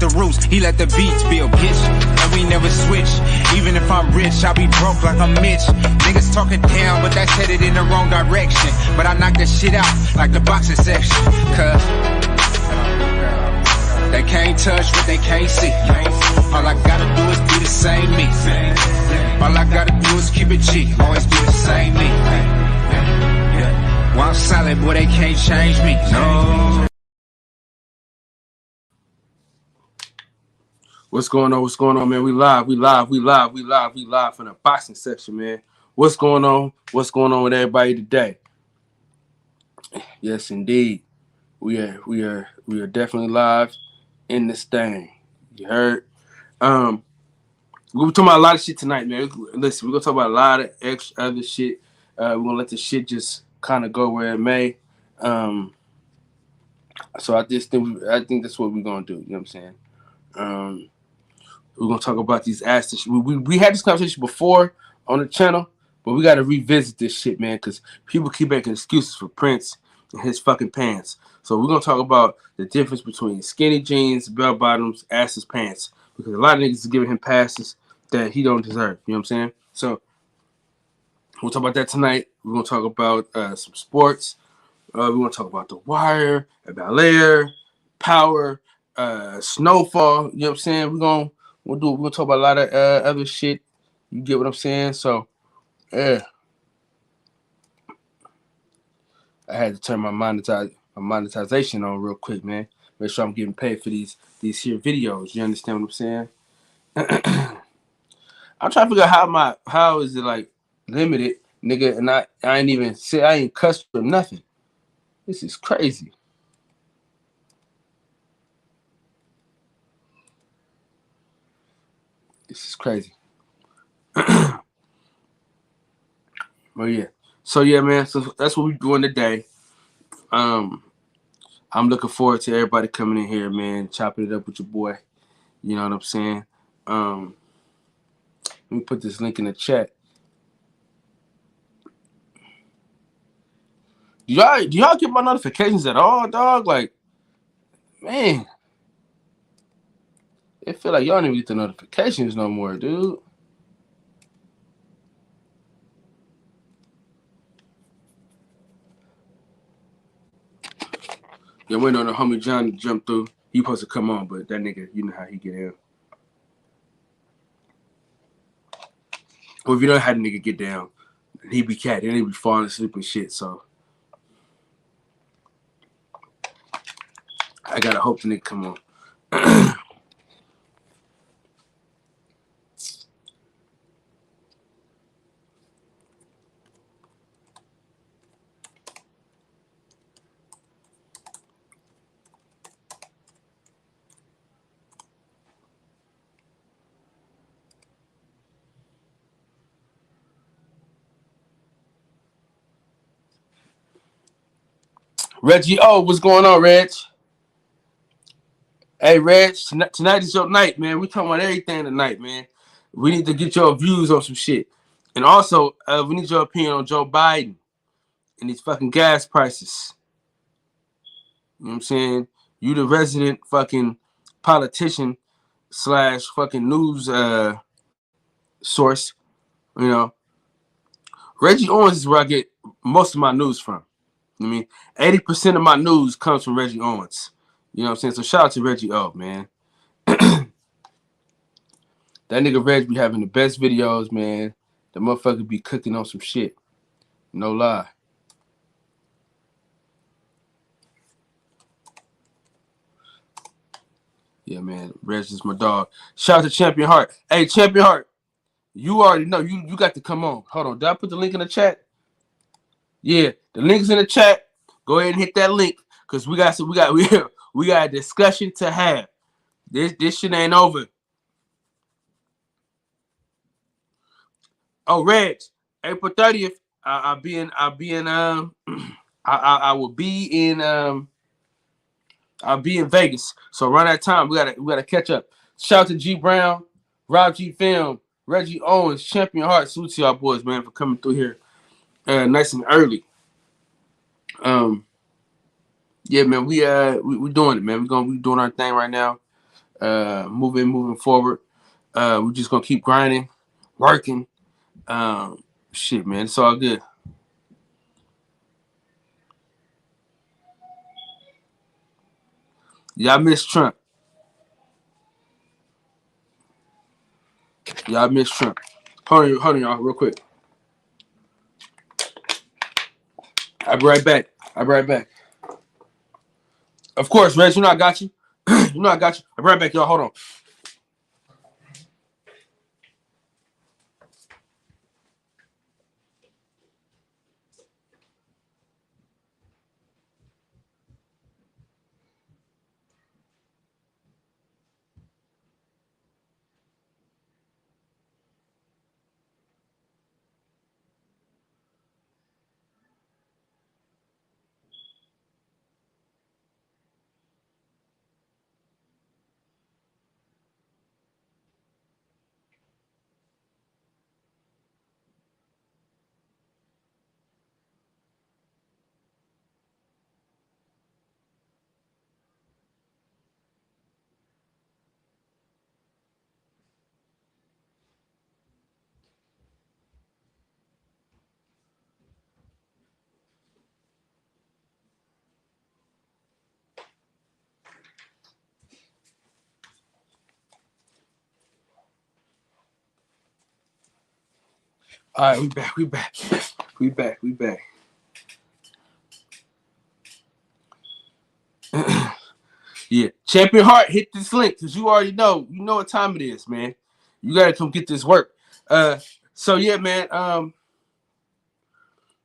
the roots, he let the beats build, bitch. And we never switch. Even if I'm rich, I'll be broke like I'm Mitch. Niggas talking down, but that's headed in the wrong direction. But I knock that shit out like the boxing section. Cause they can't touch what they can't see. All I gotta do is be the same me. All I gotta do is keep it cheap. Always be the same me. While I'm silent, boy, they can't change me. No. What's going on? What's going on, man? We live from the boxing section, man. What's going on? What's going on with everybody today? Yes, indeed. We are definitely live in this thing. You heard? We're talking about a lot of shit tonight, man. Listen, we're gonna talk about a lot of extra other shit. We're gonna let the shit just kind of go where it may. So I think that's what we're gonna do. You know what I'm saying? We're gonna talk about these asses. We had this conversation before on the channel, but we gotta revisit this shit, man, because people keep making excuses for Prince and his fucking pants. So we're gonna talk about the difference between skinny jeans, bell bottoms, asses, pants, because a lot of niggas are giving him passes that he don't deserve. You know what I'm saying? So we'll talk about that tonight. We're gonna talk about some sports. We're gonna talk about The Wire, Bel-Air, Power, Snowfall. You know what I'm saying? We're gonna talk about a lot of other shit. You get what I'm saying? So yeah, I had to turn my monetization on real quick, man. Make sure I'm getting paid for these here videos. You understand what I'm saying? I'm trying to figure out how is it like limited, nigga, and I ain't cussed for nothing. This is crazy. This is crazy. Well, yeah. So yeah, man. So that's what we're doing today. I'm looking forward to everybody coming in here, man, chopping it up with your boy. You know what I'm saying? Let me put this link in the chat. Do y'all get my notifications at all, dog? Like, man, it feel like y'all don't even get the notifications no more, dude. Yeah, waiting on the homie John to jump through. He supposed to come on, but that nigga, you know how he get in. Well, if you know how the nigga get down, he be cat, and he be falling asleep and shit. So I gotta hope the nigga come on. Reggie O, what's going on, Reg? Hey, Reg, tonight is your night, man. We talking about everything tonight, man. We need to get your views on some shit. And also, we need your opinion on Joe Biden and these fucking gas prices. You know what I'm saying? You the resident fucking politician / fucking news source. You know, Reggie Owens is where I get most of my news from. I mean, 80% of my news comes from Reggie Owens. You know what I'm saying? So shout out to Reggie O, man. That nigga Reg be having the best videos, man. The motherfucker be cooking on some shit. No lie. Yeah, man. Reg is my dog. Shout out to Champion Heart. Hey, Champion Heart. You already know. You got to come on. Hold on. Did I put the link in the chat? Yeah, the link's in the chat. Go ahead and hit that link. Cause we got a discussion to have. This shit ain't over. Oh, Reg, April 30th, I I'll be in Vegas. So around that time, we gotta catch up. Shout out to G Brown, Rob G Film, Reggie Owens, Champion Heart. Salute to y'all boys, man, for coming through here nice and early. Yeah, man, we doing it, man. We doing our thing right now. moving forward. We're just gonna keep grinding, working. Shit, man, it's all good. Y'all miss Trump. Y'all miss Trump. Hold on, y'all, real quick. I'll be right back. Of course, Reg, you know I got you. You know I got you. I'll be right back, y'all. Hold on. All right, we back. Yeah, Champion Heart, hit this link because you already know. You know what time it is, man. You gotta come get this work. So yeah, man.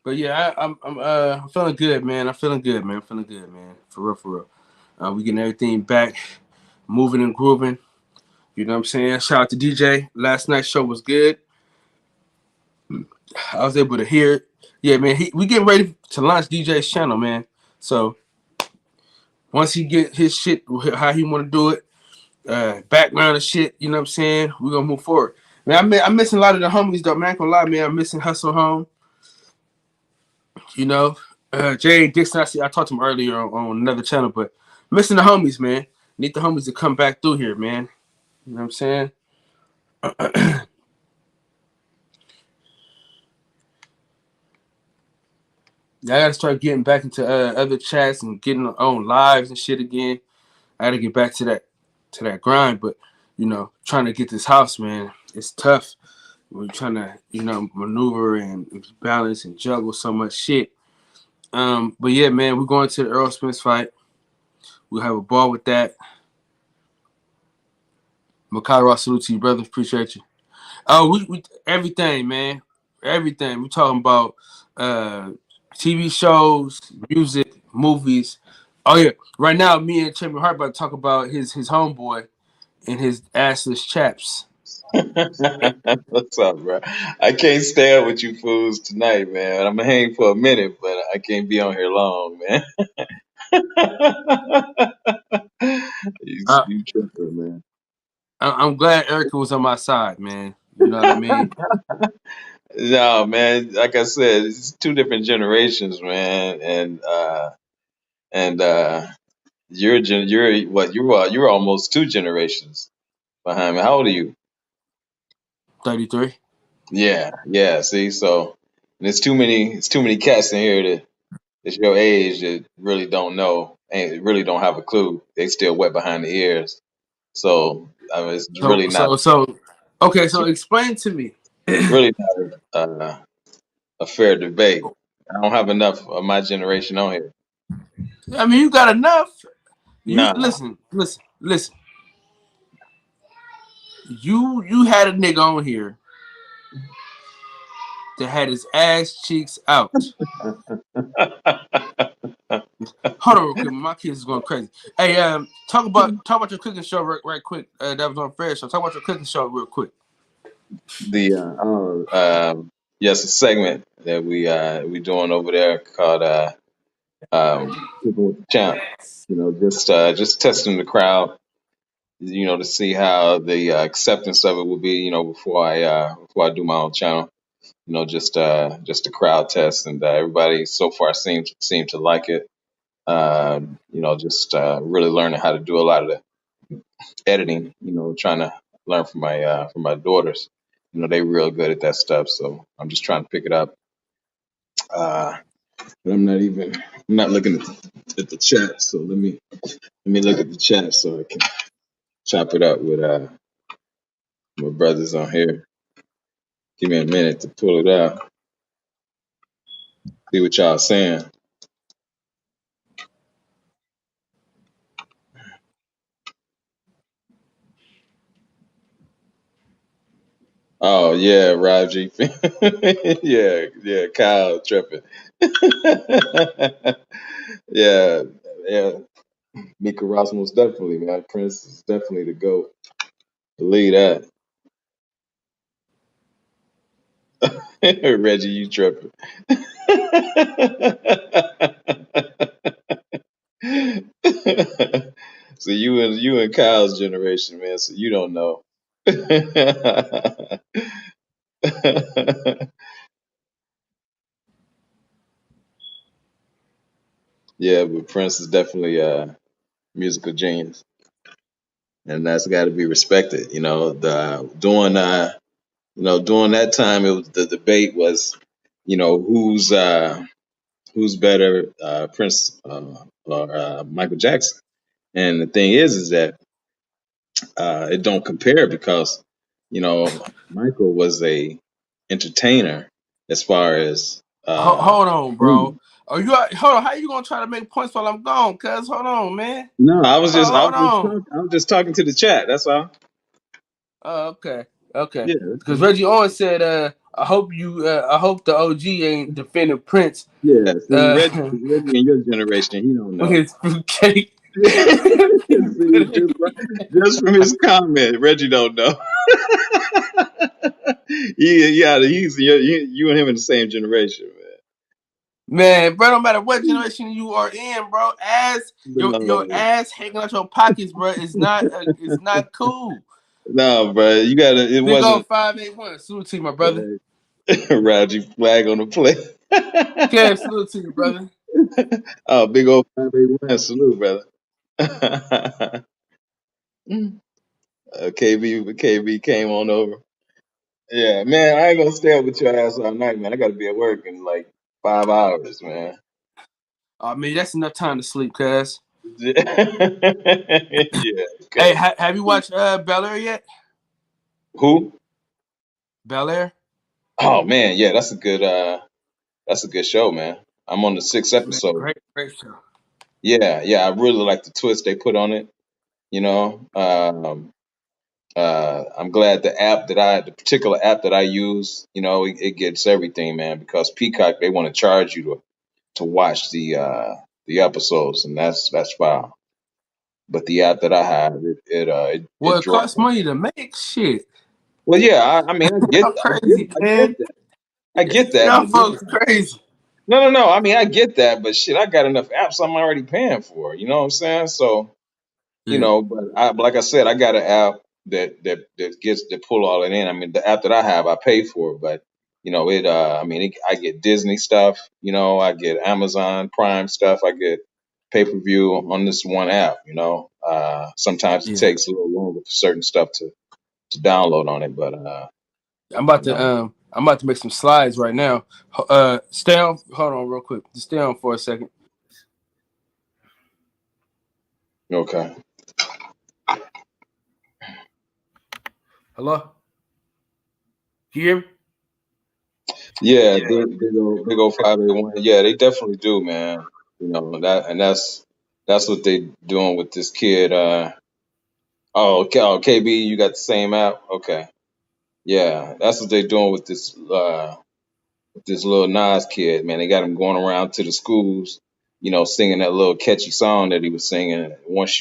But yeah, I'm feeling good, man. I'm feeling good, man. For real. We getting everything back, moving and grooving. You know what I'm saying? Shout out to DJ. Last night's show was good. I was able to hear it. Yeah, man. We getting ready to launch DJ's channel, man. So once he get his shit how he want to do it, background and shit, you know what I'm saying? We're gonna move forward. Man, I'm missing a lot of the homies though, man. I ain't gonna lie, man. I'm missing Hustle Home. You know, Jay Dixon. I talked to him earlier on another channel, but missing the homies, man. Need the homies to come back through here, man. You know what I'm saying? I gotta start getting back into other chats and getting on lives and shit again. I gotta get back to that grind, but you know, trying to get this house, man, it's tough. We're trying to, you know, maneuver and balance and juggle so much shit. But yeah, man, we're going to the Earl Spence fight. We'll have a ball with that. Makai, salute to you, brother. Appreciate you. Oh, we everything, man. Everything. We talking about TV shows, music, movies. Oh yeah. Right now, me and Champion Heart about to talk about his homeboy and his assless chaps. What's up, bro? I can't stay up with you fools tonight, man. I'm gonna hang for a minute, but I can't be on here long, man. Uh, you tripping, man. I'm glad Erica was on my side, man. You know what I mean? No, man. Like I said, it's two different generations, man, and you're what you're almost two generations behind me. How old are you? 33. Yeah. See, so and it's too many cats in here that it's your age that really don't know and really don't have a clue. They still wet behind the ears. So I mean, it's So really not. so so okay, It's so explain to me. really not a fair debate. I don't have enough of my generation on here. I mean, you got enough. You Nah. listen. You had a nigga on here that had his ass cheeks out. Hold on real quick, my kids is going crazy. Hey, talk about your cooking show right quick. That was on Fair Show. Talk about your cooking show real quick. The yes, a segment that we doing over there called Cooking with the Champ. You know, just testing the crowd. You know, to see how the acceptance of it will be. You know, before I do my own channel. You know, just a crowd test, and everybody so far seem to like it. You know, just really learning how to do a lot of editing. Trying to learn from my daughters. They real good at that stuff. So I'm just trying to pick it up. But I'm not looking at the chat. So let me look at the chat so I can chop it up with my brothers on here. Give me a minute to pull it out. See what y'all saying. Oh yeah, Raji. yeah, Kyle tripping. yeah, yeah. Mika Ross most definitely, man. Prince is definitely the GOAT. Believe that. Reggie, you tripping. So you and Kyle's generation, man. So you don't know. Yeah, but Prince is definitely a musical genius, and that's got to be respected. During that time, the debate was, who's better, Prince or Michael Jackson. And the thing is that it don't compare because Michael was a entertainer as far as Hold on, bro. singing. Hold on. How you gonna try to make points while I'm gone? Cuz hold on, man. No, Hold on. I was just talking to the chat. That's all. Oh, okay. Yeah, that's Because all. Reggie Owens said, I hope the OG ain't defending Prince Yeah. See, uh Reggie in your generation, he don't with know. his fruitcake. See, just from his comment, Reggie don't know. You and him in the same generation, man. Man, bro, no matter what generation you are in, bro, your No, ass hanging out your pockets, bro, is not cool. no, bro. You gotta. It Big old wasn't 581. Salute to you, my brother. Raji flag on the play. Kev, salute to you, brother. Oh, big old 581 salute, brother. KB came on over. Yeah, man, I ain't gonna stay up with your ass all night, man. I gotta be at work in like 5 hours, man. I mean, that's enough time to sleep, cuz. Yeah, Hey, okay. have you watched Bel Air yet? Who? Bel Air? Oh man, yeah, that's a good show, man. I'm on the sixth Man, episode. great show. Yeah, I really like the twist they put on it. I'm glad the particular app that I use, it gets everything, man. Because Peacock, they want to charge you to watch the episodes, and that's foul. But the app that I have, Well, it it draws. costs money to make shit. Well, yeah, I mean, Y'all crazy, man. I get that, Y'all but folks crazy. no. I mean, I get that, but shit, I got enough apps I'm already paying for. You know what I'm saying? So, Yeah. but like I said, I got an app that pull all it in. I mean, the app that I have, I pay for, but I get Disney stuff. I get Amazon Prime stuff. I get pay-per-view on this one app. Sometimes it Yeah. takes a little longer for certain stuff to download on it, but you know, I'm about to make some slides right now. Stay on. Hold on, real quick. Just stay on for a second. okay. Hello. Can you hear me? Yeah, big old 581. Yeah, they definitely do, man. That's what they doing with this kid. KB, you got the same app? Okay. Yeah, that's what they doing with this little Nas kid, man. They got him going around to the schools, singing that little catchy song that he was singing. Once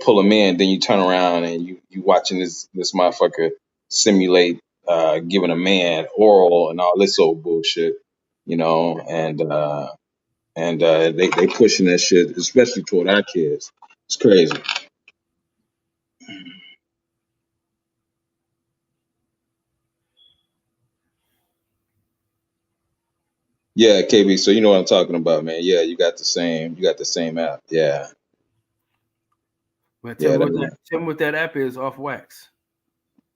pull him in, then you turn around and you watching this motherfucker simulate giving a man oral and all this old bullshit, and they pushing that shit, especially toward our kids. It's crazy. Yeah, KB. So you know what I'm talking about, man. Yeah, you got the same app. Yeah. But Yeah. tell me what that app is off wax.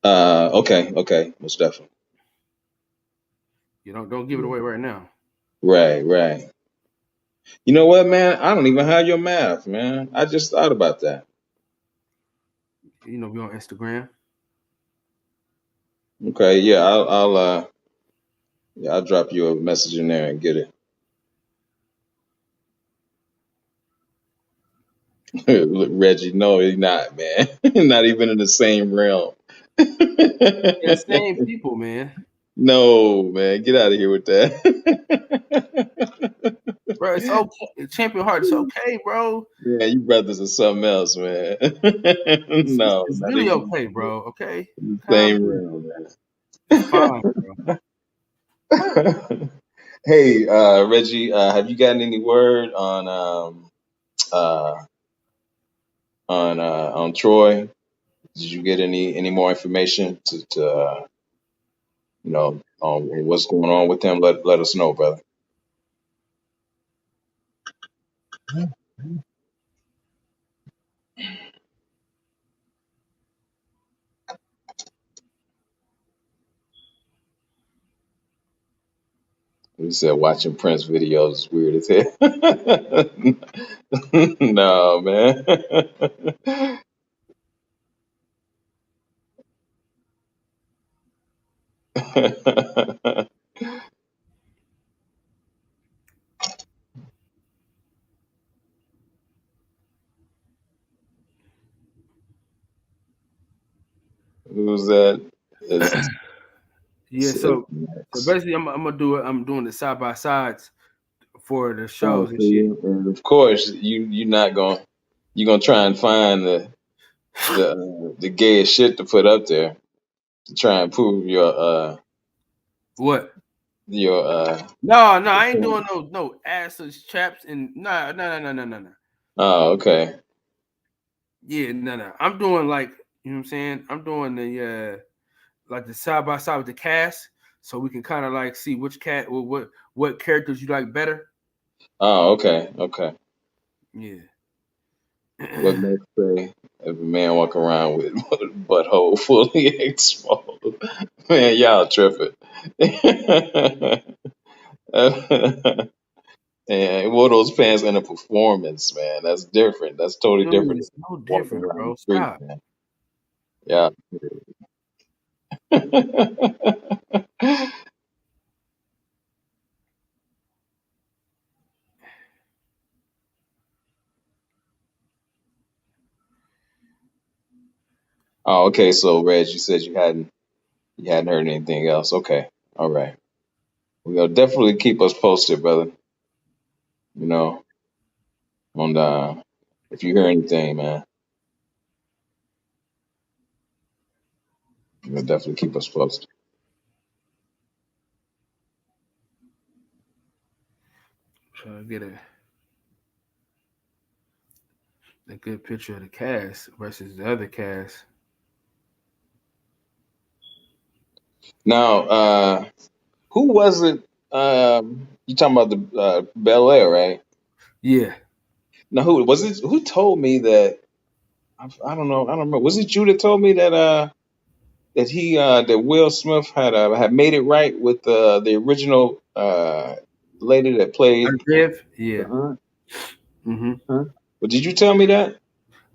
Okay, most definitely. You don't give it away right now. Right. You know what, man? I don't even have your math, man. I just thought about that. You know, we on Instagram. Okay, yeah, I'll drop you a message in there and get it. Look, Reggie, no, he's not, man. Not even in the same realm. Yeah, same people, man. No, man, get out of here with that. Bro, it's okay. Champion Heart, it's okay, bro. Yeah, you brothers are something else, man. No, It's not really even okay, bro. Okay, in the calm same down. realm, It's fine, bro. man. Hey, Reggie, have you gotten any word uh on Troy? Did you get any more information to on what's going on with him? Let us know, brother. He said watching Prince videos is weird as hell. No, man. Who's that? It's, Yeah, so basically, I'm gonna do it. I'm doing the side by sides for the oh, shows and so shit. and of course you're not gonna try and find the gayest shit to put up there to try and prove What? your No, I ain't point. doing no asses, chaps, and no. Oh, okay. Yeah, no. I'm doing like you know what I'm saying. I'm doing the like the side by side with the cast, so we can kind of like see which what characters you like better. Oh, okay. Yeah. What makes say if a man walk around with butthole fully exposed? Man, y'all tripping. And wore those pants in a performance, man. That's different. That's totally Dude, different it's than no walking different, around bro. the street, Stop. man. Yeah. Oh, okay. So, Reg, you said you hadn't heard anything else. Okay. All right. Well, definitely keep us posted, brother. You know, on if you hear anything, man, you'll definitely keep us posted. Try to get a good picture of the cast versus the other cast. Now, who was it? You talking about the Bel Air, right? Yeah. Now, who was it? Who told me that? I don't know. I don't remember. Was it you that told me that that Will Smith had made it right with the original lady that played Yeah. the aunt? Mm-hmm. Huh? But did you tell me that?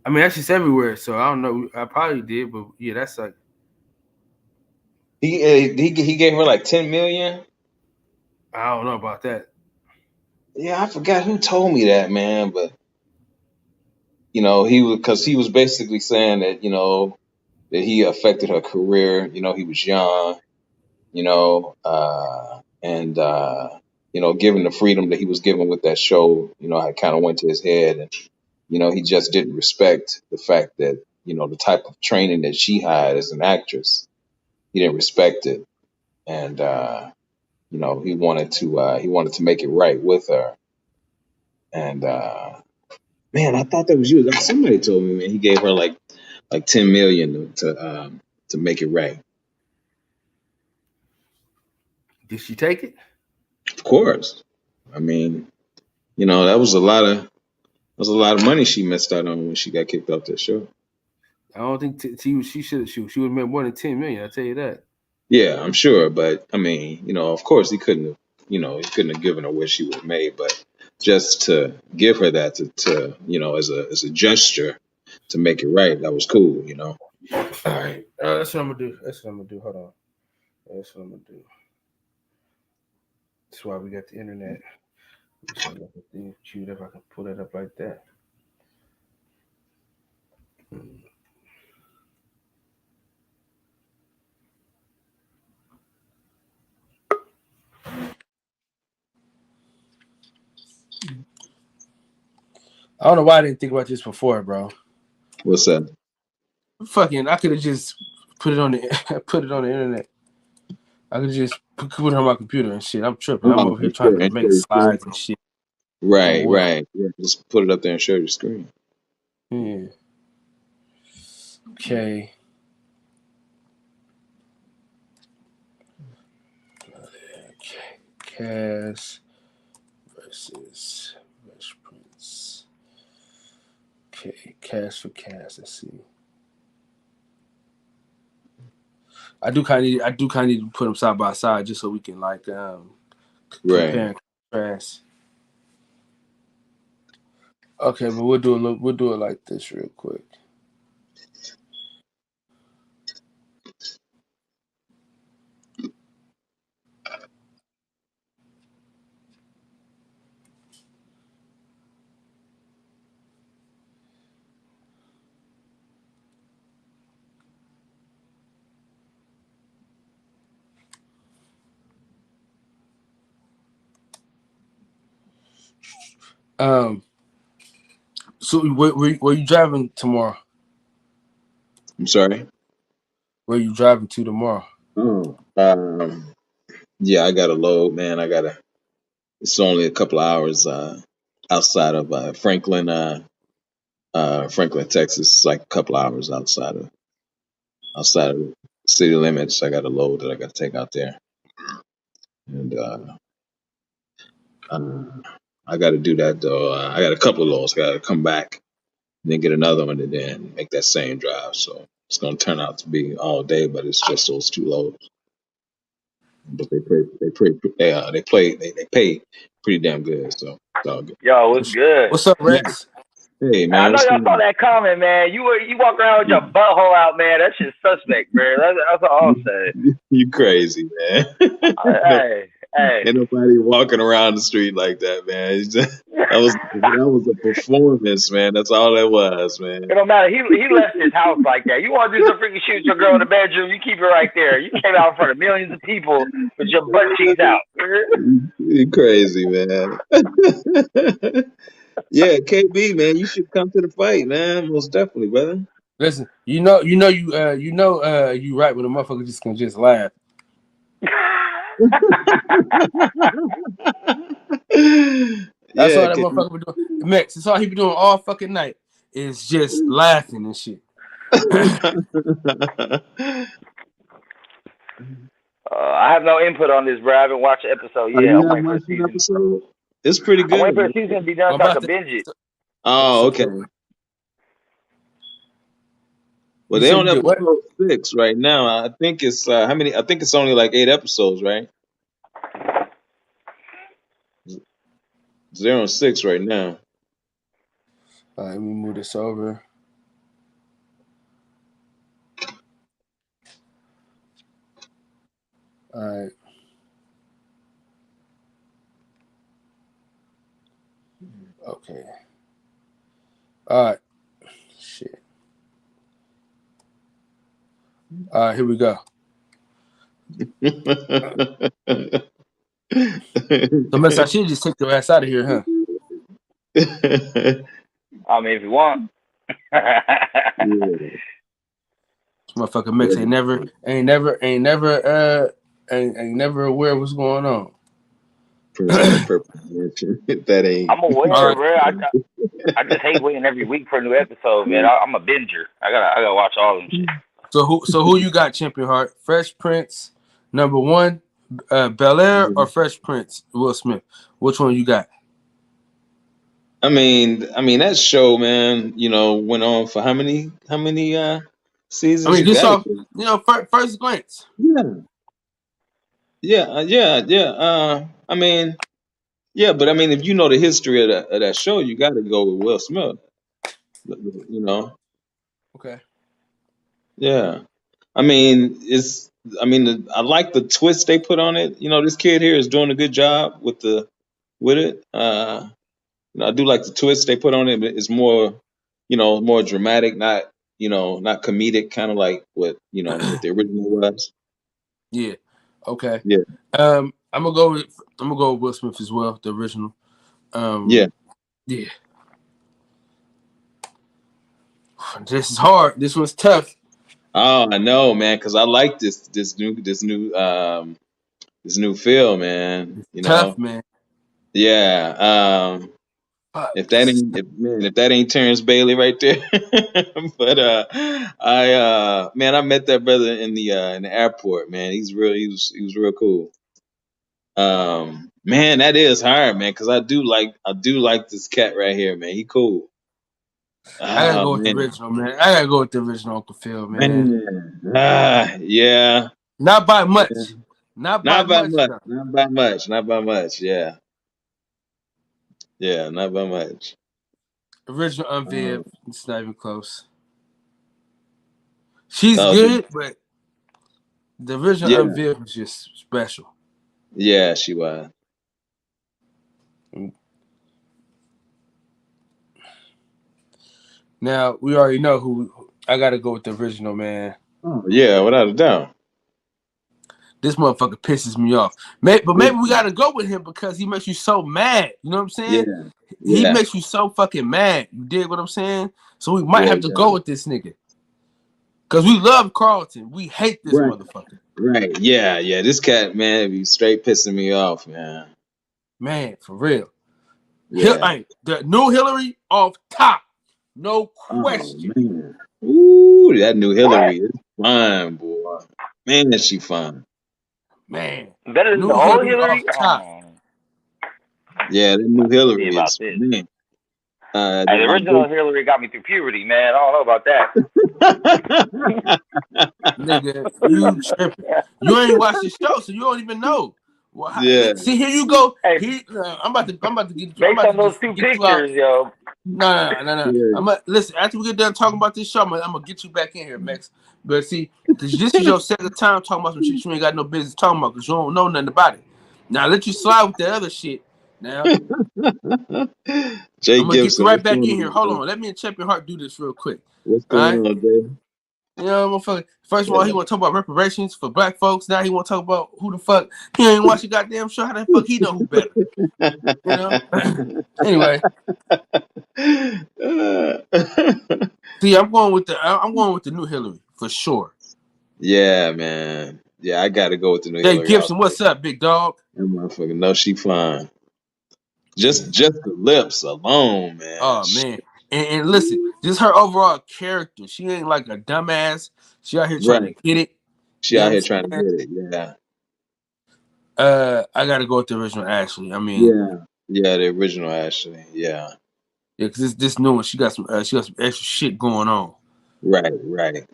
I mean, that's just everywhere. So I don't know. I probably did, but yeah, that's like He gave her like 10 million. I don't know about that. Yeah, I forgot who told me that, man. But he was basically saying that that he affected her career. He was young. And given the freedom that he was given with that show, I kind of went to his head, and he just didn't respect the fact that the type of training that she had as an actress. He didn't respect it, and he wanted to make it right with her. And man, I thought that was you. Somebody told me, man, he gave her like 10 million to make it right. Did she take it? Of course, I mean, that was a was a lot of money she missed out on when she got kicked off that show. I don't think she would have made more than 10 million. I tell you that. Yeah, I'm sure, but I mean, of course he couldn't have, he couldn't have given her what she would have made, but just to give her that to as a gesture to make it right, that was cool, All right, that's what I'm gonna do. Hold on, that's what I'm gonna do. That's why we got the internet. So I got the thing queued up. I can pull it up like that. I don't know why I didn't think about this before, bro. What's that? Fucking, I could have just put it on the internet. I could just put it on my computer and shit. I'm tripping. I'm over here trying to make slides and shit. Right. Yeah, just put it up there and share your screen. Yeah. Okay. Cass versus Fresh Prince. Okay, Cass for Cass. Let's see. I do kind of need to put them side by side just so we can compare and contrast. Okay, but we'll do it like this real quick. So where you driving tomorrow? I'm sorry? Where you driving to tomorrow? Yeah, I got to load, man. It's only a couple of hours outside of Franklin, Texas. It's like a couple of hours outside of city limits. I got a load that I got to take out there, and I got to do that though. I got a couple of loads. I got to come back and then get another one and then make that same drive. So it's going to turn out to be all day, but it's just those two loads. But they pay pretty damn good. So it's all good. Yo, what's good? What's up, Rex? Hey man, I know y'all saw that comment, man. You walk around with your butthole out, man. That shit's suspect, man. That's all I'm saying. You crazy, man. Hey. Ain't nobody walking around the street like that, man. That was a performance, man. That's all that was, man. It don't matter. He left his house like that. You want to do some freaking shit with your girl in the bedroom, you keep it right there. You came out in front of millions of people with your butt cheeks out. You crazy, man. Yeah, KB, man, you should come to the fight, man. Most definitely, brother. Listen, you right when a motherfucker just can just laugh. That's all that motherfucker be doing. Max, that's all he be doing all fucking night is just laughing and shit. I have no input on this, bro. I haven't watched the episode yet. I'm waiting for the season. It's pretty good. I'm waiting for the season to be done so I can binge it. Oh, okay. Well, they're on episode 6 right now. I think it's how many? I think it's only like 8 episodes, right? They're on 6 right now. All right, let me move this over. All right. Okay. All right. Shit. All right, here we go. So, Miss, I should just take your ass out of here, huh? I mean, if you want. This motherfucker Mix ain't never aware of what's going on. That ain't. I'm aware, bro. I just hate waiting every week for a new episode, man. I'm a binger. I gotta watch all of them shit. So who you got, Champion Heart? Fresh Prince, number 1, Bel Air, or Fresh Prince, Will Smith? Which one you got? I mean that show, man. Went on for how many seasons? You just got off, it. first glance. Yeah. I mean, yeah, but I mean, if you know the history of that show, you got to go with Will Smith. You know, Okay. yeah. I mean, I like the twist they put on it. This kid here is doing a good job with it. I do like the twist they put on it. It's more, more dramatic, not comedic, kind of like what the original was. Yeah. Okay. Yeah. I'm gonna go with Will Smith as well, the original. Yeah. Yeah. This is hard. This one's tough. Oh, I know, man, because I like this new film, man. Tough, man. Yeah. If that ain't Terrence Bailey right there, but I met that brother in the airport, man. He was real cool. Man, that is hard, man, because I do like this cat right here, man. He cool. I gotta go with the Man. original, man. I gotta go with the original Uncle Phil, man. Yeah. Not by much. Not by much. Not by much. Yeah. Yeah, not by much. Original Unviv. It's not even close. She's good, but the original Unviv was just special. Yeah, she was. Now we already know who. I gotta go with the original, man. Oh, yeah, without a doubt. This motherfucker pisses me off. Maybe we gotta go with him because he makes you so mad. You know what I'm saying? Yeah. He makes you so fucking mad. You dig what I'm saying? So we might have to go with this nigga. Because we love Carlton. We hate this motherfucker. Right. Yeah. This cat, man, be straight pissing me off, man. Man, for real. Yeah. The new Hillary off top. No question. Oh, man. Ooh, that new Hillary is fine, boy. Man, is she fine. Man. Better than the old Hillary? Yeah, the new Hillary is man. The original Hillary got me through puberty, man. I don't know about that. Nigga, you tripping. You ain't watched the show, so you don't even know. Well, yeah. See, here you go. Hey, I'm about to get you. Based on those two pictures, yo. No. Yeah. Listen, after we get done talking about this show, I'm gonna get you back in here, Max. But see, because this is your second time talking about some shit you ain't got no business talking about because you don't know nothing about it. Now, I let you slide with the other shit. Now, Jay I'm gonna Gibson, get you right back in here. Hold on, let me and Champion Heart do this real quick. What's going on, Jay? You know, motherfucker. First of all, he want to talk about reparations for black folks. Now he want to talk about who the fuck he ain't watch a goddamn show. How the fuck he know who better? Anyway. See, I'm going with the new Hillary for sure. Yeah, man. Yeah, I gotta go with the new Jay Hillary. Gibson, what's up, big dog? That motherfucker know she fine. Just the lips alone, man. Oh man. And listen, just her overall character. She ain't like a dumbass. She out here trying to get it. She out here trying to get it, yeah. I gotta go with the original Ashley. I mean, yeah, the original Ashley. Yeah, because this new one, she got some extra shit going on. Right.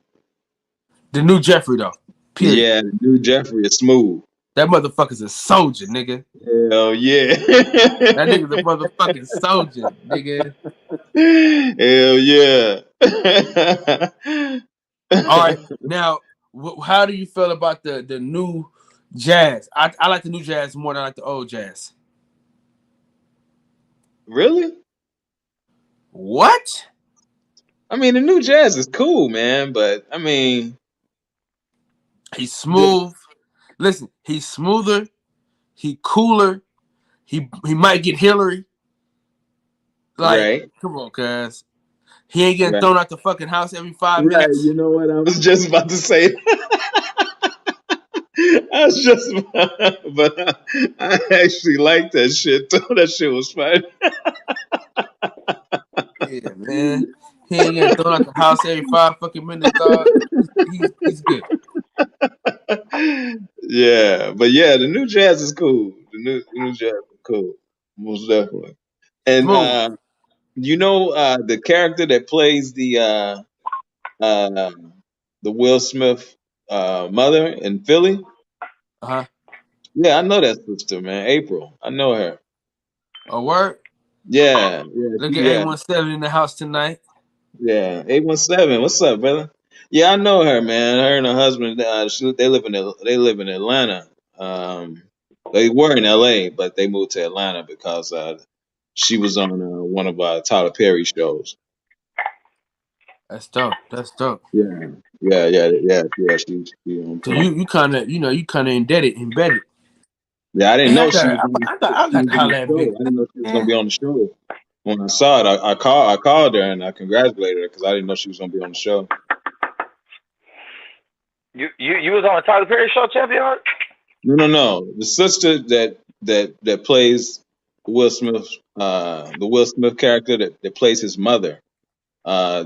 The new Jeffrey though. Period. Yeah, the new Jeffrey is smooth. That motherfucker's a soldier, nigga. Hell yeah. That nigga's a motherfucking soldier, nigga. Hell yeah. All right, now, how do you feel about the new Jazz? I like the new Jazz more than I like the old Jazz. Really? What? I mean, the new Jazz is cool, man, but I mean, he's smooth. Listen, he's smoother. He cooler. He might get Hillary. Like, come on, cuz. He ain't getting thrown out the fucking house every 5 minutes. You know what? I was just about to say. But I actually like that shit, though. That shit was fun. Yeah, man. He ain't getting thrown out the house every 5 fucking minutes, dog. He's good. Yeah, but yeah, the new Jazz is cool. The new Jazz is cool, most definitely. And You know the character that plays the Will Smith mother in Philly? Uh-huh. Yeah, I know that sister, man. April. I know her. A word? Yeah, Look at yeah, A17 in the house tonight. yeah. 817. What's up, brother? Yeah, I know her, man. Her and her husband, they live in Atlanta. Um, they were in LA, but they moved to Atlanta because she was on one of Tyler Perry shows. That's dope. That's dope. Yeah, yeah. She on So point. you kind of embedded. Yeah, I didn't Man, know she was I she got was to on the holler at show. Big. I didn't know she was gonna be Man, on the show. When I saw it, I called her and I congratulated her because I didn't know she was gonna be on the show. You was on a Tyler Perry show, Champion Heart? No. The sister that plays Will Smith, the Will Smith character that plays his mother, Oh,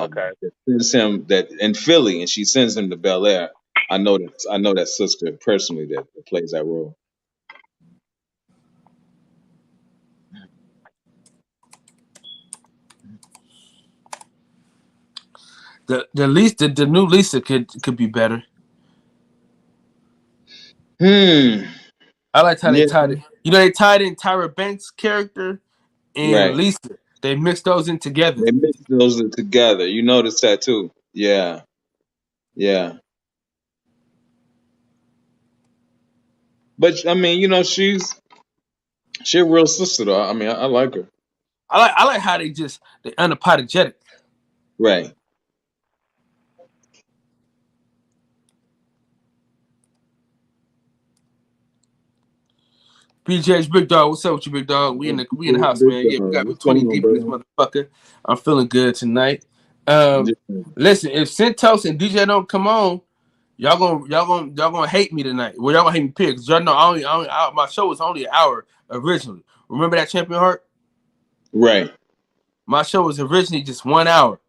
okay. that sends him that in Philly, and she sends him to Bel Air. I know that sister personally that plays that role. the new Lisa could be better. I liked how they Yeah. tied it. You know, they tied in Tyra Banks' character and Right. Lisa. They mixed those in together. They mix those together. You noticed that too. Yeah. Yeah. But I mean, she's a real sister though. I mean, I like her. I like how they unapologetic. Right. BJ's Big Dog, what's up with you, Big Dog? We in the house, Big man. Yeah, we got What's 20 going on, deep in this brother? motherfucker. I'm feeling good tonight. Yeah. Listen, if Centos and DJ don't come on, y'all gonna hate me tonight. Well, y'all gonna hate me, period. Cause y'all know my show was only an hour originally. Remember that, Champion Heart? Right. My show was originally just 1 hour,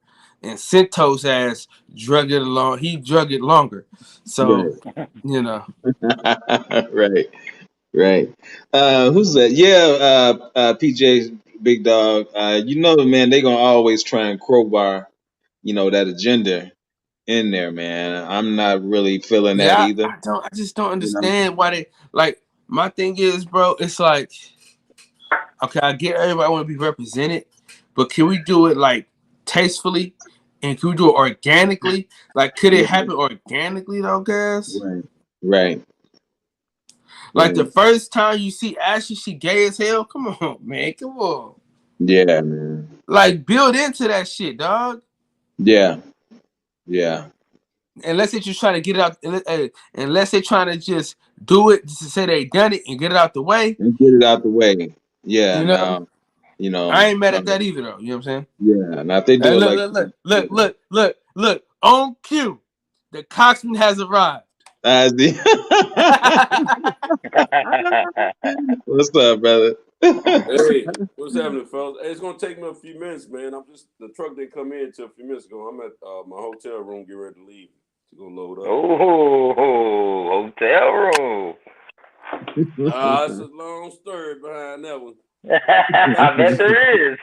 and Centos ass drug it along. He drug it longer, so you know. Right. Right. Who's that? Yeah, PJ Big Dog. Man, they gonna always try and crowbar, that agenda in there, man. I'm not really feeling that Yeah, either. I just don't You know? understand why they like. My thing is, bro, it's like, okay, I get everybody want to be represented, but can we do it like tastefully, and can we do it organically? Like, could it happen organically though, guys? Right. Like the first time you see Ashley, she gay as hell. Come on, man, come on. Yeah, man. Like, build into that shit, dog. Yeah. Unless they're just trying to get it out, unless they're trying to just do it just to say they done it and get it out the way. And get it out the way. Yeah. You know, Now, I ain't mad at that either, though. You know what I'm saying? Yeah. Now if they do it look. On cue, the Coxman has arrived. What's up, brother? Hey, what's happening, fellas? Hey, it's gonna take me a few minutes, man. The truck didn't come in until a few minutes ago. I'm at my hotel room, getting ready to leave to go load up. Oh, hotel room. It's a long story behind that one. I bet there is.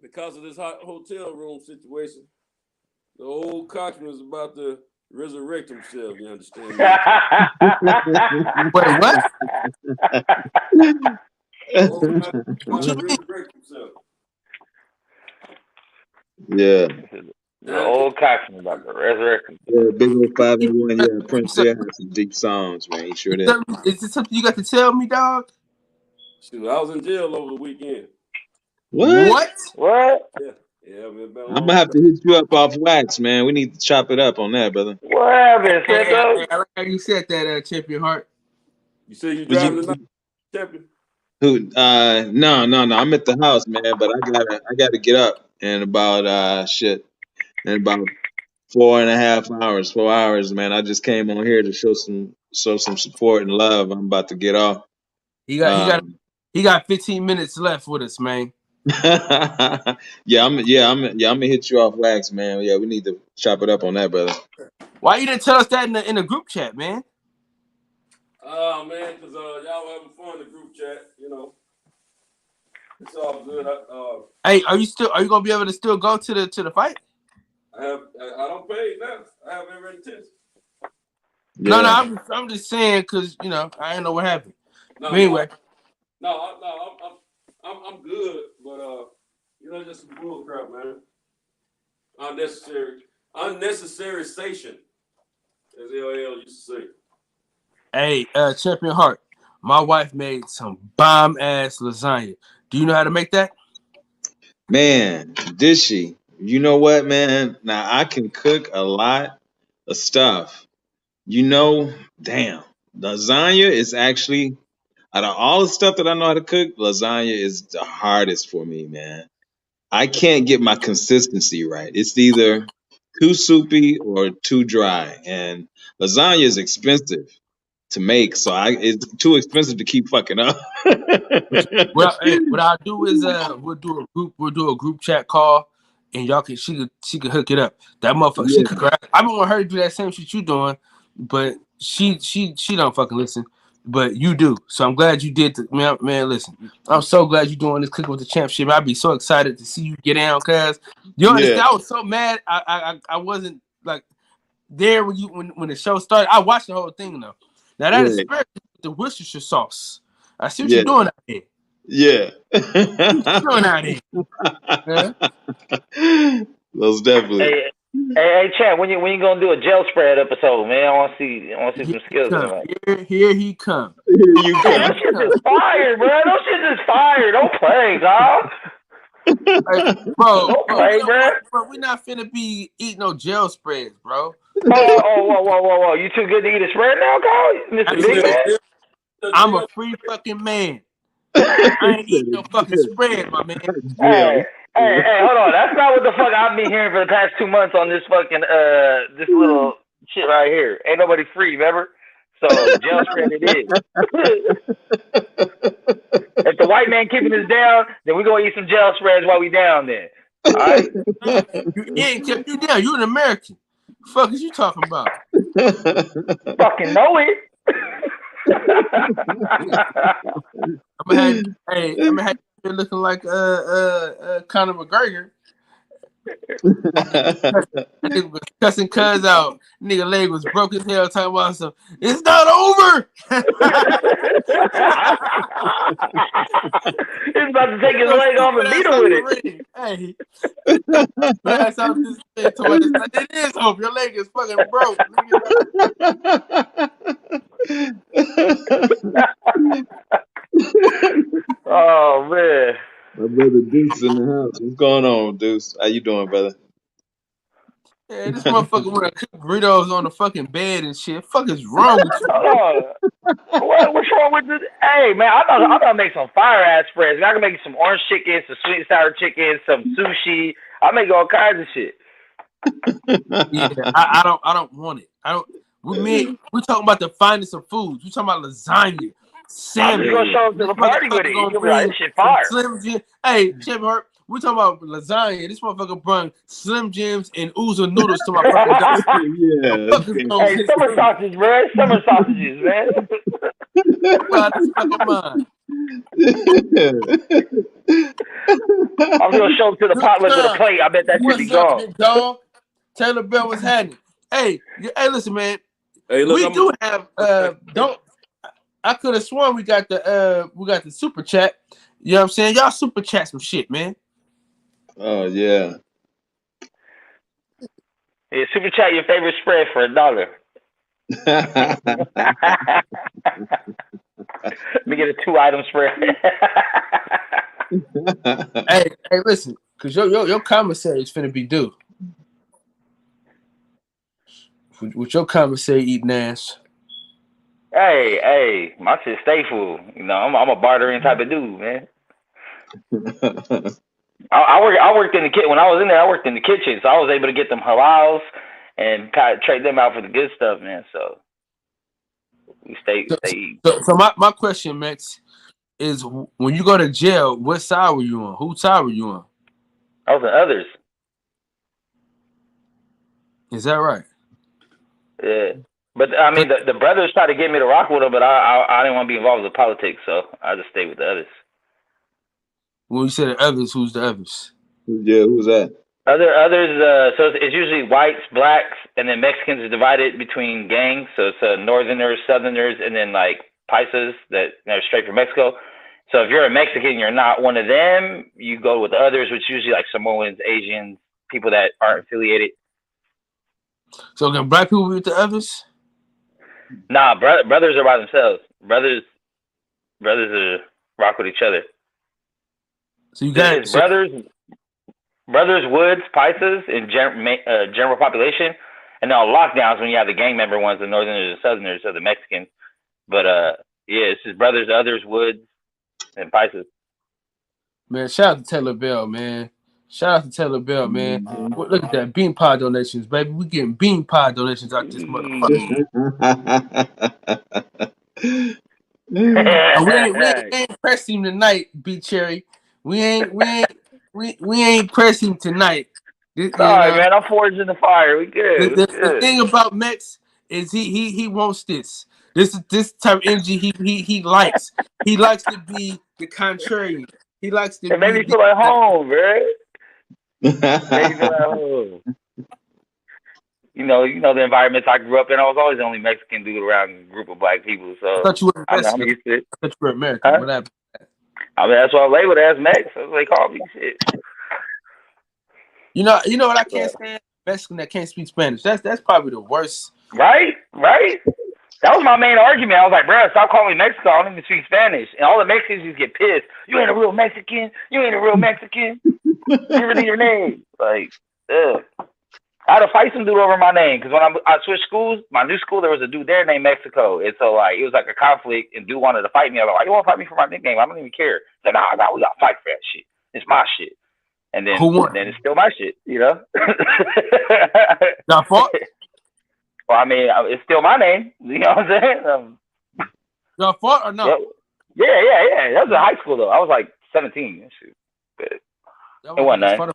Because of this hot hotel room situation, the old Cochran is about to resurrect himself. You understand me? Wait, what? What you mean? Resurrect himself. Yeah. The old Coxman about to resurrect him. Yeah, big old 5 and 1. Yeah, Prince J has some deep songs, man. He sure did. Is this something you got to tell me, dog? Shoot, I was in jail over the weekend. What? Yeah, man. I'm gonna have to hit you up off wax, man. We need to chop it up on that, brother. What happened, I like how you said that, Champion Heart. You say you driving tonight, Champion? Who? No. I'm at the house, man. But I gotta get up in about in about 4 hours, man. I just came on here to show some support and love. I'm about to get off. He got 15 minutes left with us, man. I'm gonna hit you off wax, man. Yeah, we need to chop it up on that, brother. Why you didn't tell us that in the group chat, man? Oh man, because y'all were having fun in the group chat, you know. It's all good. Hey, are you gonna be able to still go to the fight? I don't pay now. I have every intention. No, Yeah. I'm just saying because I didn't know what happened. No, But anyway, I'm good, but just some bull crap, man. Unnecessary station, as LL used to say. hey, Champion Heart, my wife made some bomb ass lasagna. Do you know how to make that? Man, did she? You know what, man? Now I can cook a lot of stuff. Damn. Lasagna is actually out of all the stuff that I know how to cook, lasagna is the hardest for me, man. I can't get my consistency right. It's either too soupy or too dry. And lasagna is expensive to make, so it's too expensive to keep fucking up. What I'll do is we'll do a group chat call and y'all can she could hook it up. That motherfucker she could grab. I've been wanting her to do that same shit you doing, but she don't fucking listen. But you do. So I'm glad you did man, listen. I'm so glad you're doing this Cooking with the Championship. I'd be so excited to see you get down, cuz you understand. I was so mad I wasn't like there when the show started. I watched the whole thing though. Now that is the Worcestershire sauce. I see what you're doing out there. Yeah. What you doing out there? Most definitely. Hey, Chad, when you gonna do a gel spread episode, man? I want to see some skills. Here he come. Here you come. That shit is fire, bro. That shit is fire. Don't play, dog. Bro, don't play, bro. We're not finna be eating no gel spreads, bro. Whoa. You too good to eat a spread now, Carl? Mr. Big Man? I'm a free fucking man. I ain't eating no fucking spread, my man. Hey, hold on. That's not what the fuck I've been hearing for the past 2 months on this fucking this little shit right here. Ain't nobody free, remember? So gel spread it is. If the white man keeping us down, then we gonna eat some gel spreads while we down there. All right? He ain't kept you down. You an American. The fuck is you talking about? Fucking know it. I'm gonna have you looking like Conor McGregor. Nigga was cussing cuz out. Nigga leg was broke as hell talking about some. It's not over. He's about to take his leg off and beat him with it. Hey, that's how this it is over. Your leg is fucking broke. Oh man. My brother Deuce in the house. What's going on, Deuce? How you doing, brother? Yeah, this motherfucker wanna cook burritos on the fucking bed and shit. Fuck is wrong with you? What's wrong with this? Hey man, I'm gonna make some fire ass spreads. I can make some orange chicken, some sweet and sour chicken, some sushi. I make all kinds of shit. Yeah, I don't want it. We're talking about the finest of foods. We're talking about lasagna, salmon. I'm just gonna show up to the party with it. You gonna be like, this shit fire. Slim Jim. Hey, Chip Hurt, we're talking about lasagna. This motherfucker brought Slim Jims and Ouzo noodles to my fucking Yeah. Hey, summer sausage, bro. Summer sausages, man. Well, that's fucking mine. I'm gonna show up to the potluck with a plate. I bet that should be gone. Dog? Taylor Bell was happening. Hey, listen, man. Hey, look, we do have I could have sworn we got the super chat. You know what I'm saying? Y'all super chat some shit, man. Oh yeah. Yeah, super chat your favorite spread for $1. Let me get a 2-item spread. hey, listen, cause your commissary is finna be due. With your commissary eating ass. Hey, my shit stay full. You know, I'm a bartering type of dude, man. I worked in the kitchen when I was in there. I worked in the kitchen, so I was able to get them halals and kind of trade them out for the good stuff, man. So we stay. So my question, Max, is when you go to jail, what side were you on? Whose side were you on? I was on others. Is that right? Yeah. But I mean, the brothers tried to get me to rock with them, but I didn't want to be involved with politics, so I just stayed with the others. When you say the others, who's the others? Yeah, who's that? Others, so it's usually whites, blacks, and then Mexicans are divided between gangs. So it's Northerners, Southerners, and then like Paisas that are straight from Mexico. So if you're a Mexican, you're not one of them. You go with the others, which usually like Samoans, Asians, people that aren't affiliated. So can black people be with the others? Nah, brothers are by themselves. Brothers rock with each other. So you got It's brothers, Woods, Paisas, and general population. And now lockdowns when you have the gang member ones, the Northerners and Southerners, so the Mexicans. But yeah, it's just brothers, others, Woods, and Paisas. Man, shout out to Taylor Bell, man. Shout out to Taylor Bell, man. Look at that bean pie donations, baby. We getting bean pie donations out this motherfucker. We ain't pressing him tonight, B Cherry. We ain't pressing him tonight. Sorry, man. I'm forged in the fire. We good. The thing about Mex is he wants this. This type of energy he likes. He likes to be the contrarian. He likes to. It made me feel like home, bro. Made me feel like home. You know the environments I grew up in. I was always the only Mexican dude around a group of black people. So I thought you were I'm used to it. I thought you were American. Huh? What happened? I mean, that's why I'm labeled as Mex. That's what they call me. Shit. You know what I can't stand? Mexican that can't speak Spanish. That's probably the worst. Right. That was my main argument. I was like, bro, stop calling me Mexico. I don't even speak Spanish. And all the Mexicans just get pissed. You ain't a real Mexican. You ain't a real Mexican. Give it your name. Like, ugh. I had to fight some dude over my name because when I switched schools, my new school, there was a dude there named Mexico. And so, like, it was like a conflict, and dude wanted to fight me. I was like, why you want to fight me for my nickname? I don't even care. He said, nah, we got to fight for that shit. It's my shit. And then, it's still my shit, you know? Y'all fought? Well, I mean, it's still my name. You know what I'm saying? Y'all fought or no? Yeah. That was in high school, though. I was like 17. But it wasn't nothing.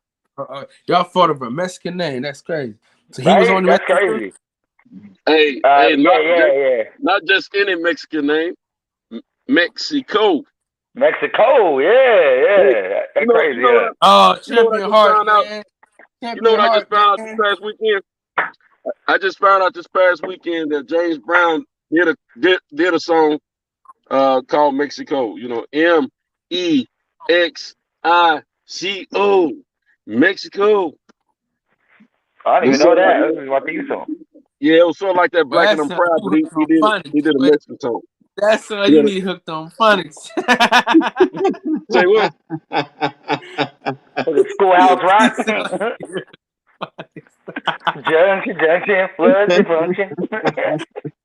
Y'all fought over a Mexican name. That's crazy. So he right? was on the That's Mexican crazy. Hey, not just any Mexican name. Mexico. Mexico, yeah. That's crazy. Oh, Champion Heart, man. You know what I just found out this past weekend? I just found out this past weekend that James Brown did a song called Mexico. You know, MEXICO, Mexico. I didn't even know that. This is my theme song. Yeah, it was sort of like that Black and I'm Proud, but he did a Mexican song. That's why you need hooked on phonics. Say what? The Schoolhouse Rock. Junction, flood, function.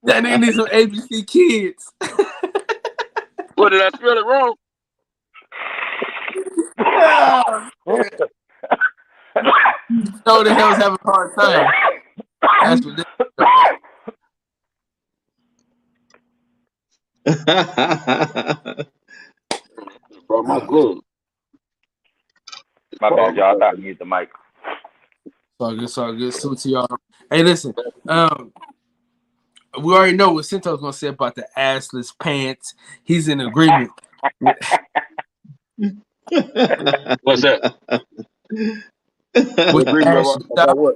That nigga needs some ABC Kids. What, did I spell it wrong? No, the hell's having a hard time. That's what My bad, y'all. I thought I muted the mic. It's all good. Salute to y'all. Hey, listen. We already know what Cinto's gonna say about the assless pants. He's in agreement. What's that? With the ass cheeked out. What?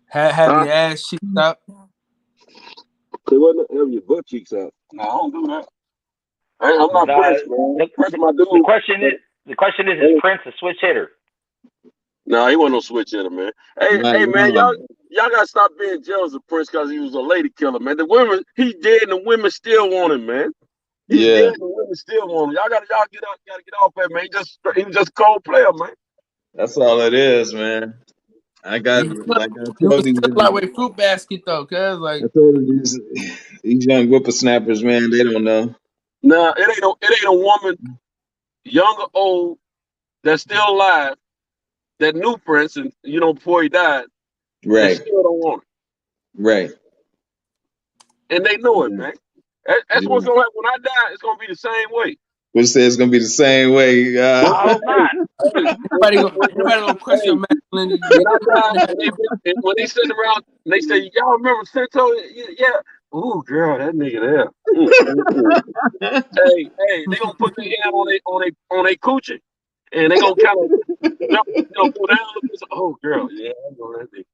Having your ass cheeked out. They wasn't having your butt cheeks out. No, I don't do that. I'm not Prince, man. Prince, my dude. The question is Prince a switch hitter? No, he wasn't no switch hitter, man. Hey, man, y'all gotta stop being jealous of Prince because he was a lady killer, man. The women, he's dead, and the women still want him, man. He's dead, and the women still want him. Y'all gotta get off that, man. He was just a cold player, man. That's all it is, man. I told lightweight fruit basket though, cause like I told these young whippersnappers, man, they don't know. Nah, it ain't a woman, young or old, that's still alive, that knew Prince, and before he died, right? They still don't want him, right? And they know it, man. That's what's gonna happen when I die. It's gonna be the same way. We say it's gonna be the same way. I hope not. Everybody gonna question masculinity. When they sit around and they say, "Y'all remember Cinto? Yeah, Oh, girl, that nigga there. Hey, they gonna put their hand on a coochie, and they gonna kind of jump, go down. Oh, girl, yeah, I know that nigga.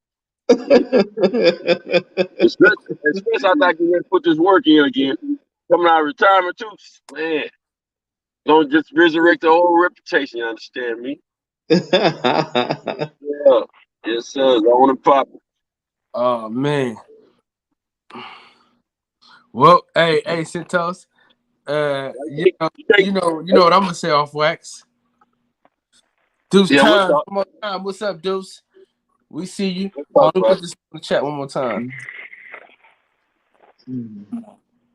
Especially after I get ready to put this work in again, coming out of retirement too. Man, don't just resurrect the old reputation. You understand me? Yeah, yes, sir. I want to pop. Oh man. Well, hey, Centos. You know what I'm gonna say off wax. Deuce time. One more time. What's up, Deuce? We see you. Let me put this in the chat one more time.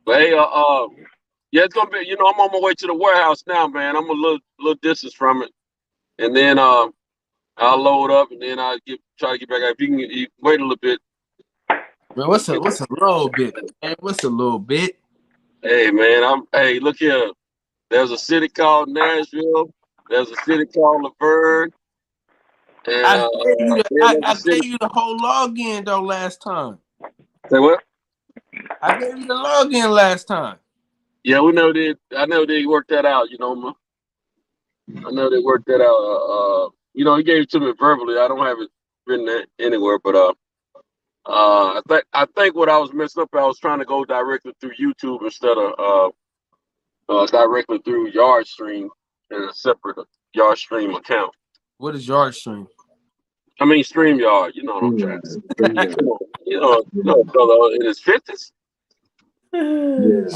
Hey, yeah, it's gonna be. I'm on my way to the warehouse now, man. I'm a little distance from it, and then I'll load up, and then I'll try to get back. If you can wait a little bit. Man, what's a little bit? Man, what's a little bit? Hey, man, hey, look here. There's a city called Nashville. There's a city called Laverne. And, I gave you the whole login though last time. Say what? I gave you the login last time. Yeah, I know they worked that out, man. I know they worked that out. He gave it to me verbally. I don't have it written anywhere, but I think what I was messed up, I was trying to go directly through YouTube instead of directly through Yardstream in a separate Yardstream account. What is Yardstream? I mean StreamYard. You know what I'm trying to say. You know, brother in his 50s. Yeah.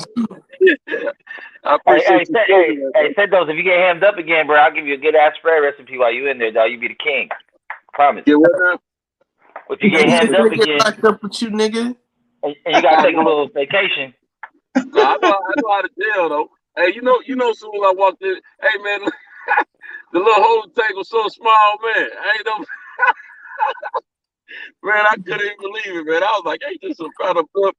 I appreciate hey, Centos, if you get hammed up again, bro, I'll give you a good ass spray recipe while you in there, dog. You be the king. Promise. Yeah, what now? If you get hammed up again, locked up with you, nigga, and you gotta take a little vacation. No, I know how to deal though. Hey, you know, soon as I walked in, hey man, the little whole tank was so small, man. Man, I couldn't even believe it, man. I was like, ain't this some kind of flip?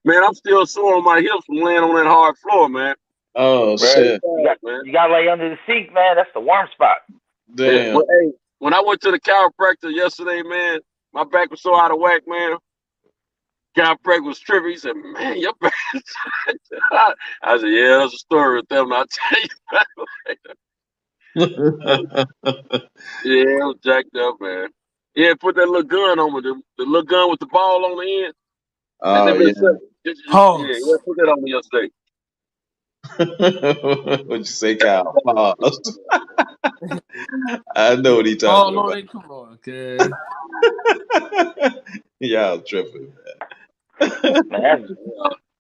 Man, I'm still sore on my hips from laying on that hard floor, man. Oh, shit. You gotta lay under the seat, man. That's the warm spot. Damn. But, hey, when I went to the chiropractor yesterday, man, my back was so out of whack, man. Chiropractor was tripping. He said, man, your back is I said, yeah, that's a story with them. I'll tell you about it later. Yeah, it was jacked up, man. Yeah, put that little gun on me, the little gun with the ball on the end. Oh, yeah. Yeah, put that on me yesterday. What'd you say, Kyle? Pause. I know what he talking about. Come on, kid. Y'all tripping, man.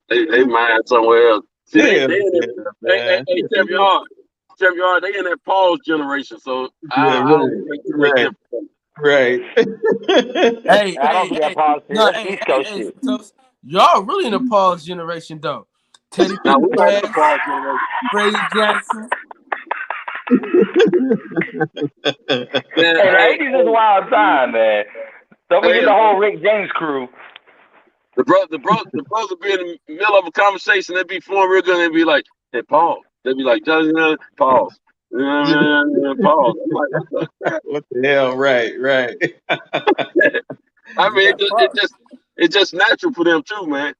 They mind somewhere else. See, hey, Chef Yard, they in that pause generation, so I don't think too much difference. Right. I don't think that pause shit. That's East Coast shit. Y'all really in the pause generation, though. Teddy Pendergrass, Freddie Jackson. Hey, the 80s is a wild time, man. Don't forget the whole Rick James crew. The brothers be in the middle of a conversation. They'd be flowing real good. And they'd be like, "Hey, pause." They'd be like, "Pause." Pause. I'm like, what the hell? Right. I mean, it's just natural for them too, man.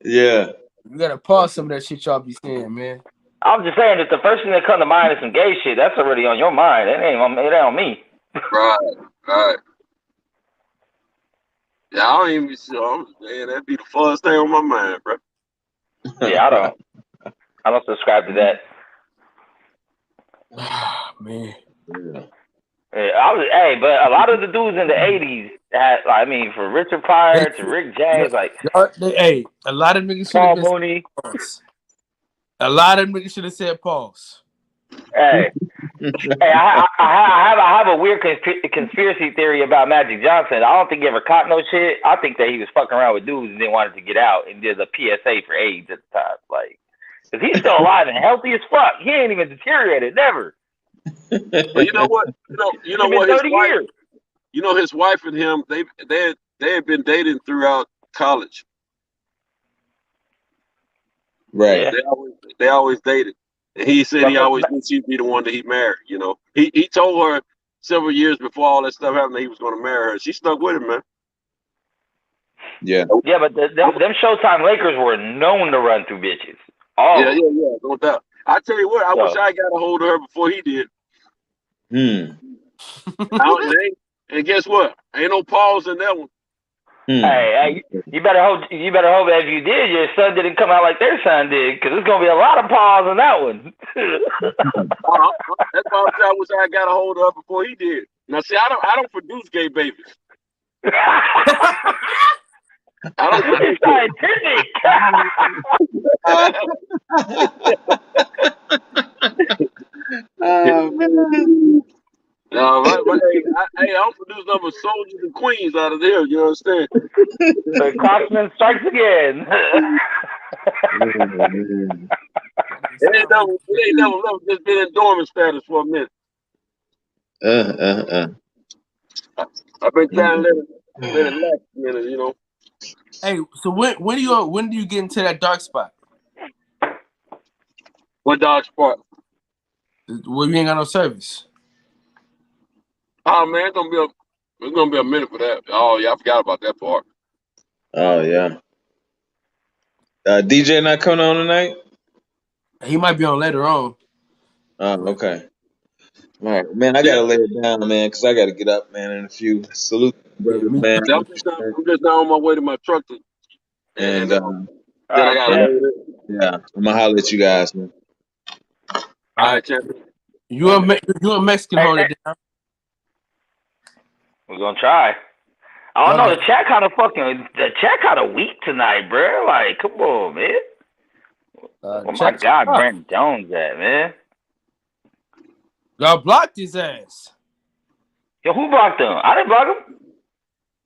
Yeah. You gotta pause some of that shit y'all be saying, man. I'm just saying that the first thing that come to mind is some gay shit. That's already on your mind. It ain't on me. Right. Yeah, I don't even be sure. Man, that'd be the funnest thing on my mind, bro. Yeah, I don't subscribe to that. Man. Yeah, but a lot of the dudes in the 80s had, from Richard Pryor to Rick James, a lot of niggas Paul Mooney. A lot of niggas should have said pause. Hey, I have a weird conspiracy theory about Magic Johnson. I don't think he ever caught no shit. I think that he was fucking around with dudes and then wanted to get out and did a PSA for AIDS at the time, because he's still alive and healthy as fuck. He ain't even deteriorated, never. But you know what? You know what? His wife and him, they had been dating throughout college. Right. Yeah. They always dated. And he said he always knew she'd be the one that he married. He told her several years before all that stuff happened that he was going to marry her. She stuck with him, man. Yeah. Yeah, but them Showtime Lakers were known to run through bitches. Yeah, no doubt. I tell you what, I wish I got a hold of her before he did. And guess what? Ain't no pause in that one. Hey, you better hope that if you did, your son didn't come out like their son did, because there's gonna be a lot of pause in that one. That's why I wish I got a hold of her before he did. Now, see, I don't produce gay babies. I don't produce scientific. No, right. I don't produce nothing but soldiers and queens out of there. You understand? The Clockman strikes again. It ain't never just been in dormant status for a minute. I've been trying to let it last a minute, you know. Hey, so when do you get into that dark spot? What dark spot? Well, you ain't got no service. Oh man, it's gonna be a minute for that. Oh yeah, I forgot about that part. Oh yeah. DJ not coming on tonight? He might be on later on. Oh, okay. All right, man. I gotta lay it down, man, because I gotta get up, man, in a few. Salute, brother, man. I'm just now on my way to my truck, and then I gotta load it. Yeah, I'm gonna holler at you guys, man. All right, champion. You a Mexican, hold it down. We're gonna try. I don't know. The chat kind of weak tonight, bro. Like, come on, man. Oh my God, Brandon Jones at, man. Y'all blocked his ass. Yo, who blocked him? I didn't block him.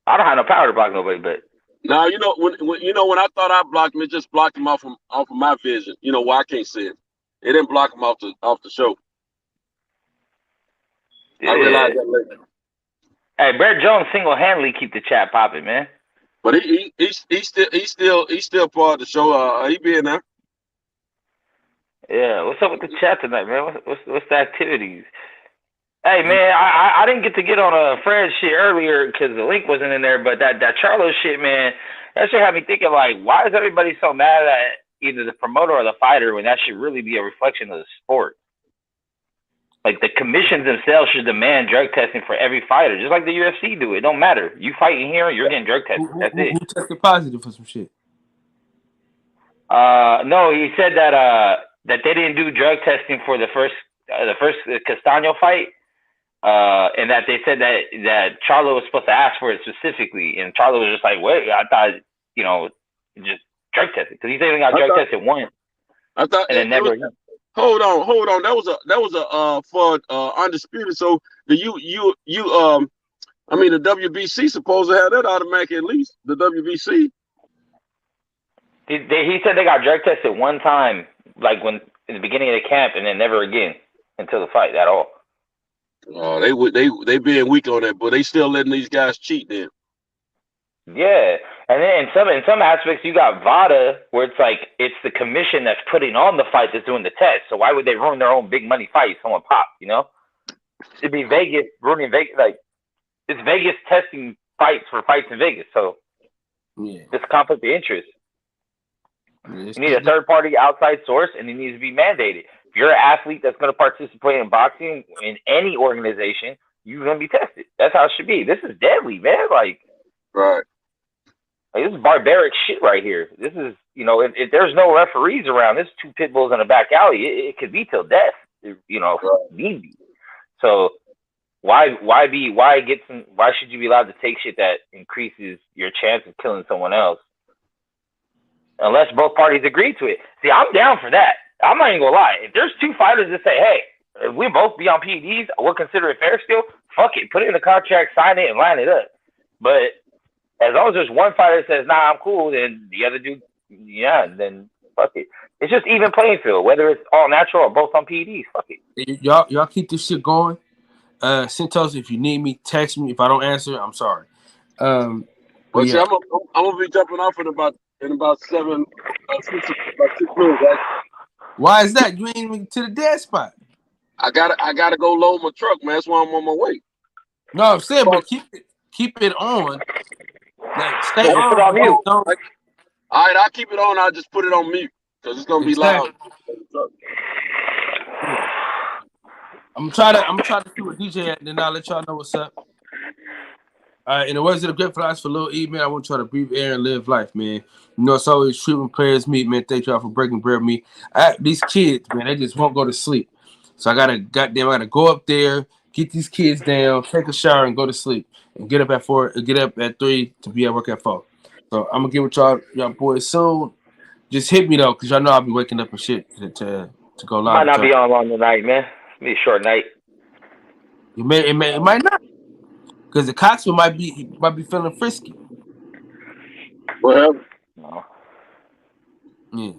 I don't have no power to block nobody, but. No, you know when I thought I blocked him, it just blocked him off of my vision. You know why I can't see it. It didn't block him off the show. Yeah. I realized that later. Hey, Brett Jones single-handedly keep the chat popping, man. But he's still part of the show. He be in there. Yeah, what's up with the chat tonight, man? What's the activities? Hey, man, I didn't get on Fred's shit earlier because the link wasn't in there, but that Charlo shit, man, that shit had me thinking, like, why is everybody so mad at either the promoter or the fighter when that should really be a reflection of the sport? Like, the commissions themselves should demand drug testing for every fighter, just like the UFC do. It don't matter. You fighting here, you're getting drug tested. That's it. Who tested positive for some shit? No, he said that they didn't do drug testing for the first Castaño fight, and that they said that Charlo was supposed to ask for it specifically, and Charlo was just like, wait, I thought, just drug tested, because he said he got drug tested once. I thought, and then never. Hold on. That was for undisputed. So the the WBC supposed to have that automatic at least. The WBC. He said they got drug tested one time, like when in the beginning of the camp, and then never again until the fight at all. They being weak on that, but they still letting these guys cheat then. Yeah, and then in some aspects you got VADA, where it's like it's the commission that's putting on the fight that's doing the test. So why would they ruin their own big money fight? Someone pop, It'd be Vegas ruining Vegas. Like, it's Vegas testing fights for fights in Vegas. So it's conflict of interest. You need a third party outside source, and it needs to be mandated. If you're an athlete that's going to participate in boxing in any organization, you're going to be tested. That's how it should be. This is deadly, man. Like, right. Like, this is barbaric shit right here. This is, if there's no referees around, this is two pit bulls in a back alley. It could be till death, need be. So why should you be allowed to take shit that increases your chance of killing someone else? Unless both parties agree to it. See, I'm down for that. I'm not even gonna lie. If there's two fighters that say, hey, if we both be on PEDs, we'll consider it fair still, fuck it. Put it in the contract, sign it, and line it up. But as long as there's one fighter that says, nah, I'm cool, then the other dude, then fuck it. It's just even playing field, whether it's all natural or both on PEDs. Fuck it. Y'all keep this shit going. Centos, if you need me, text me. If I don't answer, I'm sorry. See, I'm gonna be jumping off in about 6 minutes. Right? Why is that? You ain't even to the dead spot. I gotta go load my truck, man. That's why I'm on my way. No, I'm saying, but keep it on. Like, stay Just put it on mute. All right, I'll keep it on. I'll just put it on mute because it's gonna be loud. I'm gonna try to see what DJ at, and then I'll let y'all know what's up. All right, in the words of the great philosopher Lil E, man, I want y'all to breathe air and live life, man. You know, it's always truth and prayers meet, man. Thank y'all for breaking bread with me. These kids, man, they just won't go to sleep. So I gotta go up there, get these kids down, take a shower, and go to sleep, and get up at 3 to be at work at 4. So I'm gonna get with y'all boys soon. Just hit me though, cause y'all know I'll be waking up and shit to go live. Might not be on long tonight, man. It'll be a short night. It might not. Because the cops might be feeling frisky. Well, no. Yeah,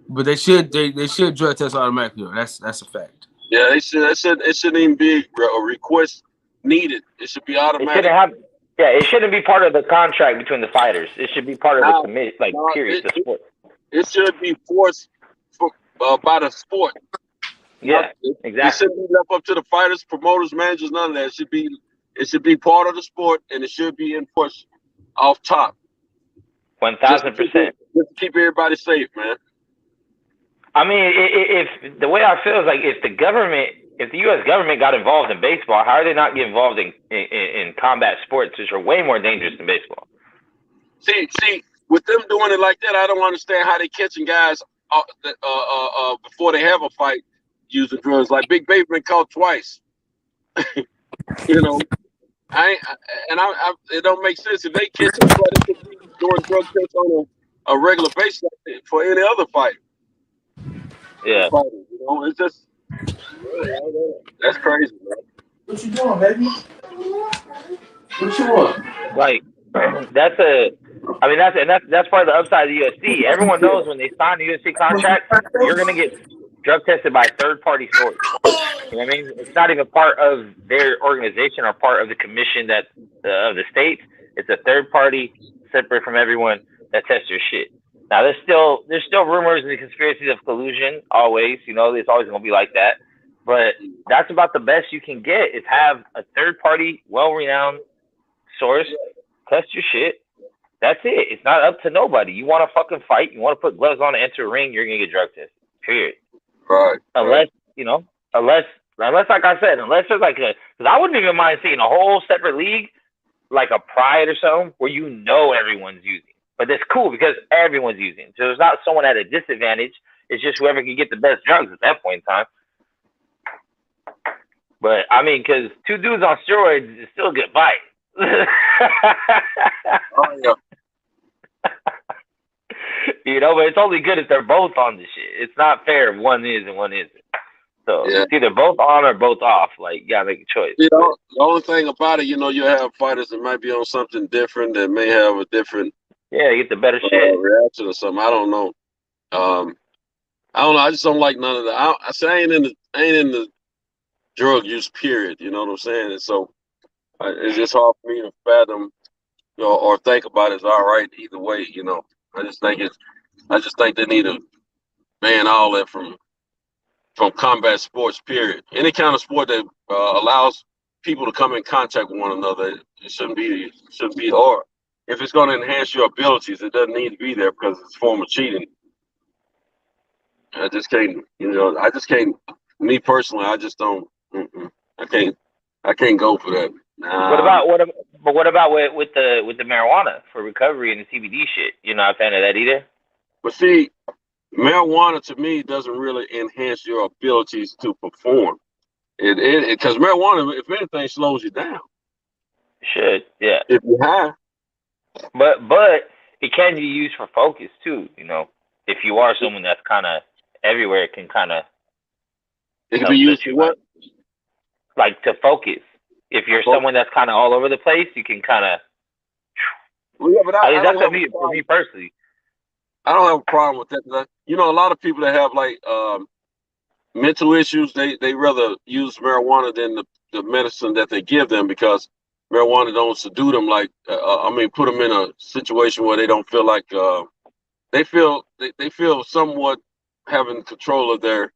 but they should drug test automatically. That's a fact. Yeah, it shouldn't even be a request needed. It should be automatic. It shouldn't be part of the contract between the fighters. It should be part of the committee, period. The sport. It should be forced by the sport. Yeah, exactly. It shouldn't be left up to the fighters, promoters, managers. None of that. It should be part of the sport, and it should be enforced off top. 1,000%. Just to keep everybody safe, man. I mean, if the way I feel is like if the U.S. government got involved in baseball, how are they not get involved in combat sports, which are way more dangerous than baseball? See, with them doing it like that, I don't understand how they catching guys before they have a fight using drugs. Like Big Baby been caught twice. You know, it don't make sense if they catch him doing drug tests on a regular basis for any other fight. Yeah, you know, it's just that's crazy, man. What you doing, baby? What you want? Like that's part of the upside of the UFC. Everyone knows when they sign the UFC contract, you're gonna get drug tested by a third-party source. You know what I mean? It's not even part of their organization or part of the commission of the states. It's a third party separate from everyone that tests your shit. Now there's still rumors and conspiracies of collusion. Always, you know, it's always gonna be like that. But that's about the best you can get is have a third party, well-renowned source test your shit. That's it. It's not up to nobody. You want to fucking fight? You want to put gloves on and enter a ring? You're gonna get drug tested. Period. Right. Unless like I said, unless there's like because I wouldn't even mind seeing a whole separate league, like a Pride or something, where you know everyone's using. But that's cool because everyone's using. So there's not someone at a disadvantage. It's just whoever can get the best drugs at that point in time. But I mean, because 2 dudes on steroids is still a good fight. Oh yeah. You know, but it's only good if they're both on the shit. It's not fair if one is and one isn't. So It's either both on or both off. Like, you gotta make a choice. You know, the only thing about it, you know, you have fighters that might be on something different that may have a different get the better shit reaction or something. I don't know. I don't know. I just don't like none of that. I ain't in the drug use period. You know what I'm saying? And so it's just hard for me to fathom, you know, or think about it as all right either way. You know, I just think they need to ban all that from combat sports. Period. Any kind of sport that allows people to come in contact with one another, it shouldn't be. Or if it's going to enhance your abilities, it doesn't need to be there because it's a form of cheating. I just can't. Me personally, I just don't. I can't go for that. Nah. What about with the marijuana for recovery and the CBD shit? You're not a fan of that either? But see, marijuana to me doesn't really enhance your abilities to perform. It because marijuana, if anything, slows you down. It should, yeah. If you have. But it can be used for focus too. You know, if you are someone that's kind of everywhere, it can kind of. It can be used for what? Like to focus. If you're someone that's kind of all over the place, you can kind of. Well, yeah, but that's for me personally. I don't have a problem with that. You know, a lot of people that have like mental issues, they rather use marijuana than the medicine that they give them because marijuana don't subdue them. Like, put them in a situation where they don't feel like they feel somewhat having control of their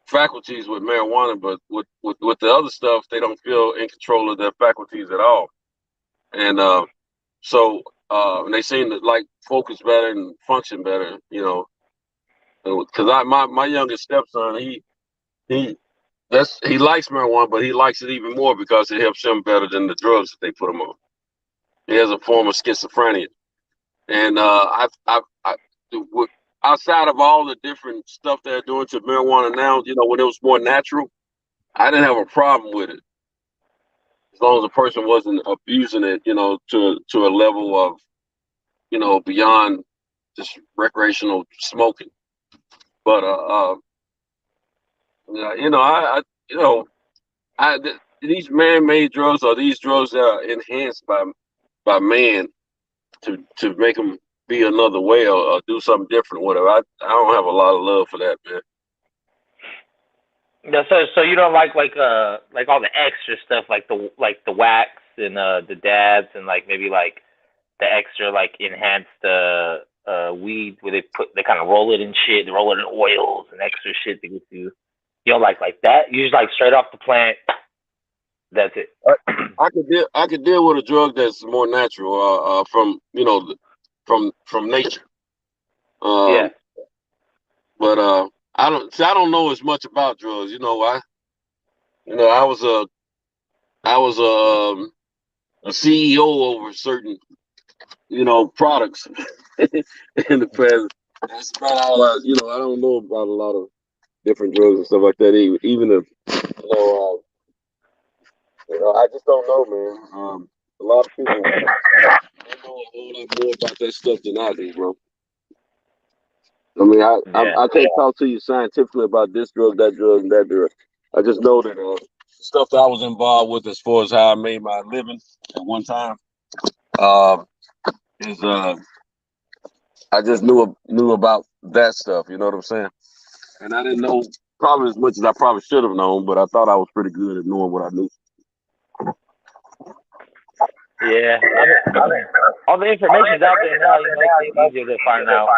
faculties with marijuana, but with the other stuff, they don't feel in control of their faculties at all. And So they seem to like focus better and function better, you know. Because my youngest stepson, he likes marijuana, but he likes it even more because it helps him better than the drugs that they put him on. He has a form of schizophrenia, and outside of all the different stuff they're doing to marijuana now, you know, when it was more natural, I didn't have a problem with it as long as the person wasn't abusing it, you know, to a level of, you know, beyond just recreational smoking. But you know, these man-made drugs are these drugs that are enhanced by man to make them be another way or do something different. Whatever. I don't have a lot of love for that, man. Yeah, so you don't like all the extra stuff like the wax and the dabs and like maybe like the extra like enhanced weed where they kind of roll it in shit, they roll it in oils and extra shit to get you. You don't like that? You just like straight off the plant. That's it. I could deal with a drug that's more natural, from, you know, from nature. Yeah. But I don't know as much about drugs. You know, I was a CEO over certain, you know, products in the past. That's about all I don't know about a lot of different drugs and stuff like that. Even if, I just don't know, man. A lot of people know a whole lot more about that stuff than I do, bro. I mean, I can't talk to you scientifically about this drug, that drug, and that drug. I just know that stuff that I was involved with as far as how I made my living at one time is I just knew about that stuff. You know what I'm saying? And I didn't know probably as much as I probably should have known, but I thought I was pretty good at knowing what I knew. Yeah, I mean, all the information's out there now. You know, it's easier to find out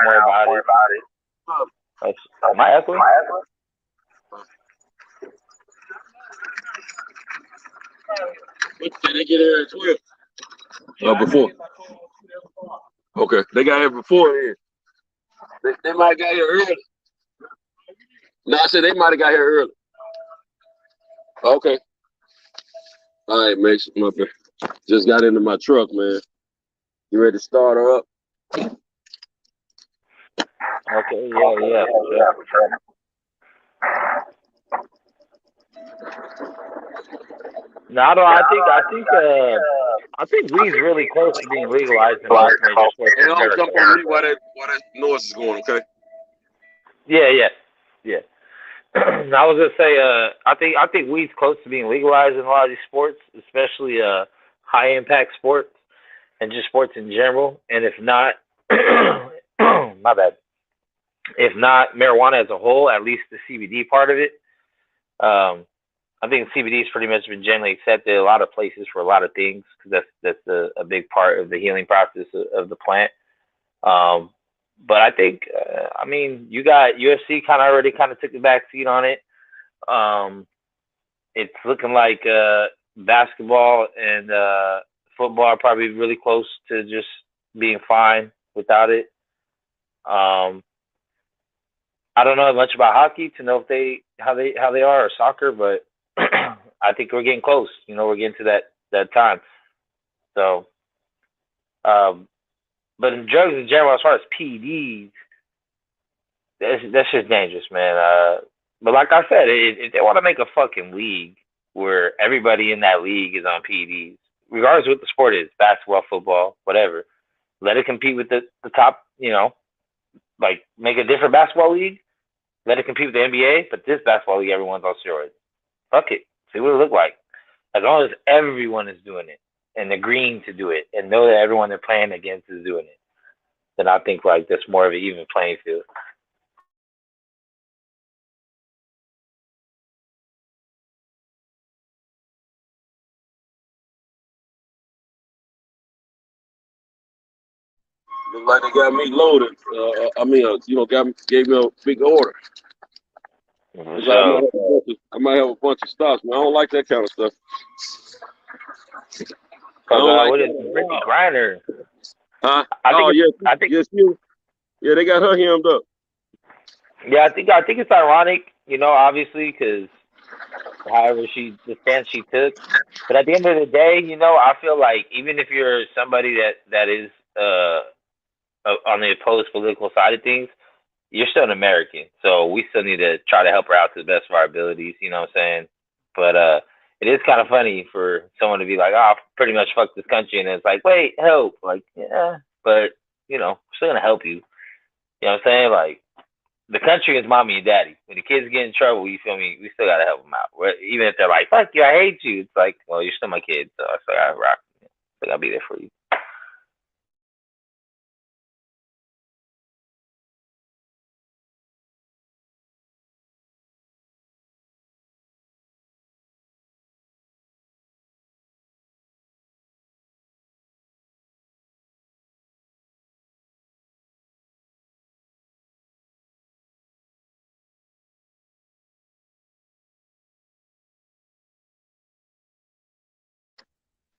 more about it. Am I echoing? Did they get here at 12? Before. Okay, they got here before here. They might have got here early. No, I said they might have got here early. Okay. All right, Max. Just got into my truck, man. You ready to start her up? Okay, yeah. No, I think weed's really close to being legalized in most major sports in America. Jump on me while that noise is going, okay? Yeah. I was gonna say, I think weed's close to being legalized in a lot of these sports, especially high impact sports and just sports in general. And if not, my bad. If not marijuana as a whole, at least the CBD part of it. I think CBD has pretty much been generally accepted in a lot of places for a lot of things because that's a big part of the healing process of the plant. But I think, I mean, you got UFC already took the back seat on it. It's looking like basketball and football are probably really close to just being fine without it. I don't know much about hockey to know if how they are or soccer, but I think we're getting close. You know, we're getting to that time. So, but in drugs in general, as far as PEDs, that's just dangerous, man. But like I said, if they want to make a fucking league where everybody in that league is on PEDs, regardless of what the sport is, basketball, football, whatever, let it compete with the top, you know, like make a different basketball league, let it compete with the NBA, but this basketball league, everyone's on steroids. Fuck it. See what it look like. As long as everyone is doing it and agreeing to do it and know that everyone they're playing against is doing it, then I think like that's more of an even playing field. Look like they got me loaded. Gave me a big order. So, I might have a bunch of stocks, man. I don't like that kind of stuff. I don't like what is that. Brittany Griner? Huh? I think yes, you. Yeah, they got her hemmed up. yeah, I think it's ironic, obviously, because however the stance she took. But at the end of the day, I feel like even if you're somebody that is on the opposed political side of things, you're still an American. So we still need to try to help her out to the best of our abilities. You know what I'm saying? But it is kind of funny for someone to be like, "Oh, pretty much fuck this country," and it's like, "Wait, help!" Like, yeah, but we're still gonna help you. You know what I'm saying? Like, the country is mommy and daddy. When the kids get in trouble, you feel me? We still gotta help them out. Even if they're like, "Fuck you, I hate you," it's like, well, you're still my kid, so I still gotta rock. Still gotta be there for you.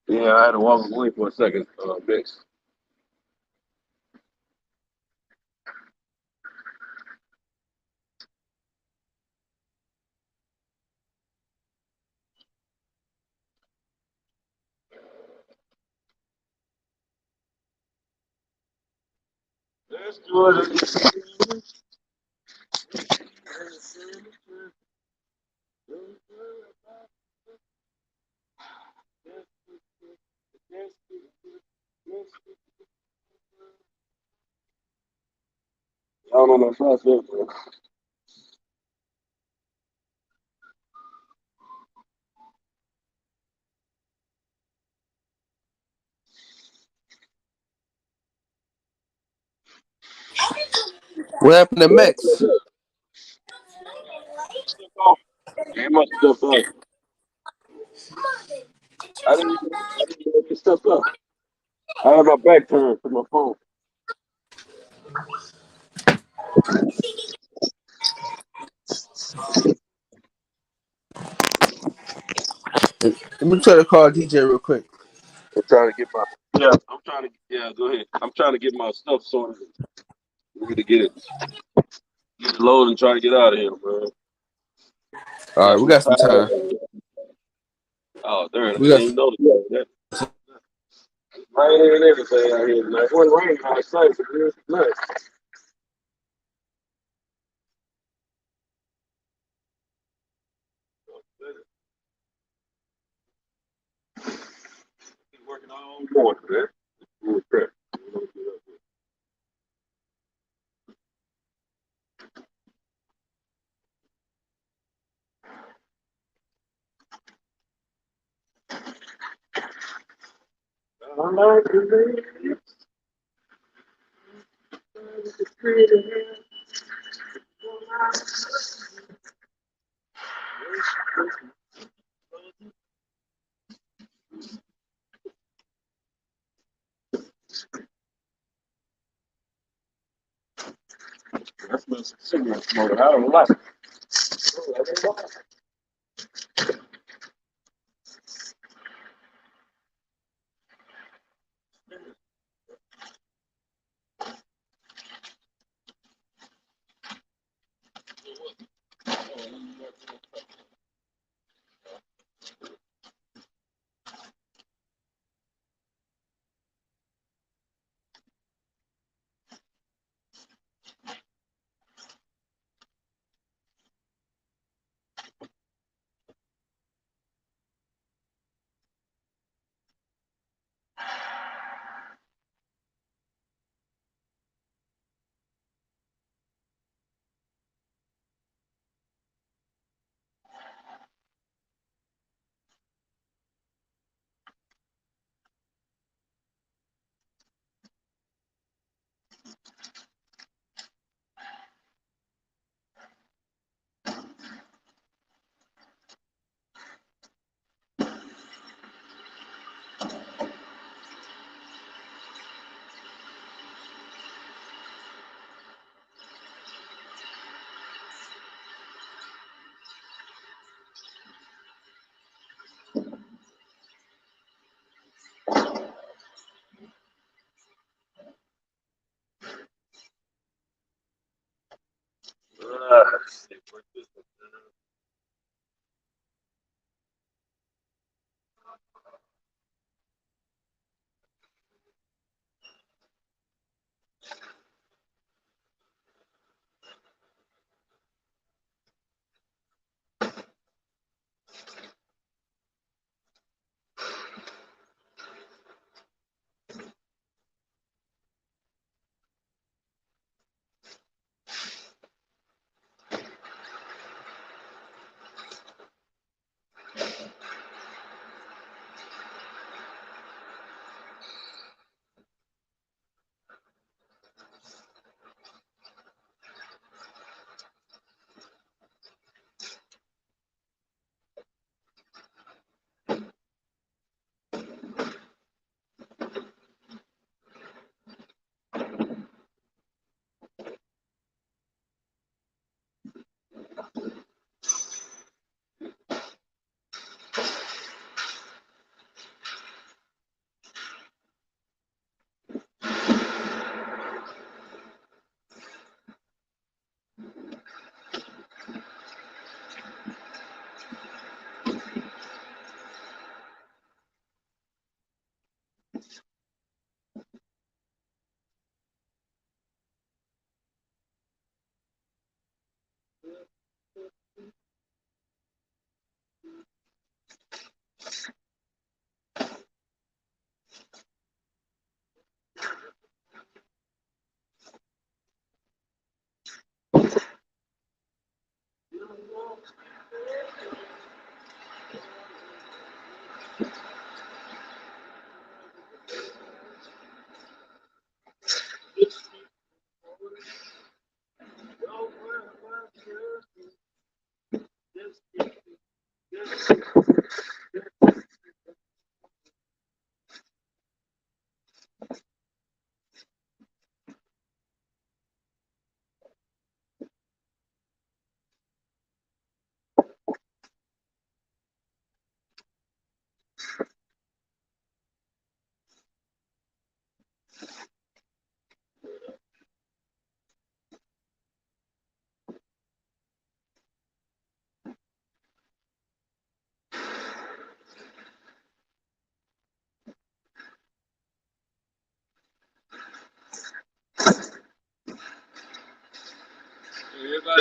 Yeah, I had to walk away for a second, Mix. Let's do it. I don't know my fast food. What happened to Mex? He must have stepped up. I didn't know he stepped up. I had my back turned to my phone. Let me try to call DJ real quick. I'm trying to get my go ahead. I'm trying to get my stuff sorted. We're gonna get it loaded and try to get out of here, bro. All right, we got some time. Oh, there it We is. I got. didn't know that. Raining and everything out here tonight. It wasn't raining outside, but it was nice. Working all morning, man. Good crap. I like the That smells like cigarette smoke. I don't like it. Everybody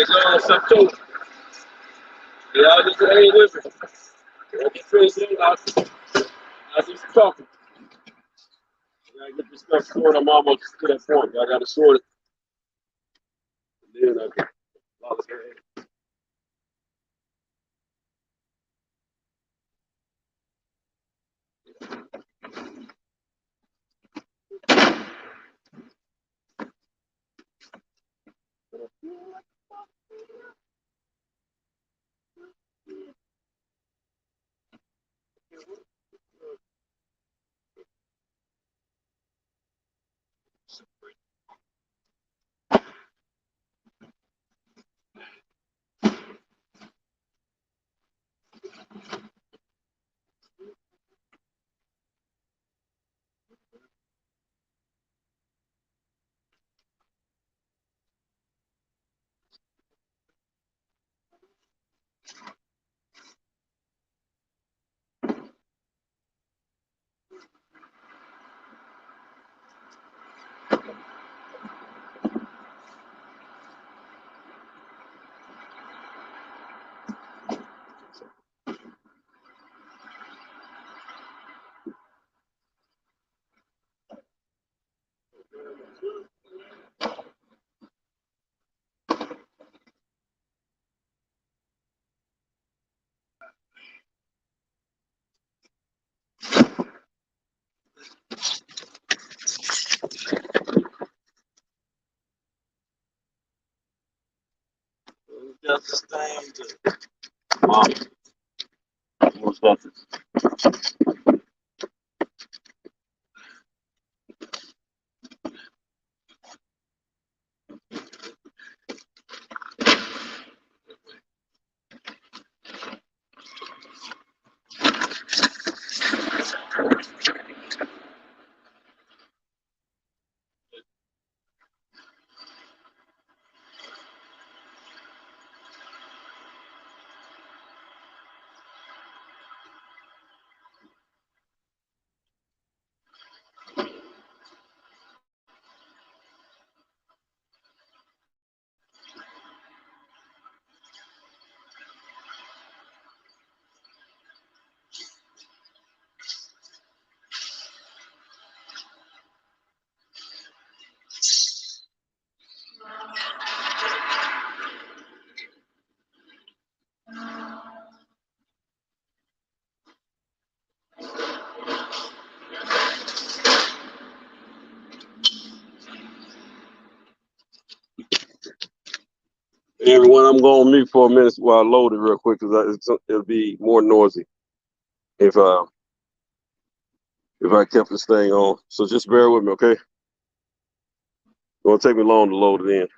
go something. Y'all just hang with me. Don't get crazy. I just talking. I gotta get this stuff sorted. I'm almost to that point. I gotta sort it. And then I can follow it. Just the same. What's that? Everyone, I'm going to mute for a minute while I load it real quick because it'll be more noisy if I kept this thing on. So just bear with me, okay? It won't take me long to load it in.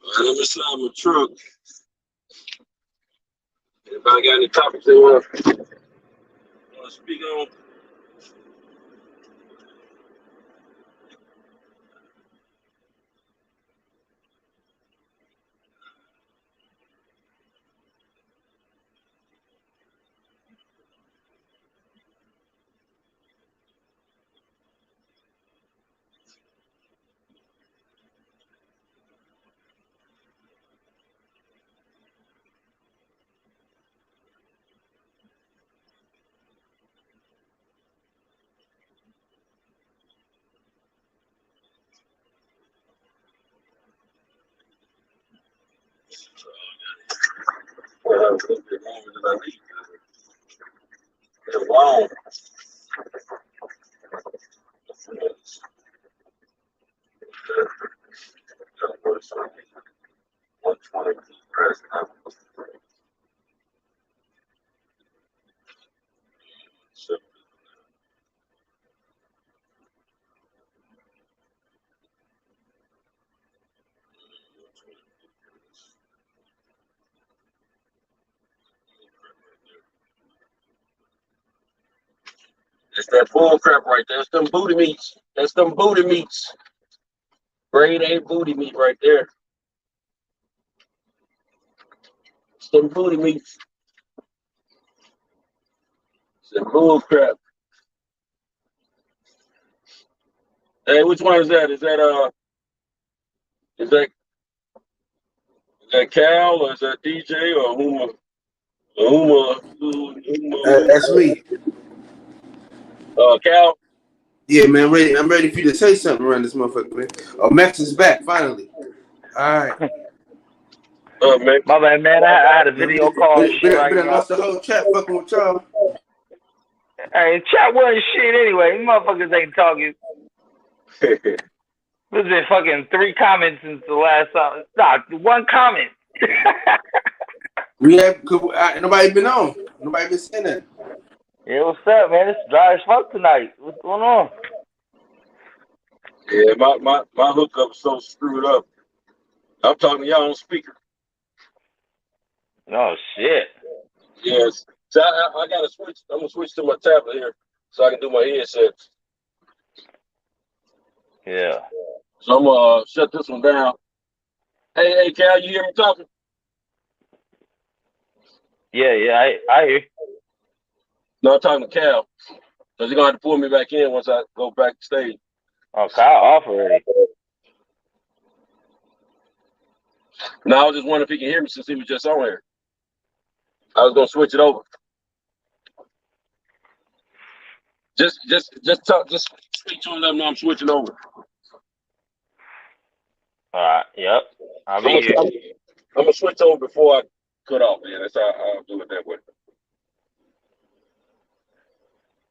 I'm inside my truck. Anybody got any topics they want to speak on? A little bit longer than I need. It's long. It's that bull crap right there. That's them booty meats. That's them booty meats. Grade A booty meat right there. It's them booty meats. It's that bull crap. Hey, which one is that? Is that Cal or is that DJ or Huma? That's me. Cal? Yeah, man, I'm ready for you to say something around this motherfucker, man. Oh, Max is back, finally. All right. Man. My bad, man. I had a video call and shit right now. Lost the whole chat fucking with y'all. Hey, chat wasn't shit anyway. These motherfuckers ain't talking. There's been fucking 3 comments since the last time. Nah, 1 comment. Nobody been on. Nobody been saying that. Yeah, what's up, man? It's dry as fuck tonight. What's going on? Yeah, my hookup's so screwed up. I'm talking to y'all on speaker. Oh shit. Yes. So I gotta switch. I'm gonna switch to my tablet here so I can do my headsets. Yeah. So I'm gonna shut this one down. Hey, Cal, you hear me talking? Yeah, I hear. No, I'm talking to Cal. Cause he's gonna have to pull me back in once I go back to stage. Oh, Kyle off already. No, I was just wondering if he can hear me since he was just on here. I was gonna switch it over. Just speak to him, let him know I'm switching over. Yep. I'll be here. I'm gonna switch over before I cut off, man. That's how I'll do it that way.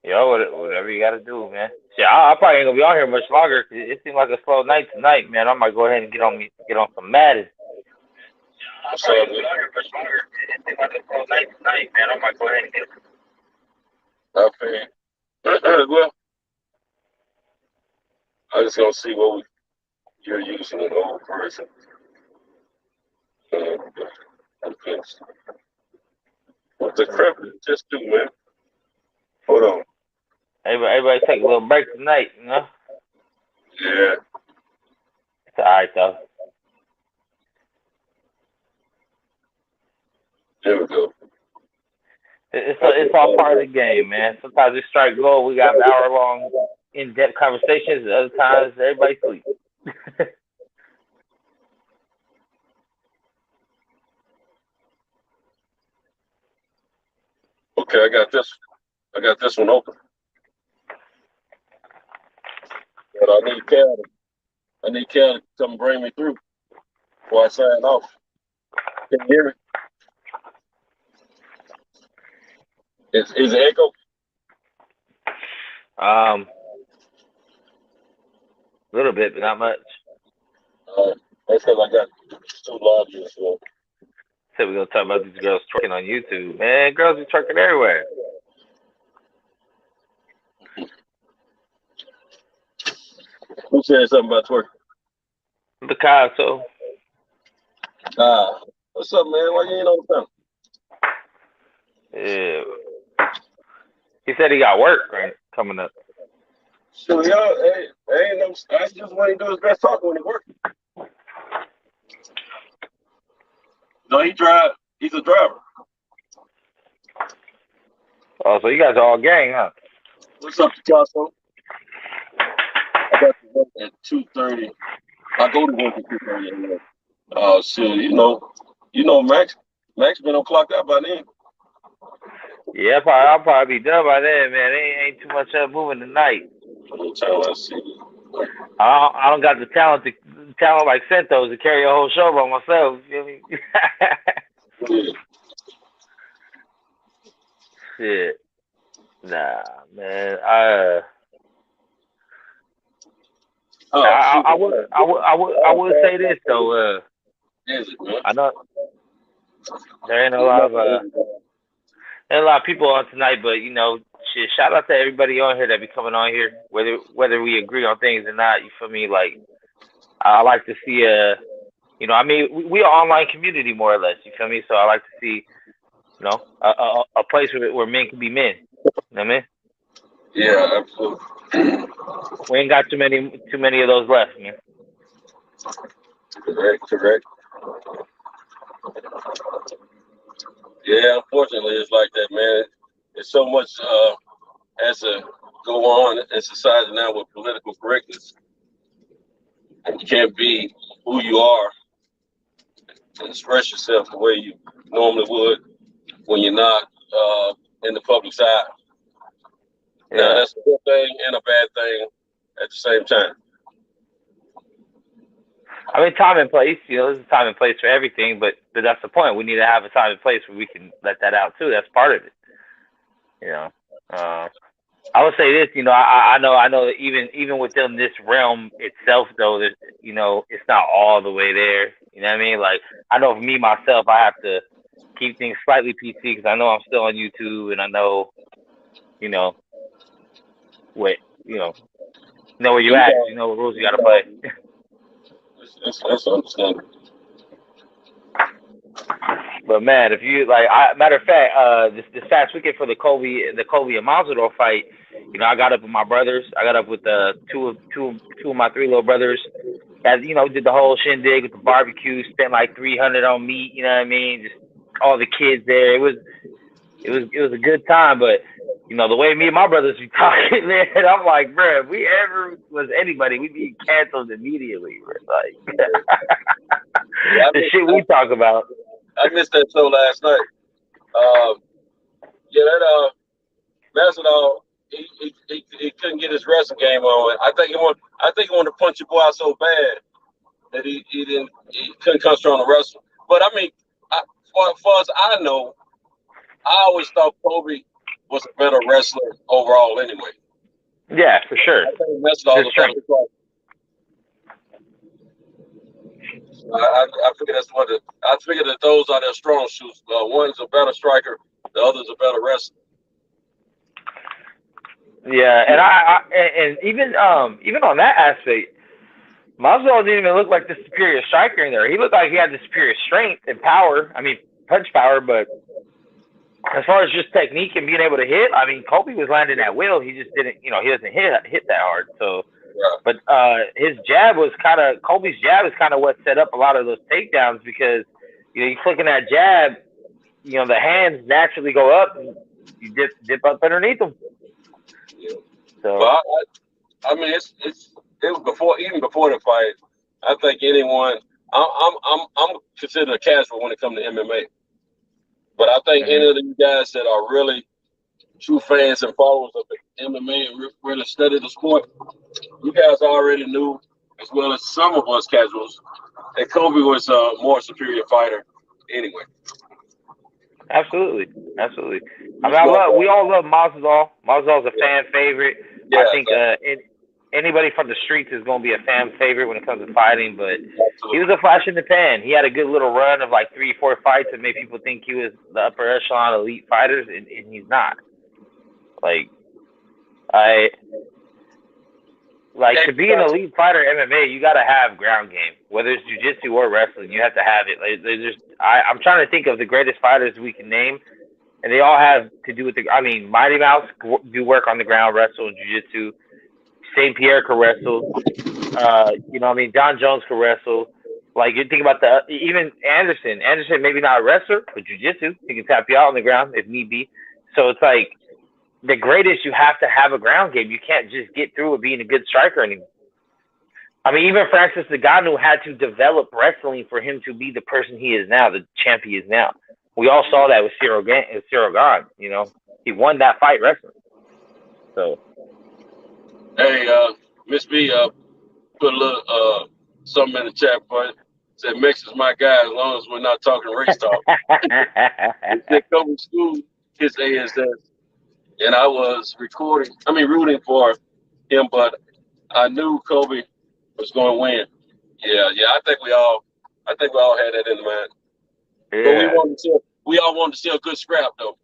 Yo, whatever you gotta do, man. Shit, I probably ain't gonna be on here much longer. It seems like a slow night tonight, man. I might go ahead and get on some Madden. I'm sorry, it seems like a slow night tonight, man. I might go ahead and get. Okay. Well, I'm just gonna see what you're using an old person. What the crap did it just do, man? Hold on. Everybody take a little break tonight, you know? Yeah. It's alright though. There we go. It's all part of the game, man. Sometimes we strike gold, we got hour-long, in-depth conversations. Other times, everybody sleeps. Okay, I got this one open. But I need Cal to come bring me through before I sign off. Can you hear me? Is it echo? A little bit, but not much. That's because I got 2 lodges. So. So we're gonna talk about these girls twerking on YouTube. Man, girls be twerking everywhere. Who said something about twerking? Picasso. What's up, man? Why you ain't on the phone? Yeah. He said he got work right coming up. So y'all, ain't no. That's just what he do his best talking when he working. No, he drive. He's a driver. Oh, so you guys are all gang, huh? What's up, Picasso? I got to work at 2:30. I go to work at 2:30. Oh shit, you know, Max been on clocked out by then. Yeah, I'll probably be done by then, man. Ain't too much moving tonight. I don't got the talent like Santos to carry a whole show by myself. You feel me? Shit. Nah, man. I would say this though. I know there ain't a lot of people on tonight, but you know, shit. Shout out to everybody on here that be coming on here, whether we agree on things or not. You feel me? Like I like to see you know, I mean, we are online community more or less. You feel me? So I like to see, you know, a place where men can be men. You know what I mean? Yeah, absolutely. We ain't got too many of those left, man. Correct. Yeah, unfortunately, it's like that, man. There's so much has to go on in society now with political correctness. And you can't be who you are and express yourself the way you normally would when you're not in the public eye. Yeah. Now, that's a good thing and a bad thing at the same time. I mean, time and place, you know, there's a time and place for everything, but that's the point. We need to have a time and place where we can let that out too. That's part of it. You know, I would say this, you know, I know that even within this realm itself, though, that, you know, it's not all the way there. You know what I mean? Like, I know for me, myself, I have to keep things slightly PC because I know I'm still on YouTube and I know, you know, where you're at. You know what rules you got to play. That's understandable. But man, if you like, matter of fact, this past weekend for the Colby and Masvidal fight, you know, I got up with my brothers. I got up with two of my three little brothers. As you know, did the whole shindig with the barbecue. Spent like $300 on meat. You know what I mean? Just all the kids there. It was a good time. But you know, the way me and my brothers be talking, man, I'm like, bro, if we ever was anybody, we'd be canceled immediately. Bro. Like the shit we talk about. I missed that show last night. That Masvidal, he couldn't get his wrestling game on. I think he wanted to punch your boy out so bad that he couldn't concentrate on the wrestling. But I mean, far as I know, I always thought Colby was a better wrestler overall anyway. Yeah, for sure. I think Masvidal was I figure that those are their strong suits. One's a better striker, the other's a better wrestler. Yeah, and even on that aspect, Masvidal didn't even look like the superior striker in there. He looked like he had the superior strength and power. I mean, punch power, but as far as just technique and being able to hit, I mean, Colby was landing at will. He just didn't, you know, he doesn't hit that hard. So, yeah. But his jab was Colby's jab is kind of what set up a lot of those takedowns because, you know, you clicking that jab, you know, the hands naturally go up and you dip up underneath them. Yeah. So, well, I mean, it was even before the fight. I think anyone, I'm considered a casual when it comes to MMA. But I think any of you guys that are really true fans and followers of the MMA and really study the sport, you guys already knew, as well as some of us casuals, that Colby was a more superior fighter anyway. Absolutely. I mean, we all love Masvidal. Masvidal's a fan favorite. Yeah, I think anybody from the streets is going to be a fan favorite when it comes to fighting, but he was a flash in the pan. He had a good little run of like 3-4 fights that made people think he was the upper echelon elite fighters, and he's not. Like, Like, to be an elite fighter in MMA, you got to have ground game. Whether it's jiu-jitsu or wrestling, you have to have it. Like, I'm trying to think of the greatest fighters we can name, and they all have to do with Mighty Mouse do work on the ground, wrestle and jiu-jitsu. St. Pierre can wrestle. John Jones can wrestle. Like, you think about even Anderson. Anderson, maybe not a wrestler, but jiu-jitsu. He can tap you out on the ground if need be. So it's like, the greatest, you have to have a ground game. You can't just get through with being a good striker anymore. Even Francis Ngannou had to develop wrestling for him to be the person he is now, the champ he is now. We all saw that with Cyril Gane. He won that fight wrestling. So, hey, Miss B, put a little something in the chat for it. Said Mex is my guy as long as we're not talking race talk. They come to school, his ASS. And I was rooting for him, but I knew Kobe was going to win. Yeah. I think we all had that in mind. Yeah. But we all wanted to see a good scrap, though.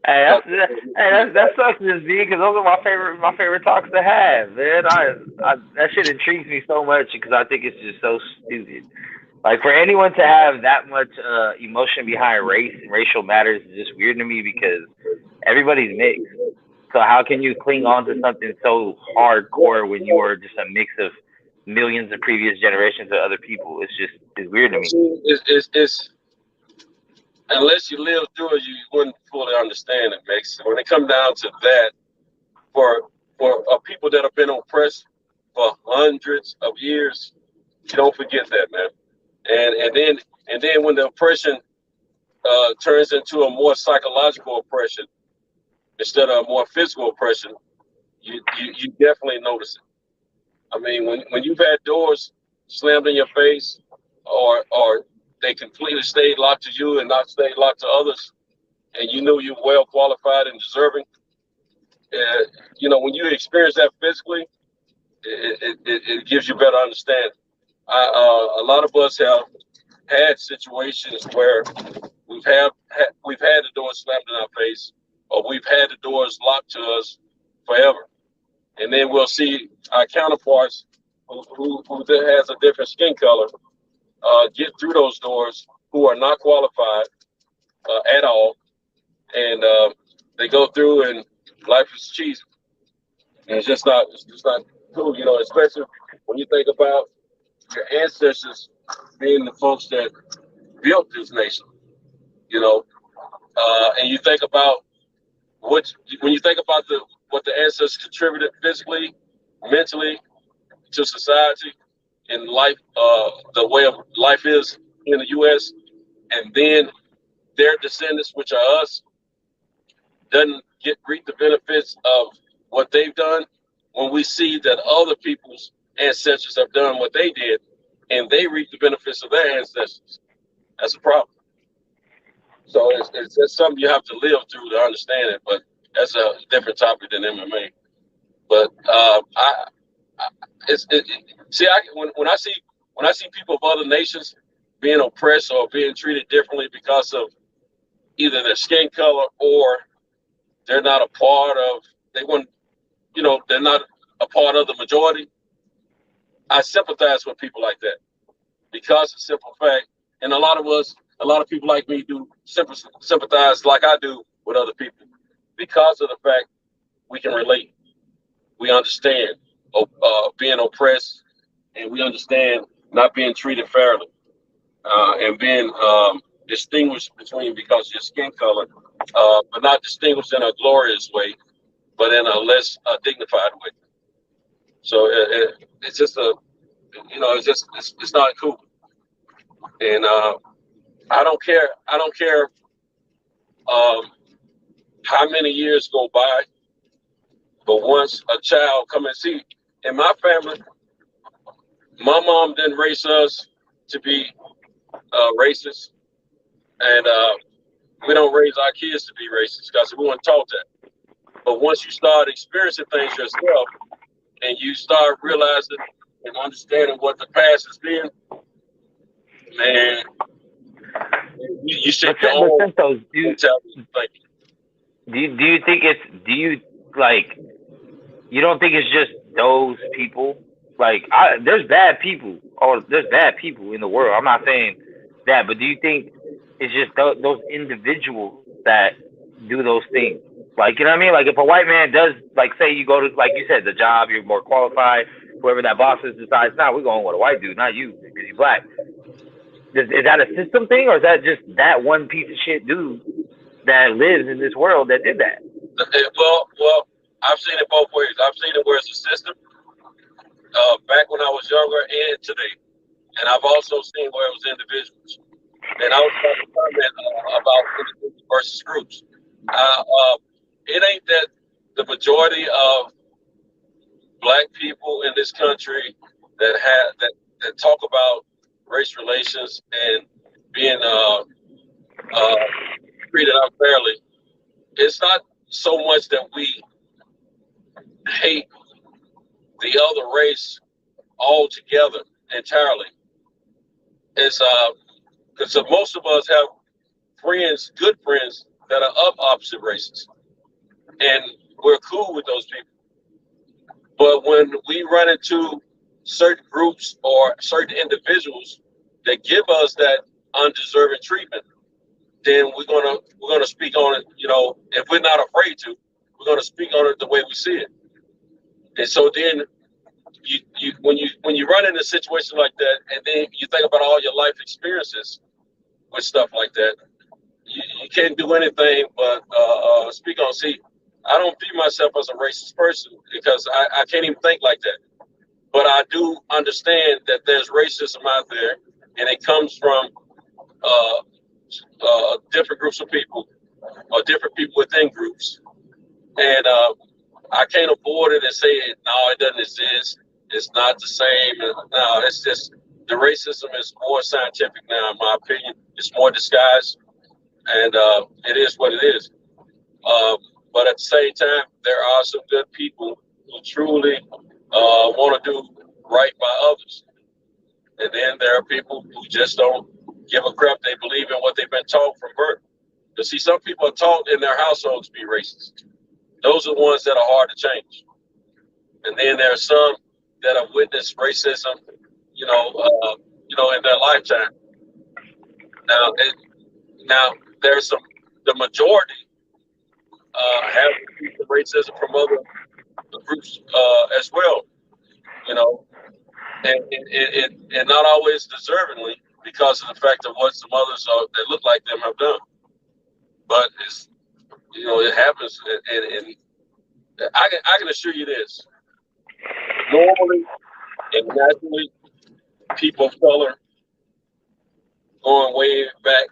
Hey, that sucks, Miss B, because those are my favorite talks to have, man. That shit intrigues me so much because I think it's just so stupid. Like, for anyone to have that much emotion behind race and racial matters is just weird to me because everybody's mixed. So how can you cling on to something so hardcore when you are just a mix of millions of previous generations of other people? It's weird to me. It's unless you live through it, you wouldn't fully understand it, Max. When it comes down to that, for people that have been oppressed for hundreds of years, you don't forget that, man. And then when the oppression turns into a more psychological oppression instead of a more physical oppression, you definitely notice it. When you've had doors slammed in your face, or they completely stayed locked to you and not stayed locked to others, and you knew you were well qualified and deserving, when you experience that physically, it gives you better understanding. A lot of us have had situations where we've had the doors slammed in our face, or we've had the doors locked to us forever, and then we'll see our counterparts who has a different skin color get through those doors, who are not qualified at all, and they go through, and life is cheesy, and it's just not cool, especially when you think about your ancestors being the folks that built this nation, and you think about when you think about what the ancestors contributed physically, mentally to society and life, the way of life is in the U.S., and then their descendants, which are us, doesn't reap the benefits of what they've done. When we see that other people's ancestors have done what they did, and they reap the benefits of their ancestors, that's a problem. So it's just something you have to live through to understand it. But that's a different topic than MMA. But when I see people of other nations being oppressed or being treated differently because of either their skin color, or they're not a part of, they're not a part of the majority, I sympathize with people like that, because of the simple fact, and a lot of people like me do sympathize like I do with other people, because of the fact we can relate, we understand being oppressed, and we understand not being treated fairly, and being distinguished between because of your skin color, but not distinguished in a glorious way, but in a less dignified way. So it's just it's not cool. And I don't care how many years go by, but once a child come and see, in my family, my mom didn't raise us to be racist, and we don't raise our kids to be racist because we weren't taught that. But once you start experiencing things yourself, and you start realizing and understanding what the past has been, man, you shape your own. Do you think it's, you don't think it's just those people? Like, there's bad people. Oh, there's bad people in the world. I'm not saying that, but do you think it's just those individuals that do those things? Like, you know what I mean? Like, if a white man does, like, say you go to, like you said, the job, you're more qualified. Whoever that boss is decides, nah, we're going with a white dude, not you, because you're black. Is that a system thing, or is that just that one piece of shit dude that lives in this world that did that? Well, I've seen it both ways. I've seen it where it's a system, back when I was younger and today. And I've also seen where it was individuals. And I was trying to comment about individuals versus groups. It ain't that the majority of black people in this country that talk about race relations and being treated unfairly. It's not so much that we hate the other race altogether entirely. It's because most of us have friends, good friends, that are of opposite races, and we're cool with those people. But when we run into certain groups or certain individuals that give us that undeserving treatment, then we're gonna speak on it. You know, if we're not afraid to, we're gonna speak on it the way we see it. And so then, when you run into a situation like that, and then you think about all your life experiences with stuff like that, you can't do anything but speak on. See, I don't view myself as a racist person because I can't even think like that. But I do understand that there's racism out there, and it comes from different groups of people or different people within groups. And I can't avoid it and say, no, it doesn't exist. It's not the same. No, it's just the racism is more scientific now, in my opinion. It's more disguised, and it is what it is. But at the same time, there are some good people who truly want to do right by others. And then there are people who just don't give a crap. They believe in what they've been taught from birth. You see, some people are taught in their households to be racist. Those are the ones that are hard to change. And then there are some that have witnessed racism, in their lifetime. Now there's the majority have racism from other groups as well, and not always deservingly because of the fact of what some others that look like them have done. But it happens, and I can assure you this: normally and naturally, people of color, going way back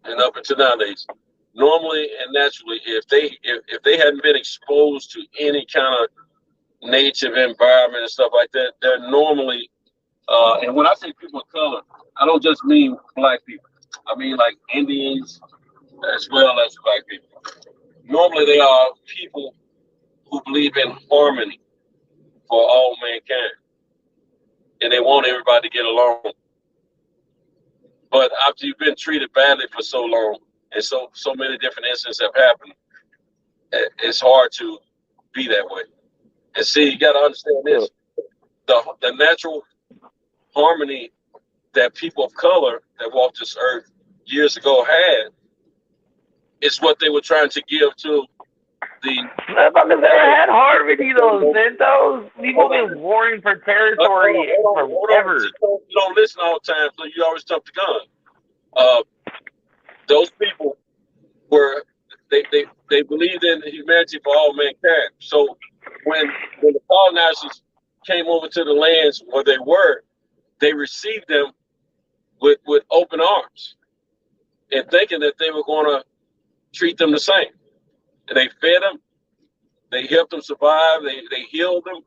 and up until nowadays, normally and naturally, if they hadn't been exposed to any kind of native environment and stuff like that, they're normally, and when I say people of color, I don't just mean black people. I mean like Indians as well as black people. Normally they are people who believe in harmony for all mankind, and they want everybody to get along. But after you've been treated badly for so long, and so many different incidents have happened, it's hard to be that way. And see, you got to understand this: the natural harmony that people of color that walked this earth years ago had is what they were trying to give to the. They had harmony, those Santos. People been warring for territory forever. You don't listen all the time, so you always jump the gun. Those people were they believed in humanity for all mankind. So when the colonizers came over to the lands where they were, they received them with open arms and thinking that they were going to treat them the same. And they fed them, they helped them survive, they healed them,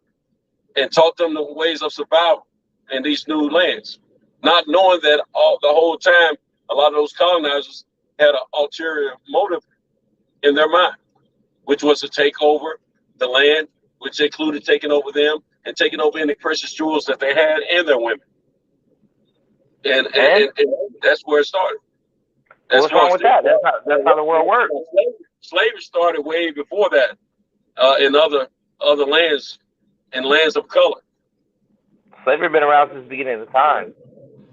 and taught them the ways of survival in these new lands, not knowing that the whole time a lot of those colonizers had an ulterior motive in their mind, which was to take over the land, which included taking over them and taking over any precious jewels that they had and their women. And that's where it started. What's wrong with that? That's how the world works. Slavery started way before that in other other lands and lands of color. Slavery been around since the beginning of the time.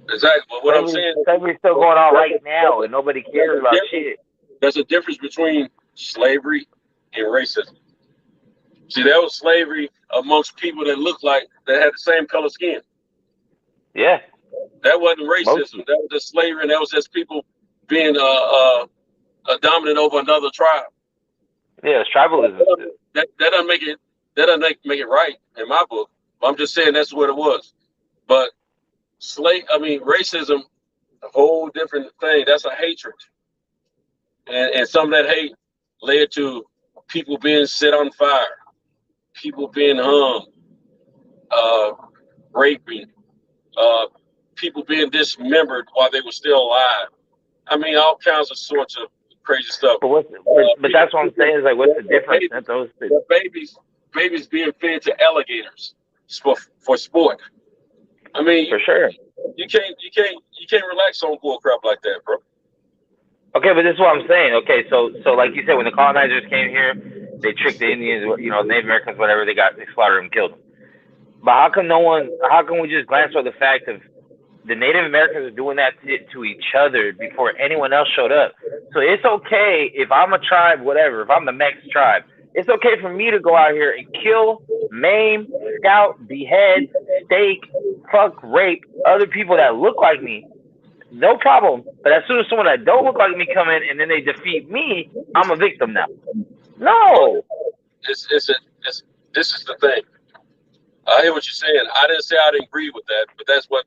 Exactly. But what I'm saying, slavery's still going on right now, and nobody cares about shit. There's a difference between slavery and racism. See, that was slavery amongst people that looked like that had the same color skin. Yeah. That wasn't racism. That was just slavery, and that was just people being dominant over another tribe. Yeah, it's tribalism. That doesn't make it. That doesn't make it right in my book. I'm just saying that's what it was. But racism, a whole different thing. That's a hatred, and some of that hate led to people being set on fire, people being hung, raping, people being dismembered while they were still alive. I mean, all kinds of sorts of crazy stuff. But that's what I'm saying is like, what's the difference? Babies being fed to alligators for sport. I mean, for sure. You can't relax on bull crap like that, bro. Okay, but this is what I'm saying. Okay, so like you said, when the colonizers came here, they tricked the Indians, Native Americans, whatever, they slaughtered them, killed them. But how can we just glance over the fact of the Native Americans are doing that to each other before anyone else showed up? So it's okay if I'm a tribe, whatever, if I'm the Mex tribe, it's okay for me to go out here and kill, maim, scout, behead, stake, fuck, rape other people that look like me. No problem. But as soon as someone that don't look like me come in and then they defeat me, I'm a victim now. No. This is the thing. I hear what you're saying. I didn't say I didn't agree with that, but that's what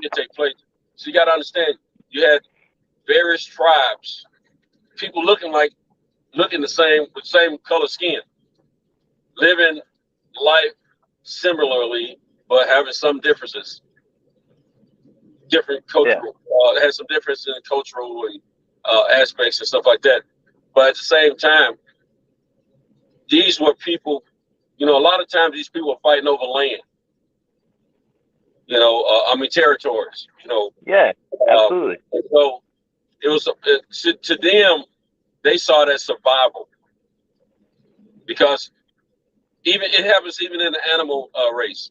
did take place. So you got to understand, you had various tribes, people looking the same, with same color skin, living life similarly, but having some differences. Different cultural, had some difference in cultural and aspects and stuff like that. But at the same time, these were people, a lot of times these people were fighting over land. Territories, Yeah, absolutely. So it was, to them, they saw it as survival. Because it happens even in the animal race.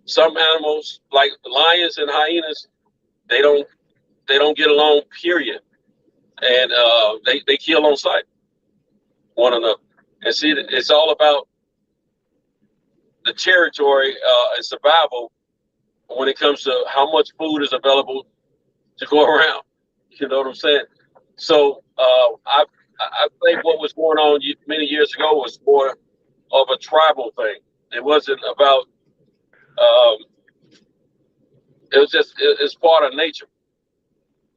Some animals like lions and hyenas, they don't get along, period, and they kill on sight one another. And see, it's all about the territory and survival when it comes to how much food is available to go around. You know what I'm saying? So I think what was going on many years ago was more of a tribal thing. It wasn't about. It's part of nature.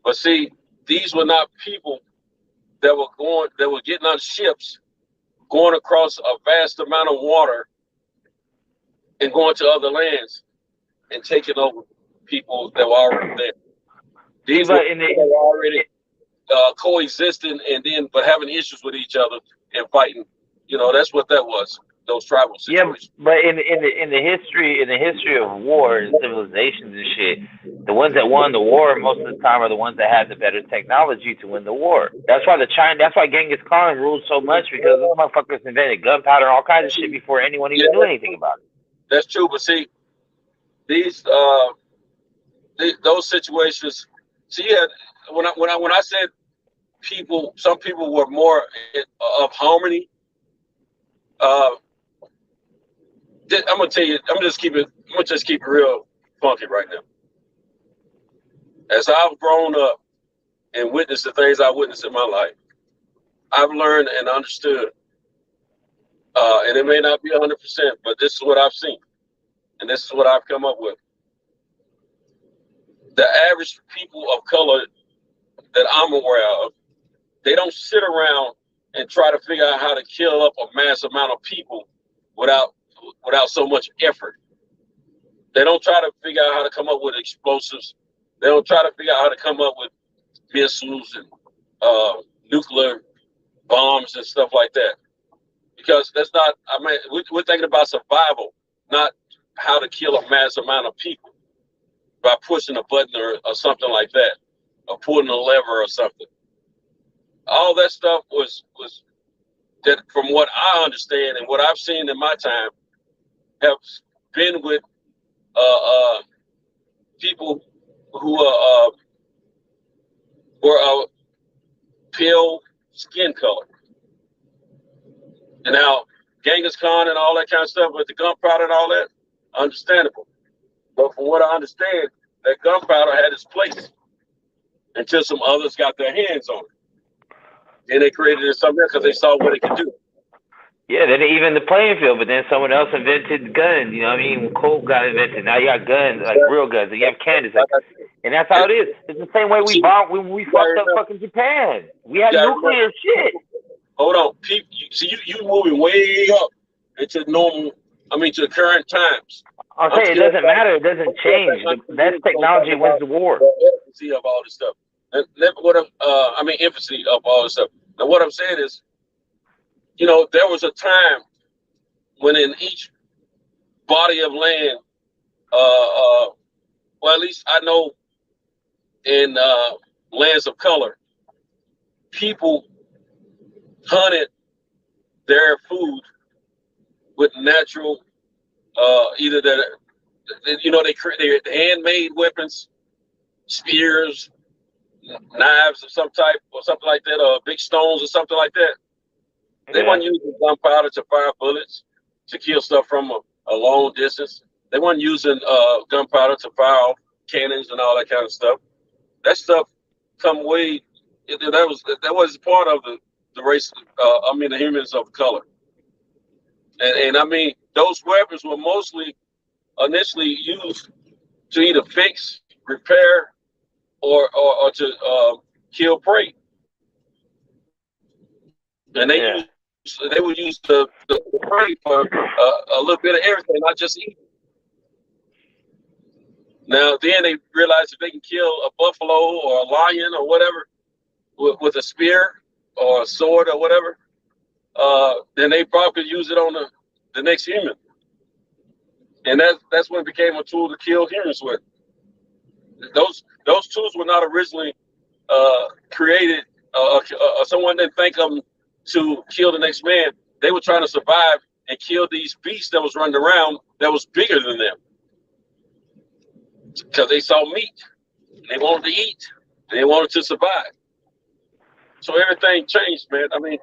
But see, these were not people that were getting on ships, going across a vast amount of water and going to other lands and taking over people that were already there. These were already coexisting but having issues with each other and fighting. That's what that was. Those tribal situations. Yeah, but in the history of war and civilizations and shit, the ones that won the war most of the time are the ones that had the better technology to win the war. That's why Genghis Khan ruled so much, because those motherfuckers invented gunpowder and all kinds of shit before anyone even knew anything about it. That's true, but see, those situations. See, when I said some people were more of harmony. I'm gonna tell you. I'm gonna just keep it real funky right now. As I've grown up and witnessed the things I witnessed in my life, I've learned and understood. And it may not be 100%, but this is what I've seen, and this is what I've come up with. The average people of color that I'm aware of, they don't sit around and try to figure out how to kill up a mass amount of people without so much effort. They don't try to figure out how to come up with explosives. They don't try to figure out how to come up with missiles and nuclear bombs and stuff like that. Because that's not, we're thinking about survival, not how to kill a mass amount of people by pushing a button or something like that, or pulling a lever or something. All that stuff was that, from what I understand and what I've seen in my time, have been with people who were pale skin color. And now Genghis Khan and all that kind of stuff with the gunpowder and all that, understandable. But from what I understand, that gunpowder had its place until some others got their hands on it. And they created it something else because they saw what it could do. Yeah, then even the playing field, but then someone else invented guns. You know what I mean? When Colt got invented, now you got guns, like real guns. You have cannons, like, and that's how it is. It's the same way we bombed when we fucked up fucking Japan. We had nuclear shit. Hold on, people. See, you moving way up into normal. I mean, to the current times. I'm saying it doesn't matter. It doesn't change. That's technology wins the war. Infancy of all this stuff. Infancy of all this stuff. Now, what I'm saying is, you know, there was a time when in each body of land, well, at least I know in lands of color, people hunted their food with natural, either that, you know, they handmade weapons, spears, knives of some type or something like that, or big stones or something like that. They weren't using gunpowder to fire bullets to kill stuff from a long distance. They weren't using gunpowder to fire cannons and all that kind of stuff. That stuff come way. That was part of the race. The humans of color. And I mean, those weapons were mostly initially used to either fix, repair, or to kill prey. And they would use the prey for a little bit of everything, not just eating. Now then they realized if they can kill a buffalo or a lion or whatever with a spear or a sword or whatever, then they probably could use it on the next human. And that's when it became a tool to kill humans with. Those tools were not originally created. Someone didn't think of them to kill the next man. They were trying to survive and kill these beasts that was running around that was bigger than them, because they saw meat. They wanted to eat. They wanted to survive. So everything changed, man. I mean,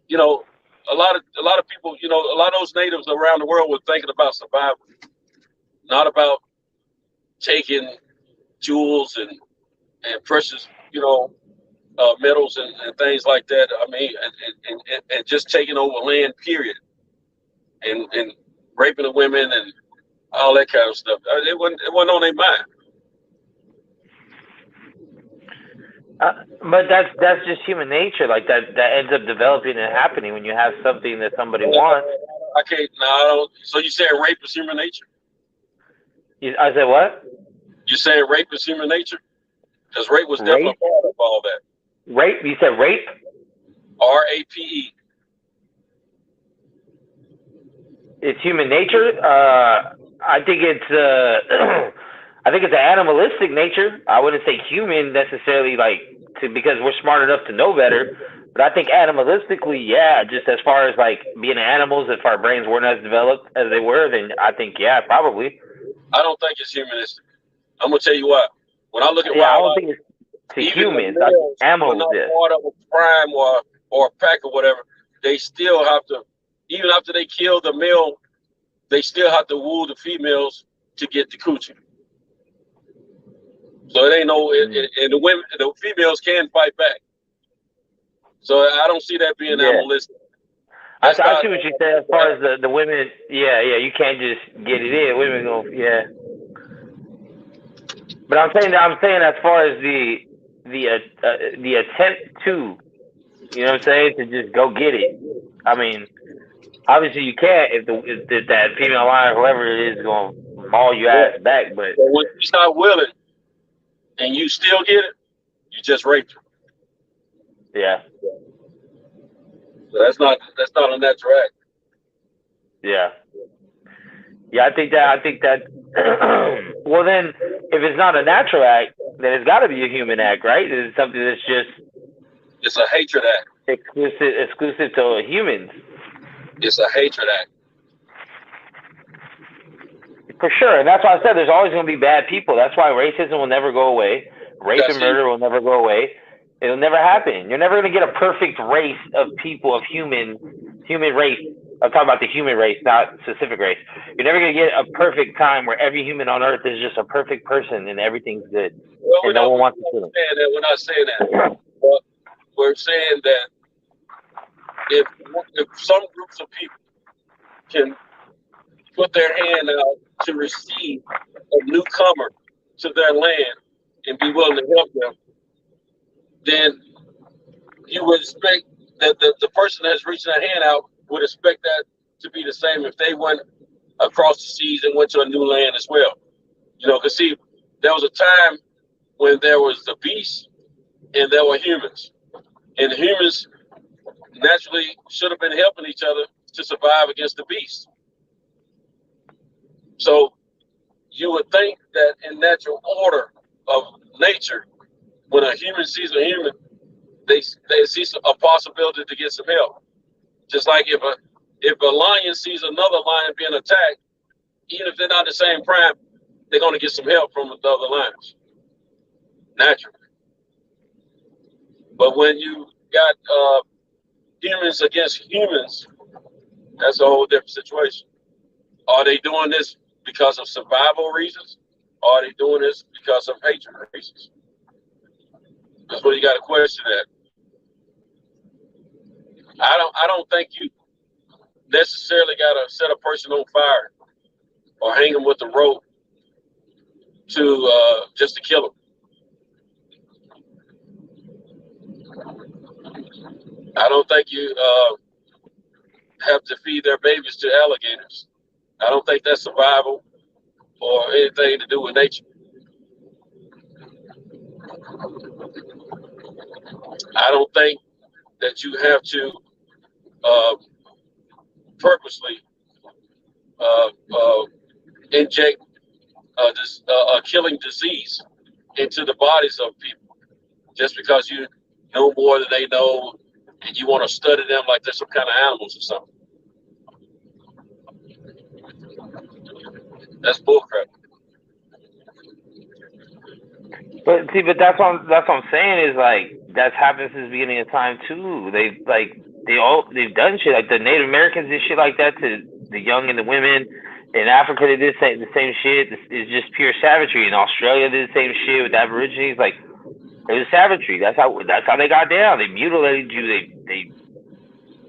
you know, a lot of people, you know, a lot of those natives around the world were thinking about survival, not about taking jewels and precious, you know, metals and things like that. I mean, and just taking over land, period, and raping the women and all that kind of stuff. It wasn't on their mind. But that's just human nature. Like that ends up developing and happening when you have something that somebody wants. Okay, no, I don't. So you saying rape is human nature? I said what? You saying rape is human nature? Because rape was definitely part of all that. Rape? You said rape? RAPE. It's human nature. I think it's an animalistic nature. I wouldn't say human necessarily, because we're smart enough to know better. But I think animalistically, yeah, just as far as like being animals, if our brains weren't as developed as they were, then I think, yeah, probably. I don't think it's humanistic. I'm gonna tell you what. When I look at I don't think it's to humans. Animals, not part of a prime or a pack or whatever. They still have to, even after they kill the male, they still have to woo the females to get the coochie. So it ain't and the females can fight back. So I don't see that being animalistic. I see what you said as far as the women. Yeah, you can't just get it in. Women go, yeah. But I'm saying as far as the attempt to, you know what I'm saying, to just go get it. I mean, obviously you can't if that female lion, whoever it is, going to maul your ass back. But when you start willing and you still get it, you just raped her. Yeah. So that's not a natural act. Yeah. Yeah, I think that. Well, then, if it's not a natural act, then it's got to be a human act, right? It's something that's just. It's a hatred act. Exclusive to humans. It's a hatred act. For sure, and that's why I said there's always going to be bad people. That's why racism will never go away. Rape and murder will never go away. It'll never happen. You're never going to get a perfect race of people, of human race. I'm talking about the human race, not specific race. You're never going to get a perfect time where every human on earth is just a perfect person and everything's good. Well, and no one wants to kill them. We're not saying that. But we're saying that if some groups of people can put their hand out to receive a newcomer to their land and be willing to help them, then you would expect that the person that's reaching their hand out would expect that to be the same if they went across the seas and went to a new land as well. You know, because see, there was a time when there was the beasts and there were humans. And humans naturally should have been helping each other to survive against the beasts. So you would think that in natural order of nature, when a human sees a human, they see a possibility to get some help. Just like if a lion sees another lion being attacked, even if they're not the same prime, they're going to get some help from the other lions, naturally. But when you got humans against humans, that's a whole different situation. Are they doing this because of survival reasons? Or are they doing this because of hatred reasons? That's what you got to question that. I don't think you necessarily got to set a person on fire or hang them with a rope to just to kill them. I don't think you have to feed their babies to alligators. I don't think that's survival or anything to do with nature. I don't think that you have to purposely inject a killing disease into the bodies of people just because you know more than they know and you want to study them like they're some kind of animals or something. That's bullcrap. But see, that's what I'm saying is like that's happened since the beginning of time too. They've done shit like the Native Americans did shit like that to the young and the women. In Africa, they did the same shit. It's just pure savagery. In Australia, they did the same shit with the Aborigines. Like it was savagery. That's how they got down. They mutilated you.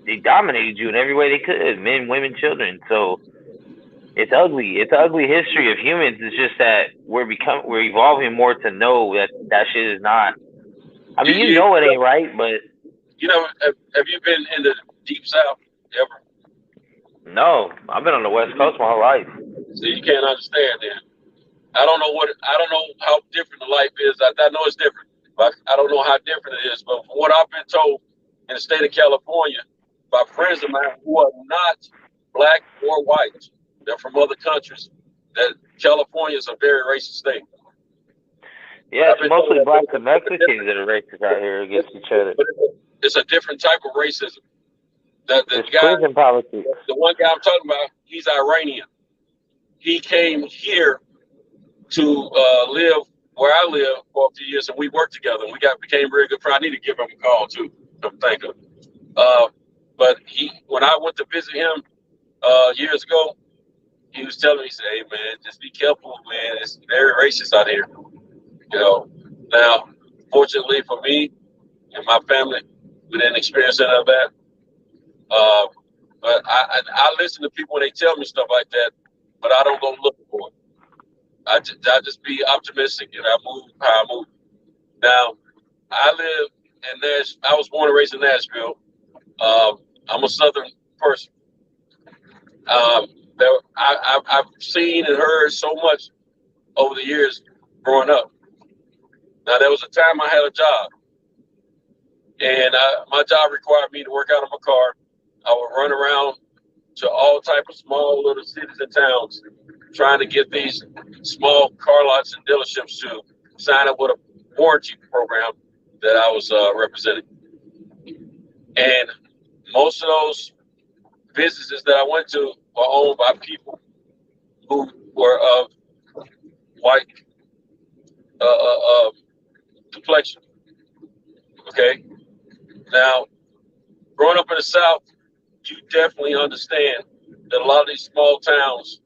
They dominated you in every way they could. Men, women, children. So it's ugly. It's an ugly history of humans. It's just that we're evolving more to know that shit is not. I mean, you know it ain't right, but you know, have you been in the Deep South ever? No, I've been on the West Coast my whole life. So you can't understand that. I don't know how different the life is. I know it's different, but I don't know how different it is. But from what I've been told in the state of California by friends of mine who are not black or white, they're from other countries, that California is a very racist state. Yeah, it's mostly blacks and Mexicans that are racist out here against each other. But it's a different type of racism. It's prison politics. The one guy I'm talking about, he's Iranian. He came here to live where I live for a few years, and we worked together. And we became very good friends. I need to give him a call too. I'm thinking. But when I went to visit him years ago, he was telling me, he said, "Hey man, just be careful, man. It's very racist out here." You know. Now, fortunately for me and my family, we didn't experience any of that. But I listen to people when they tell me stuff like that, but I don't go looking for it. I just be optimistic and I move how I move. Now, I live in Nashville. I was born and raised in Nashville. I'm a Southern person. I've seen and heard so much over the years growing up. Now, there was a time I had a job, and my job required me to work out of my car. I would run around to all type of small little cities and towns trying to get these small car lots and dealerships to sign up with a warranty program that I was representing. And most of those businesses that I went to were owned by people who were of white complexion. Okay. Now, growing up in the South, you definitely understand that a lot of these small towns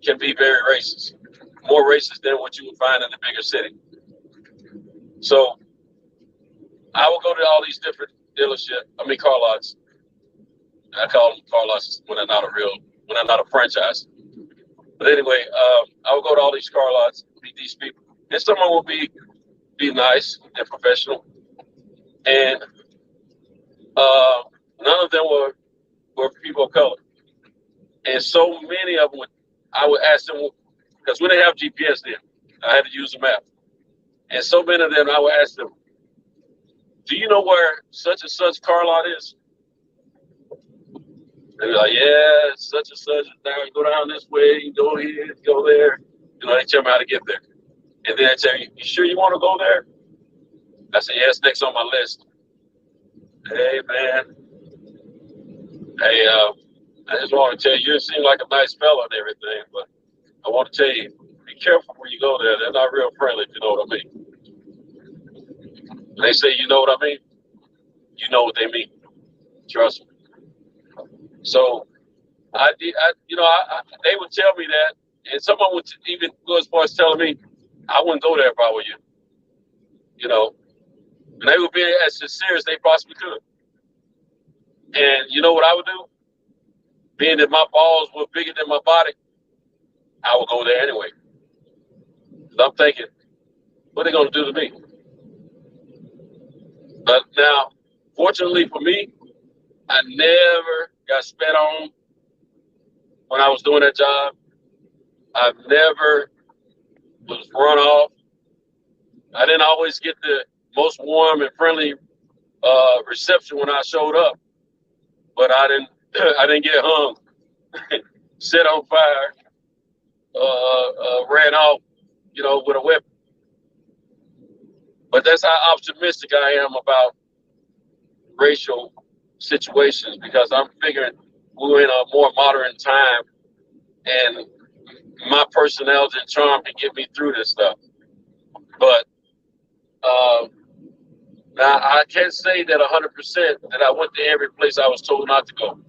can be very racist, more racist than what you would find in the bigger city. So I will go to all these different car lots. I call them car lots when they're not a franchise. But anyway, I will go to all these car lots, meet these people, and someone will be nice and professional, and none of them were people of color. And so many of them, I would ask them, because we didn't have GPS then, I had to use a map. And so many of them, I would ask them, do you know where such and such car lot is? They'd be like, yeah, such and such. Now you go down this way, you go here, you go there. You know, they tell me how to get there. And then they tell you, you sure you want to go there? I said, yeah, it's next on my list. Hey, man. Hey, I just want to tell you, you seem like a nice fella and everything, but I want to tell you, be careful when you go there. They're not real friendly, if you know what I mean. They say, you know what I mean? You know what they mean. Trust me. So they would tell me that, and someone would even go as far as telling me, I wouldn't go there if I were you. You know, and they would be as sincere as they possibly could. And you know what I would do? Being that my balls were bigger than my body, I would go there anyway. Because I'm thinking, what are they going to do to me? But now, fortunately for me, I never got spat on when I was doing that job. I never was run off. I didn't always get the most warm and friendly reception when I showed up, but I didn't get hung, set on fire, ran off, with a weapon. But that's how optimistic I am about racial situations, because I'm figuring we're in a more modern time, and my personality and charm can get me through this stuff. But now I can't say that 100% that I went to every place I was told not to go,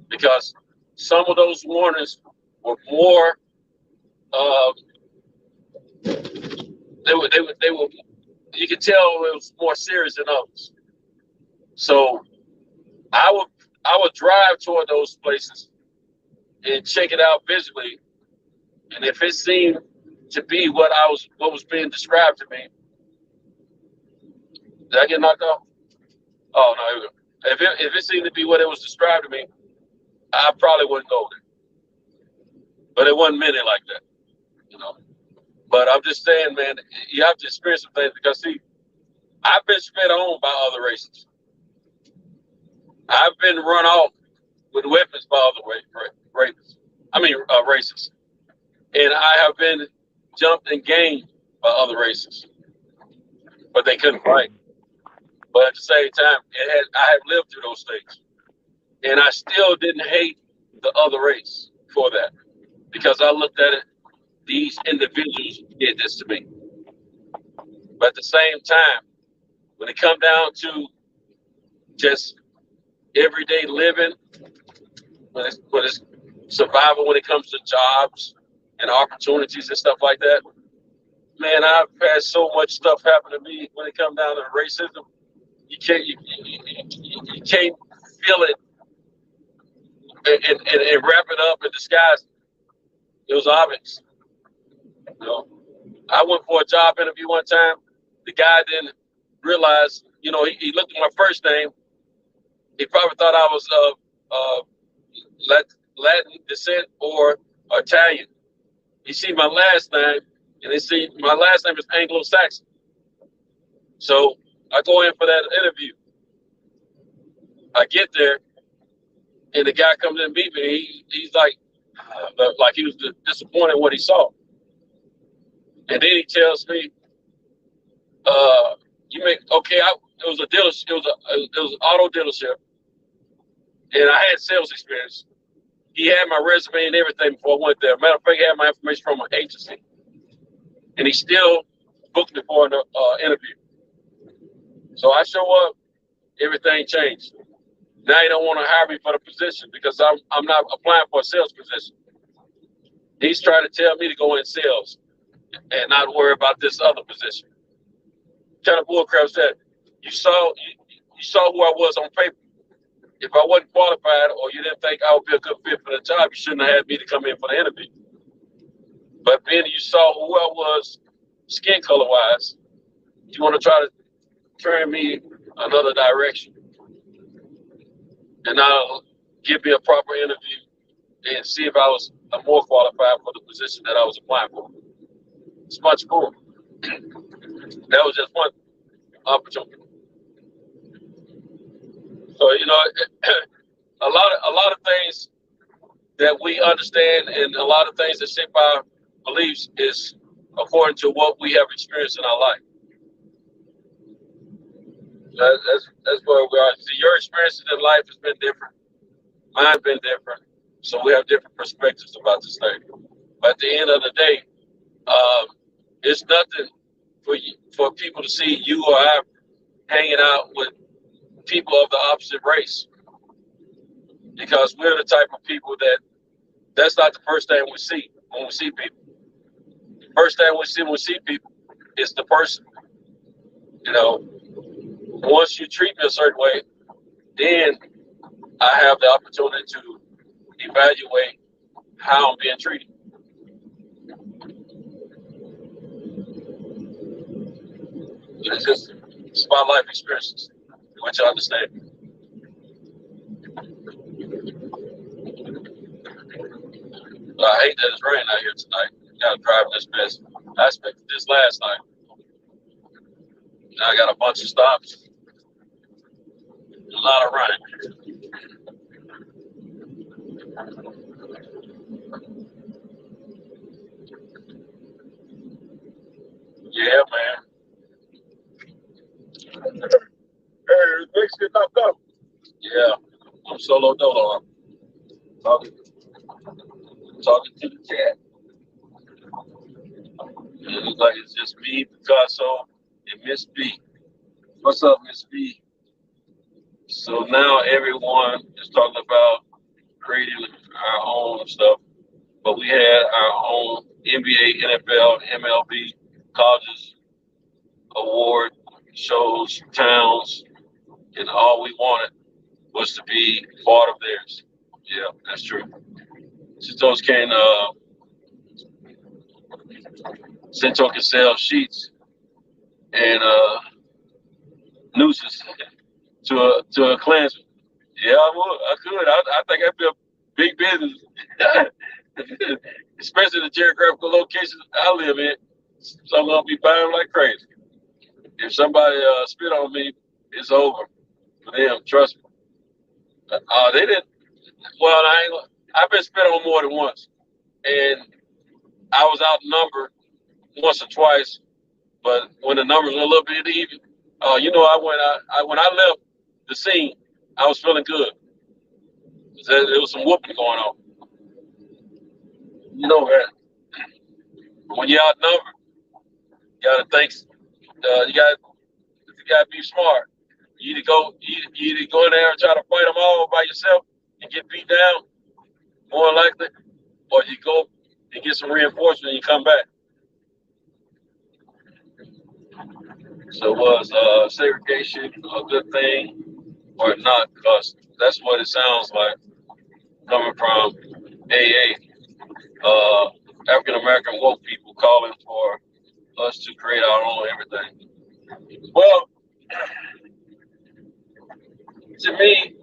because some of those warnings were more. They were. You could tell it was more serious than others. So I would drive toward those places and check it out visually, and if it seemed to be what was being described to me. Did I get knocked off? Oh no, here we go. If it seemed to be what it was described to me, I probably wouldn't go there. But it wasn't many like that, But I'm just saying, man, you have to experience some things, because see, I've been spit on by other races. I've been run off with weapons by other races. And I have been jumped and gained by other races, but they couldn't fight. But at the same time, I have lived through those things, and I still didn't hate the other race for that, because I looked at it. These individuals did this to me. But at the same time, when it comes down to just everyday living, when it's survival, when it comes to jobs and opportunities and stuff like that, man, I've had so much stuff happen to me when it comes down to racism. You can't feel it and wrap it up and disguise it. It was obvious. I went for a job interview one time. The guy didn't realize, he looked at my first name. He probably thought I was of Latin descent or Italian. He see my last name, and they see my last name is Anglo-Saxon. So I go in for that interview. I get there, and the guy comes in and meet me. He's like he was disappointed in what he saw. And then he tells me, was a dealership. It was an auto dealership, and I had sales experience. He had my resume and everything before I went there. Matter of fact, he had my information from an agency, and he still booked me for an interview. So I show up, everything changed. Now he don't want to hire me for the position because I'm not applying for a sales position. He's trying to tell me to go in sales and not worry about this other position. What kind of bullcrap is that? You saw who I was on paper. If I wasn't qualified or you didn't think I would be a good fit for the job, you shouldn't have had me to come in for the interview. But being you saw who I was skin color wise, you want to try to turn me another direction. And now give me a proper interview and see if I was more qualified for the position that I was applying for. It's much more. That was just one opportunity. So, you know, a lot of things that we understand and a lot of things that shape our beliefs is according to what we have experienced in our life. That's where we are. See, your experiences in life has been different. Mine's been different. So we have different perspectives about this thing. But at the end of the day, it's nothing for people to see you or I hanging out with people of the opposite race, because we're the type of people that's not the first thing we see when we see people. The first thing we see when we see people is the person. You know, once you treat me a certain way, then I have the opportunity to evaluate how I'm being treated. It's about life experiences, which I understand. I hate that it's raining out here tonight. Gotta drive this mess. I expected this last night. Now I got a bunch of stops. A lot of running. Yeah, man. Hey, Mexican knocked up. Yeah, I'm solo dolo. Talking to the chat. It looks like it's just me, Picasso, and Miss B. What's up, Miss B? So now everyone is talking about creating our own stuff, but we had our own NBA, NFL, MLB, colleges, award shows, towns, and all we wanted was to be part of theirs. Yeah, that's true. Cintos can sell sheets and nooses to a Klansman. Yeah, I would. I could. I think that'd be a big business, especially the geographical locations I live in. So I'm gonna be buying like crazy. If somebody spit on me, it's over for them. Trust me. They didn't. Well, I've been spit on more than once, and I was outnumbered once or twice. But when the numbers were a little bit even, you know, when I left the scene, I was feeling good. There was some whooping going on. You know that when you're outnumbered, you gotta think. You gotta be smart. You either go in there and try to fight them all by yourself and get beat down, more likely, or you go and get some reinforcement and you come back. So was segregation a good thing or not? Because that's what it sounds like coming from AA, African American woke people calling for us to create our own everything. Well, to me,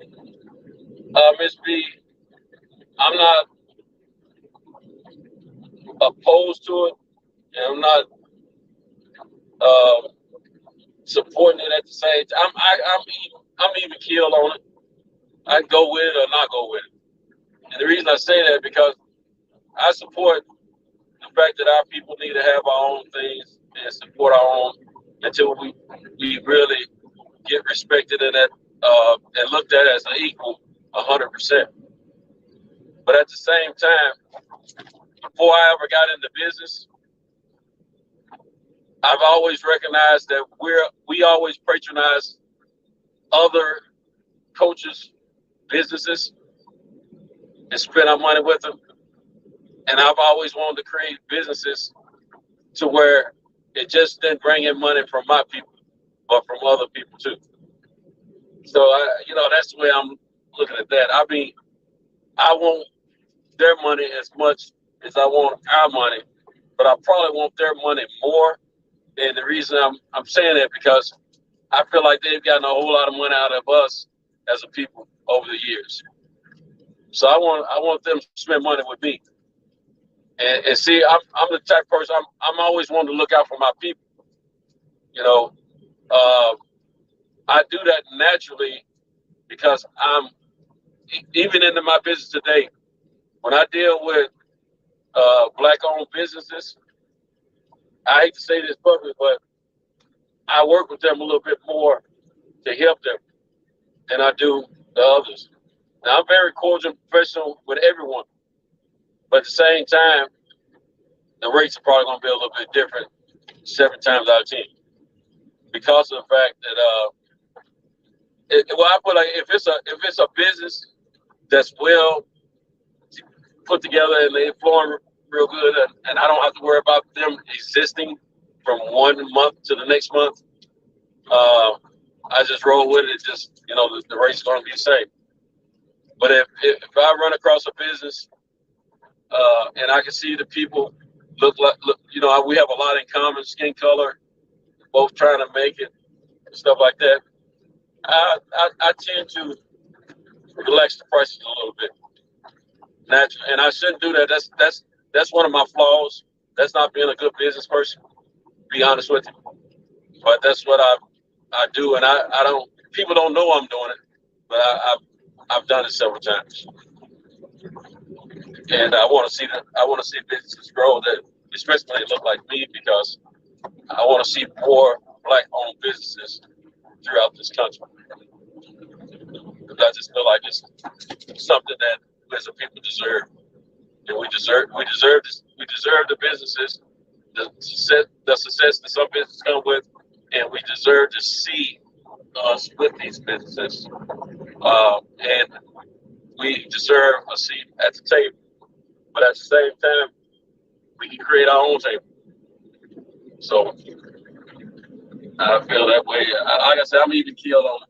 Miss B, I'm not opposed to it, and I'm not supporting it at the same time. I'm even keeled on it. I can go with it or not go with it. And the reason I say that because I support the fact that our people need to have our own things and support our own until we really get respected in that and looked at as an equal 100%. But at the same time, before I ever got into business, I've always recognized that we always patronize other coaches' businesses and spend our money with them. And I've always wanted to create businesses to where it just didn't bring in money from my people, but from other people too. So that's the way I'm looking at that. I mean, I want their money as much as I want our money, but I probably want their money more. And the reason I'm saying that because I feel like they've gotten a whole lot of money out of us as a people over the years. So I want them to spend money with me. And see, I'm the type of person, I'm always wanting to look out for my people. I do that naturally because I'm even into my business today. When I deal with Black-owned businesses, I hate to say this publicly, but I work with them a little bit more to help them than I do the others. Now, I'm very cordial and professional with everyone, but at the same time, the rates are probably going to be a little bit different 7 times out of 10 because of the fact that I put like if it's a business that's well put together and they're flowing real good, and I don't have to worry about them existing from 1 month to the next month. I just roll with it. It's just the rate's going to be the same. But if I run across a business and I can see the people look, we have a lot in common, skin color, both trying to make it, and stuff like that. I tend to relax the prices a little bit. Naturally, and I shouldn't do that. That's one of my flaws. That's not being a good business person. To be honest with you, but that's what I do, and I don't. People don't know I'm doing it, but I've done it several times, and I want to see businesses grow that, especially when they look like me, because I want to see more Black-owned businesses throughout this country. Because I just feel like it's something that we as a people deserve, and we deserve the businesses, the success that some businesses come with, and we deserve to see us with these businesses, and we deserve a seat at the table. But at the same time, we can create our own table. So I feel that way. Like I said, I'm even killed on it.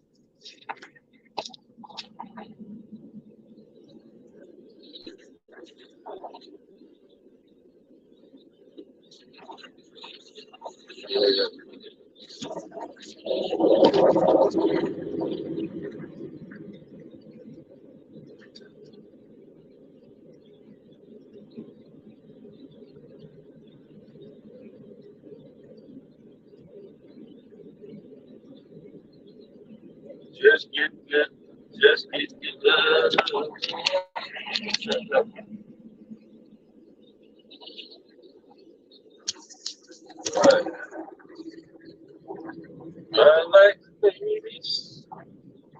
Yeah. Just get good. Just get good. Right. I like the babies.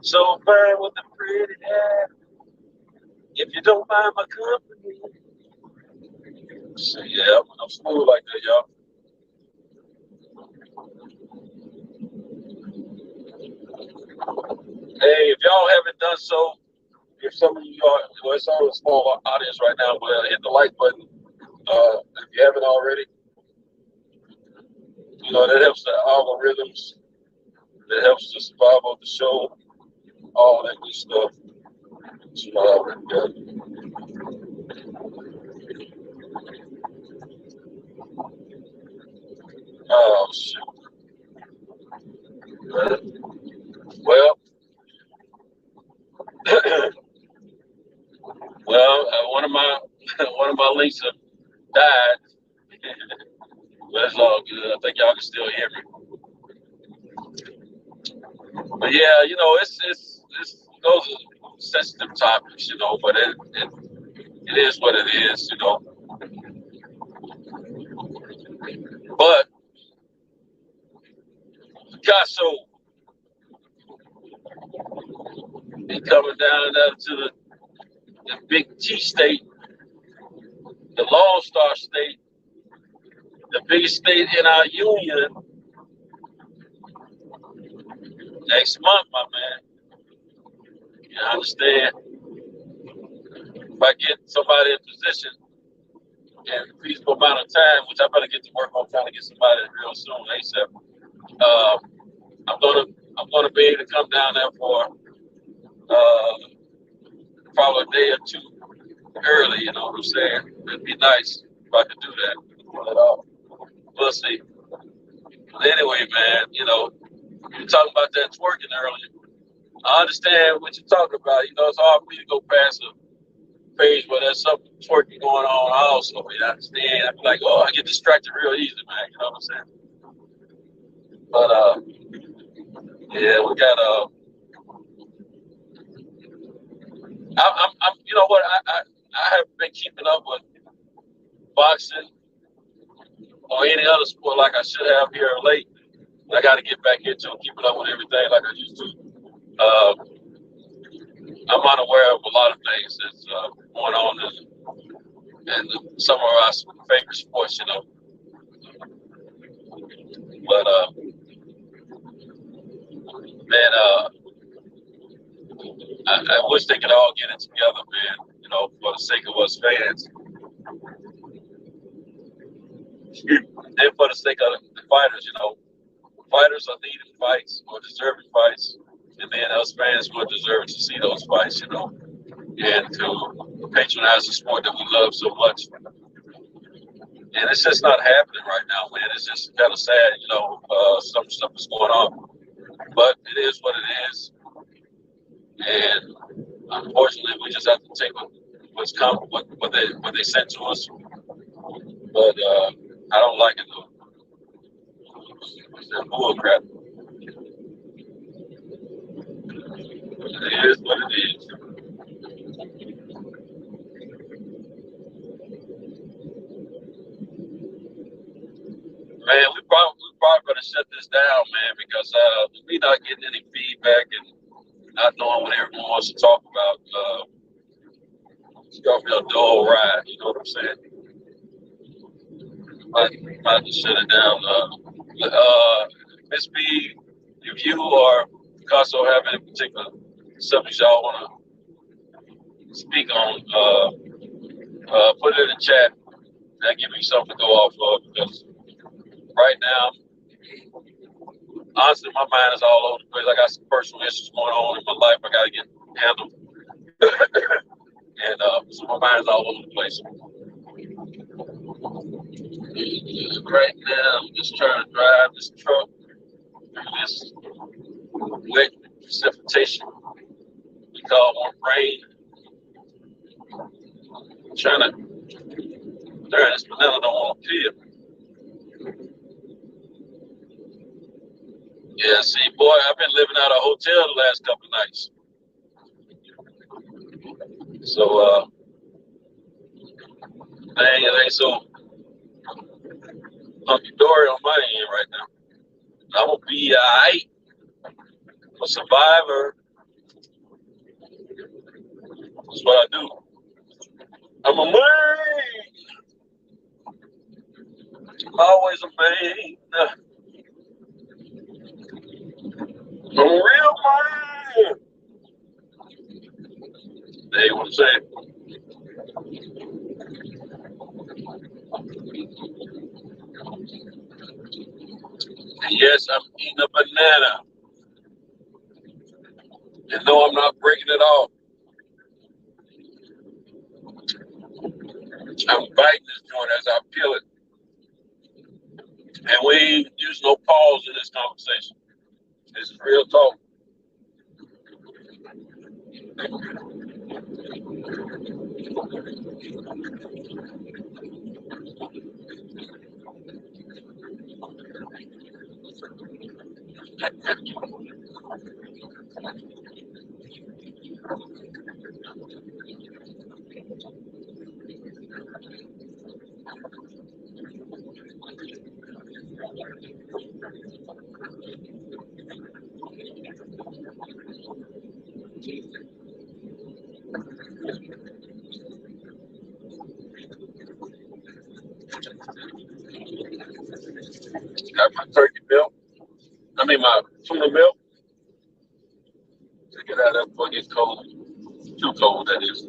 So fine with the pretty hair. If you don't mind my company. So yeah, I'm smooth like that, y'all. Hey, if y'all haven't done so, if some of you are, well, it's all a small audience right now, but hit the like button if you haven't already. That helps the algorithms. That helps the survival of the show. All that good stuff. So I already got it. Oh shit. Well, one of my links have died. But it's all good. I think y'all can still hear me. But yeah, it's those are sensitive topics, but it is what it is, But Picasso and coming down to the big T state, the Lone Star State, the biggest state in our union. Next month, my man. You understand? If I get somebody in position in a reasonable amount of time, which I better get to work on trying to get somebody real soon, ASAP. I'm gonna be able to come down there for probably a day or two early. You know what I'm saying? It'd be nice if I could do that. But we'll see. But anyway, man, you know, you were talking about that twerking earlier. I understand what you're talking about. You know, it's hard for me to go past a page where there's some twerking going on also. You understand? I'm like, oh, I get distracted real easy, man. You know what I'm saying? But yeah, we got I'm you know what? I haven't been keeping up with boxing or any other sport like I should have here late. I got to get back into keeping up with everything like I used to. I'm unaware of a lot of things that's going on in some of our favorite sports, you know. But man, I wish they could all get it together, man. You know, for the sake of us fans, and for the sake of the fighters. You know, fighters are needing fights or deserving fights, and then us fans will deserve to see those fights. You know, and to patronize the sport that we love so much. And it's just not happening right now, man. It's just kind of sad, you know, some stuff is going on. But it is what it is. And unfortunately, we just have to take what's come, what they sent to us. But I don't like it, though. It's that bull crap. It is what it is. Man, we probably better shut this down, man, because we not getting any feedback and not knowing what everyone wants to talk about. It's gonna be a dull ride, you know what I'm saying? Might just shut it down. Miss B, if you or Picasso have any particular subjects y'all want to speak on, put it in the chat. That give me something to go off of, because right now, honestly, my mind is all over the place. I got some personal issues going on in my life I got to get handled. And so my mind is all over the place. Right now, I'm just trying to drive this truck through this wet precipitation we call more rain. I'm trying to turn this banana, don't want to peel. Yeah, see, boy, I've been living out of a hotel the last couple of nights. So, dang, it ain't so hunky-dory on my end right now. I'm going to be all right. I'm a survivor. That's what I do. I'm a man. I'm always a man. I'm a real man. They would say. And yes, I'm eating a banana. And no, I'm not breaking it off. I'm biting this joint as I peel it. And we ain't use no pause in this conversation. It's real talk. I mean, my tuna milk. Check it out. That fucking cold. Too cold, that is.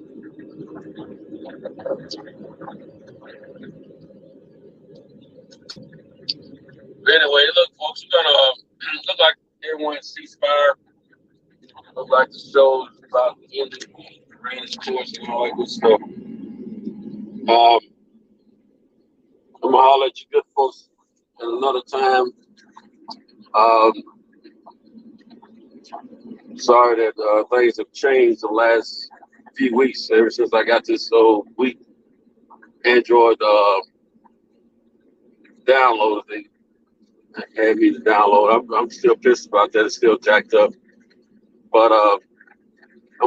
But anyway, look, folks, we're gonna look like everyone ceasefire. Look like the show is about to end. Rain its course and all that good stuff. I'm gonna holler at you good folks at another time. Um, sorry that things have changed the last few weeks ever since I got this weak Android download thing. Had me to download. I'm still pissed about that. It's still jacked up. But I'm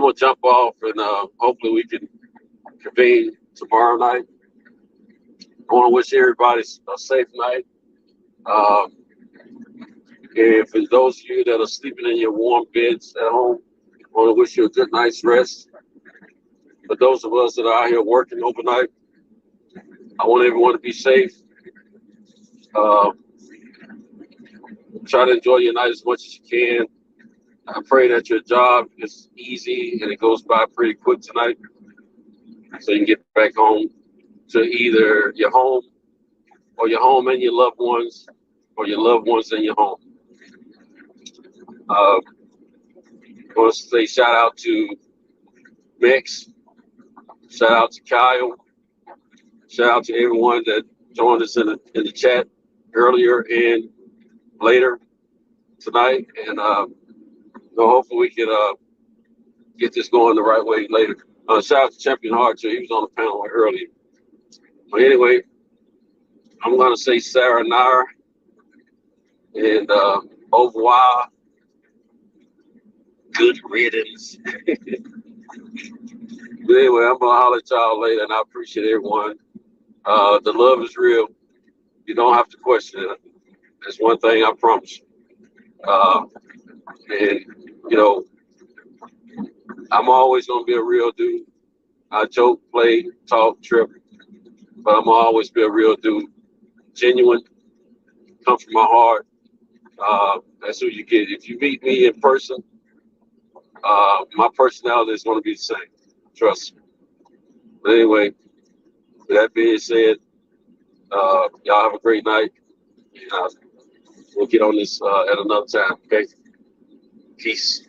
gonna jump off and hopefully we can convene tomorrow night. I want to wish everybody a safe night. And for those of you that are sleeping in your warm beds at home, I want to wish you a good night's rest. For those of us that are out here working overnight, I want everyone to be safe. Try to enjoy your night as much as you can. I pray that your job is easy and it goes by pretty quick tonight, so you can get back home to either your home or your home and your loved ones, or your loved ones and your home. I want to say shout out to Mix, shout out to Kyle, shout out to everyone that joined us in the chat earlier and later tonight, and hopefully we can get this going the right way later. Shout out to Champion Hart too. He was on the panel earlier. But anyway, I'm gonna say sayonara and au revoir. Good riddance. But anyway, I'm gonna holler at y'all later, and I appreciate everyone. The love is real. You don't have to question it. That's one thing I promise you. And you know, I'm always gonna be a real dude. I joke, play, talk, trip, but I'm gonna always be a real dude. Genuine, come from my heart. That's who you get. If you meet me in person, my personality is gonna be the same. Trust me. But anyway, with that being said, y'all have a great night. And, we'll get on this at another time. Okay. Peace.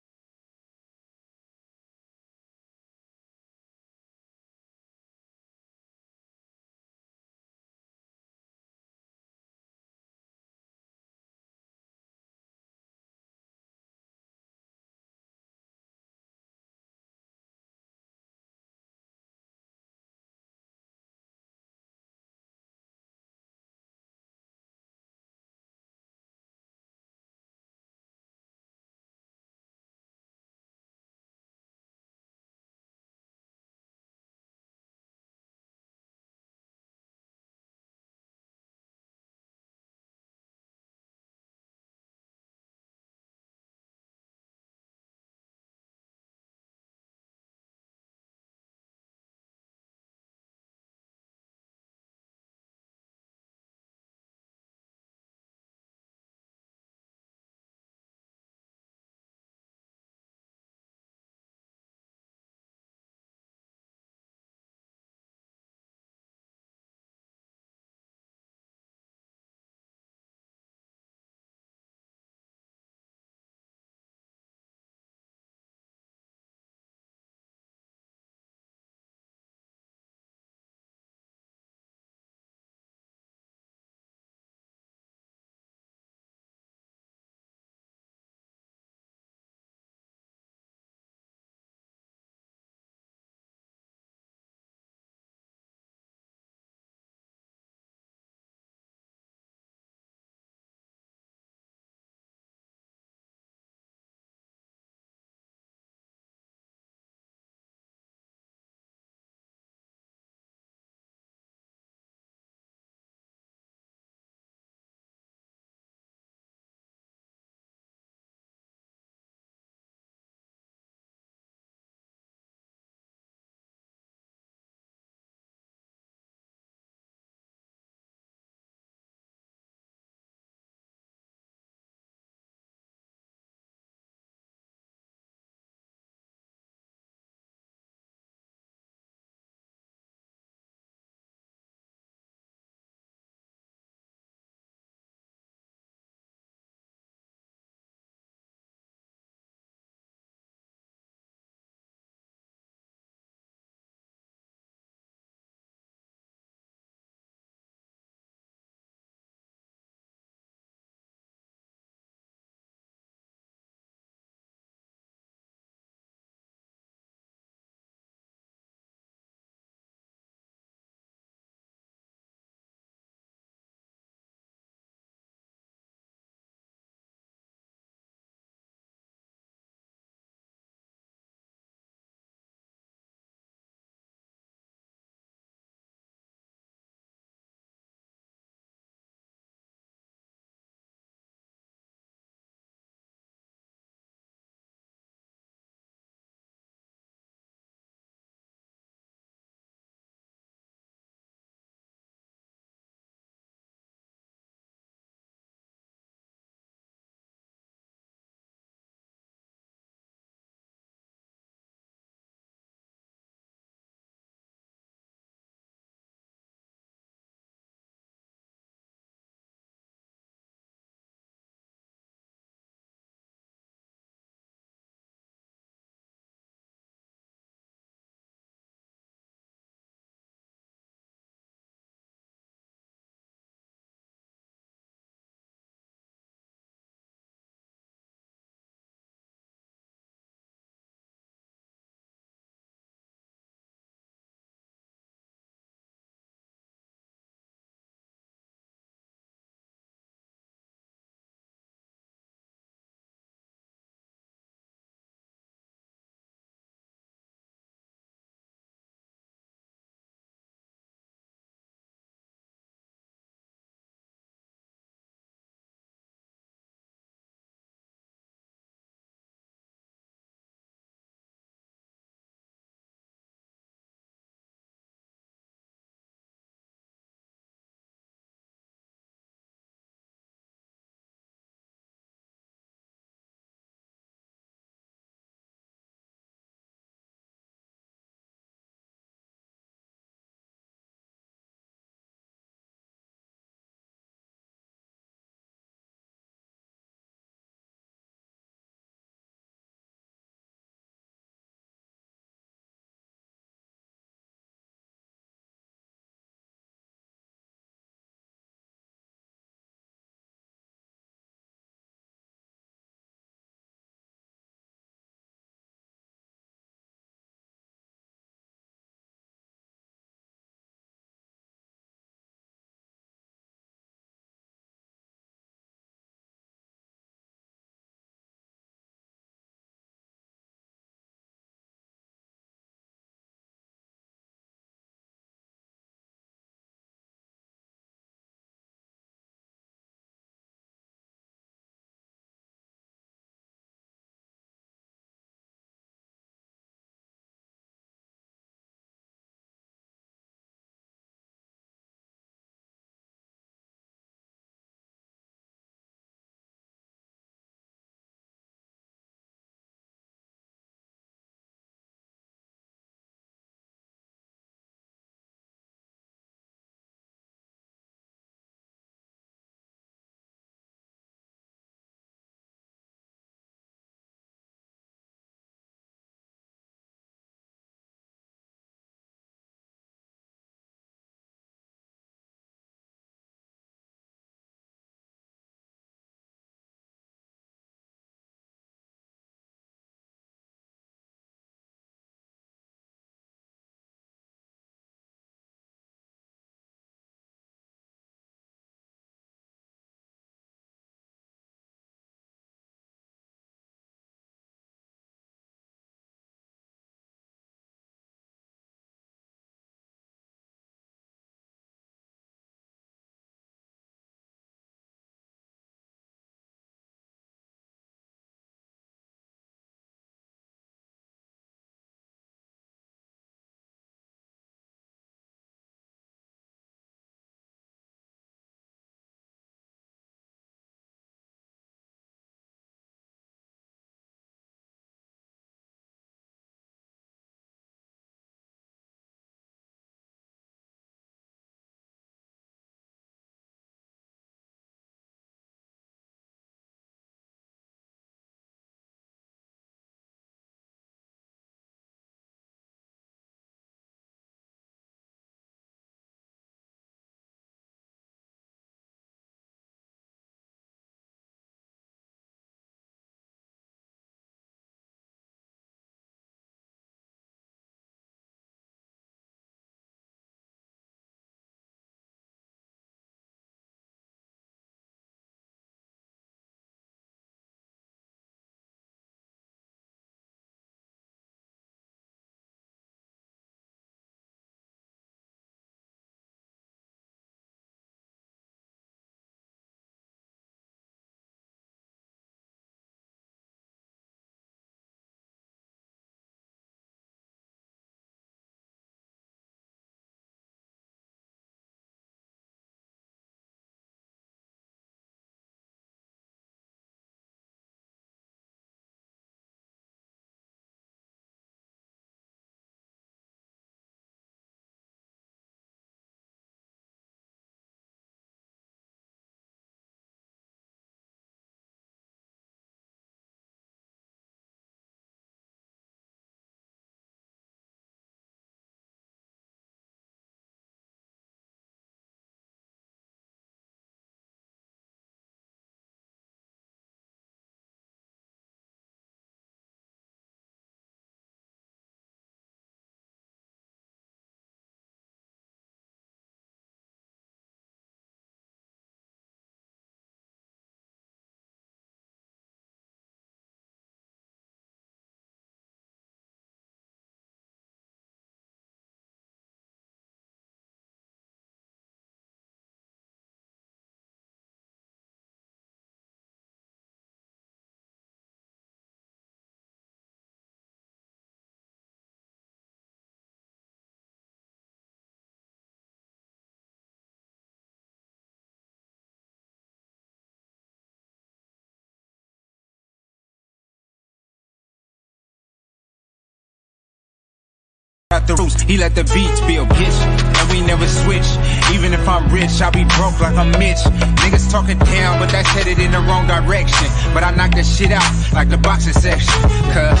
the roots, he let the beats build, bitch. And we never switch. Even if I'm rich, I'll be broke like I'm Mitch. Niggas talking down, but that's headed in the wrong direction. But I knock that shit out like the boxing section. Cause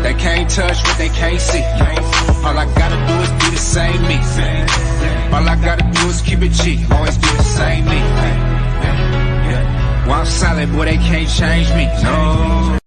they can't touch what they can't see. All I gotta do is be the same me. All I gotta do is keep it G. Always be the same me. While I'm solid, boy, they can't change me. No.